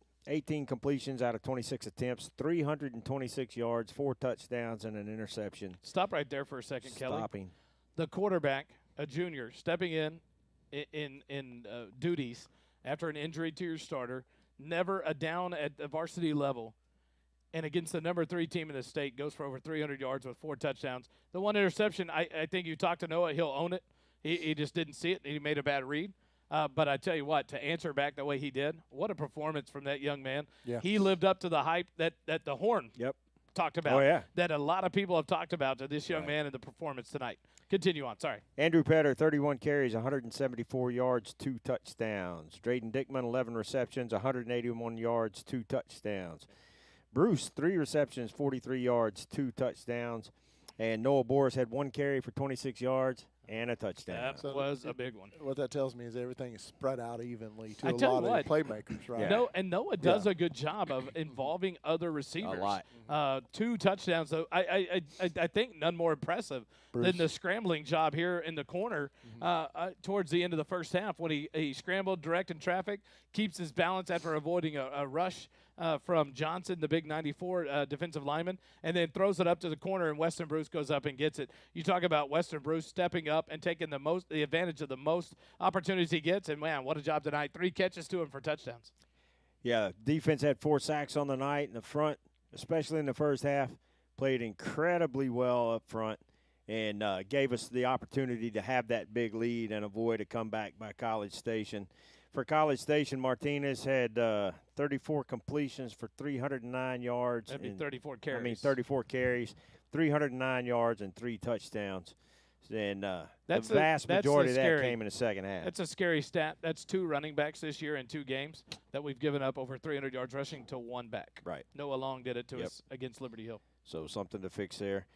completions out of 26 attempts, 326 yards, 4 touchdowns, and an interception. Stop right there for a second, Kelly. Stopping. The quarterback, a junior, stepping in duties after an injury to your starter, never a down at the varsity level, and against the number 3 team in the state, goes for over 300 yards with 4 touchdowns. The one interception, I think you talked to Noah, he'll own it. He just didn't see it. He made a bad read. But I tell you what, to answer back the way he did, what a performance from that young man. Yeah. He lived up to the hype that the Horn talked about. Oh, yeah. That a lot of people have talked about to this young man in the performance tonight. Continue on. Sorry. Andrew Petter, 31 carries, 174 yards, 2 touchdowns. Drayden Dickman, 11 receptions, 181 yards, 2 touchdowns. Bruce, 3 receptions, 43 yards, 2 touchdowns. And Noah Boris had 1 carry for 26 yards and a touchdown. That was a big one. What that tells me is everything is spread out evenly to I a tell lot you of the playmakers, right? And Noah does a good job of involving other receivers. A lot. 2 touchdowns, though. I think none more impressive than the scrambling job here in the corner towards the end of the first half when he scrambled direct in traffic, keeps his balance after avoiding a rush from Johnson, the big 94 defensive lineman, and then throws it up to the corner, and Weston Bruce goes up and gets it. You talk about Weston Bruce stepping up and taking the advantage of the most opportunities he gets, and, man, what a job tonight. 3 catches to him for touchdowns. Yeah, defense had 4 sacks on the night, and the front, especially in the first half, played incredibly well up front and gave us the opportunity to have that big lead and avoid a comeback by College Station. For College Station, Martinez had 34 completions for 309 yards. That'd be 34 carries. 34 carries, 309 yards, and 3 touchdowns. And the That's vast majority of that scary. came in the second half. That's a scary stat. That's 2 running backs this year in 2 games that we've given up over 300 yards rushing to 1 back. Right. Noah Long did it to us against Liberty Hill. So something to fix there.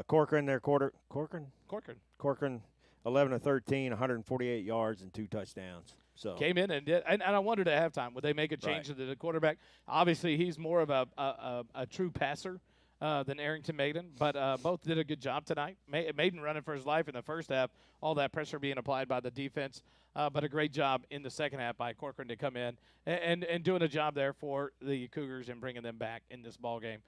Corcoran, Corcoran, 11 of 13, 148 yards and 2 touchdowns. So came in and did. And I wondered at halftime, would they make a change to the quarterback? Obviously, he's more of a true passer than Arrington Maiden, but both did a good job tonight. Maiden running for his life in the first half, all that pressure being applied by the defense, but a great job in the second half by Corcoran to come in and doing a job there for the Cougars and bringing them back in this ball game.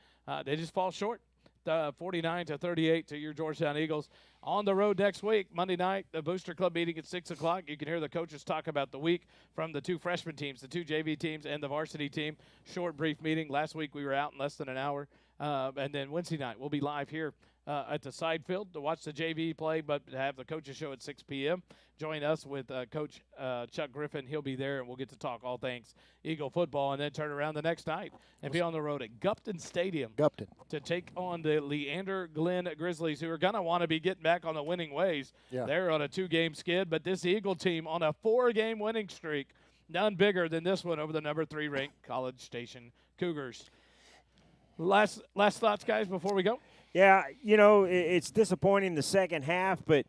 They just fall short. 49-38 to your Georgetown Eagles. On the road next week, Monday night, the Booster Club meeting at 6 o'clock. You can hear the coaches talk about the week from the 2 freshman teams, the 2 JV teams, and the varsity team. Short, brief meeting. Last week we were out in less than an hour. And then Wednesday night, we'll be live here at the side field to watch the JV play, but have the coaches show at 6 p.m. Join us with Coach Chuck Griffin. He'll be there, and we'll get to talk all things Eagle football, and then turn around the next night and be on the road at Gupton Stadium to take on the Leander Glen Grizzlies, who are going to want to be getting back on the winning ways. Yeah. They're on a 2-game skid, but this Eagle team on a 4-game winning streak, none bigger than this one over the number 3 ranked College Station Cougars. Last thoughts, guys, before we go? Yeah, it's disappointing the second half, but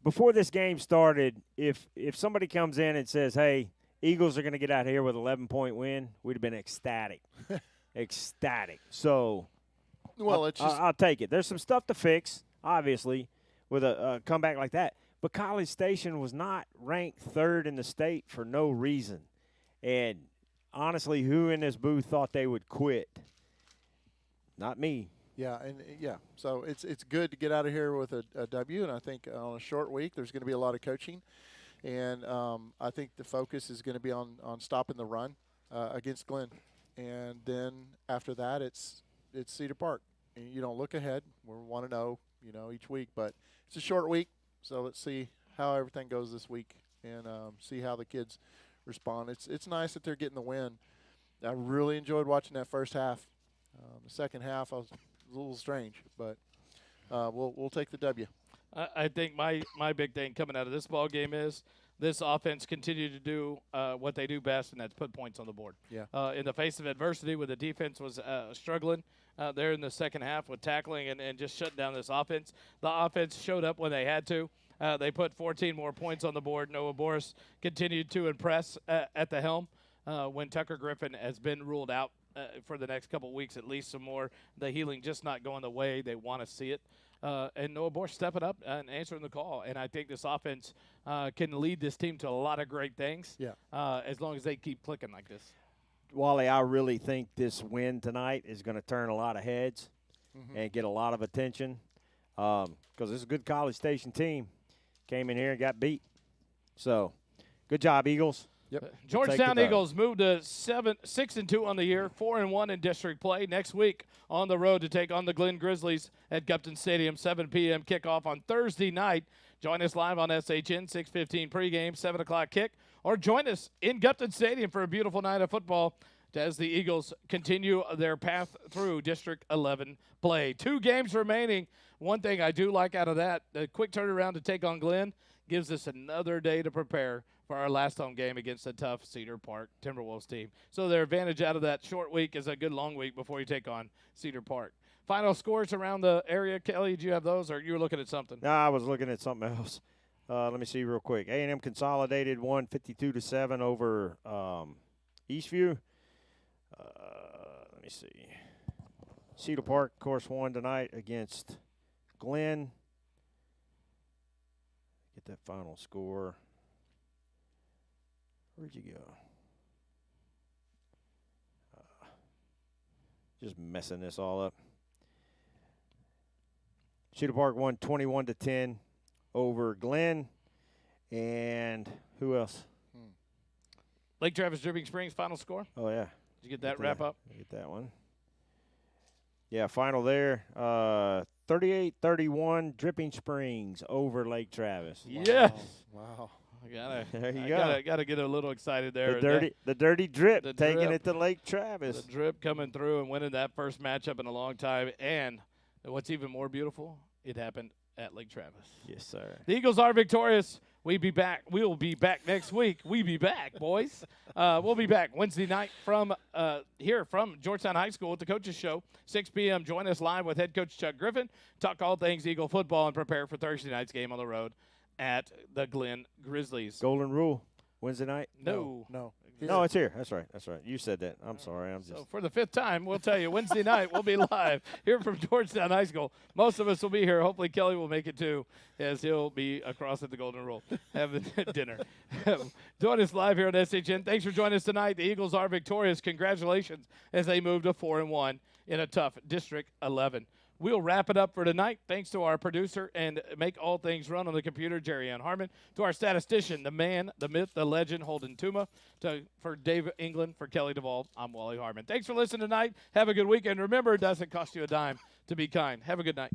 before this game started, if somebody comes in and says, hey, Eagles are going to get out here with an 11-point win, we'd have been ecstatic. Ecstatic. So Well, it's just I'll take it. There's some stuff to fix, obviously, with a comeback like that. But College Station was not ranked 3rd in the state for no reason. And honestly, who in this booth thought they would quit? Not me. Yeah, so it's good to get out of here with a W, and I think on a short week there's going to be a lot of coaching, and I think the focus is going to be on stopping the run against Glenn, and then after that it's Cedar Park. And you don't look ahead. We're 1-0, each week, but it's a short week, so let's see how everything goes this week and see how the kids respond. It's nice that they're getting the win. I really enjoyed watching that first half. The second half, I was a little strange, but we'll take the W. I think my big thing coming out of this ball game is this offense continue to do what they do best, and that's put points on the board. Yeah. In the face of adversity, when the defense was struggling there in the second half with tackling and just shutting down this offense, the offense showed up when they had to. They put 14 more points on the board. Noah Boris continued to impress at the helm when Tucker Griffin has been ruled out for the next couple weeks, at least some more. The healing just not going the way they want to see it. And Noah Boris stepping up and answering the call. And I think this offense can lead this team to a lot of great things as long as they keep clicking like this. Wally, I really think this win tonight is going to turn a lot of heads and get a lot of attention because this is a good College Station team. Came in here and got beat. So, good job, Eagles. Yep. Georgetown Eagles moved to 6-2 on the year, 4-1 in district play. Next week on the road to take on the Glen Grizzlies at Gupton Stadium, 7 p.m. kickoff on Thursday night. Join us live on SHN, 6:15 pregame, 7 o'clock kick, or join us in Gupton Stadium for a beautiful night of football as the Eagles continue their path through District 11 play. 2 games remaining. One thing I do like out of that, the quick turnaround to take on Glen gives us another day to prepare for our last home game against a tough Cedar Park Timberwolves team. So their advantage out of that short week is a good long week before you take on Cedar Park. Final scores around the area. Kelly, do you have those, or you were looking at something? No, I was looking at something else. Let me see real quick. A&M Consolidated won 52-7 over Eastview. Let me see. Cedar Park, of course, won tonight against Glen. Get that final score. Where'd you go? Just messing this all up. Cedar Park won 21-10 over Glen. And who else? Lake Travis Dripping Springs final score. Oh, yeah. Did you get that wrap up? Get that one. Yeah, final there. 38-31 Dripping Springs over Lake Travis. Yes. Wow. There you go. Gotta get a little excited there. The dirty drip the taking drip. it to Lake Travis. The drip coming through and winning that first matchup in a long time. And what's even more beautiful, it happened at Lake Travis. Yes, sir. The Eagles are victorious. We'll be back next week. We be back, boys. We'll be back Wednesday night from here from Georgetown High School at the Coaches Show, 6 p.m. Join us live with head coach Chuck Griffin. Talk all things Eagle football and prepare for Thursday night's game on the road at the Glen Grizzlies. Golden Rule Wednesday night? No. No, it's here. That's right. You said that. I'm sorry. So for the 5th time, we'll tell you Wednesday night we'll be live here from Georgetown High School. Most of us will be here. Hopefully Kelly will make it too, as he'll be across at the Golden Rule having dinner. Join us live here on SHN. Thanks for joining us tonight. The Eagles are victorious. Congratulations as they move to 4-1 in a tough District 11. We'll wrap it up for tonight. Thanks to our producer and make all things run on the computer, Jerry Ann Harmon. To our statistician, the man, the myth, the legend, Holden Tuma. For Dave England, for Kelly DeVoll, I'm Wally Harmon. Thanks for listening tonight. Have a good weekend. Remember, it doesn't cost you a dime to be kind. Have a good night.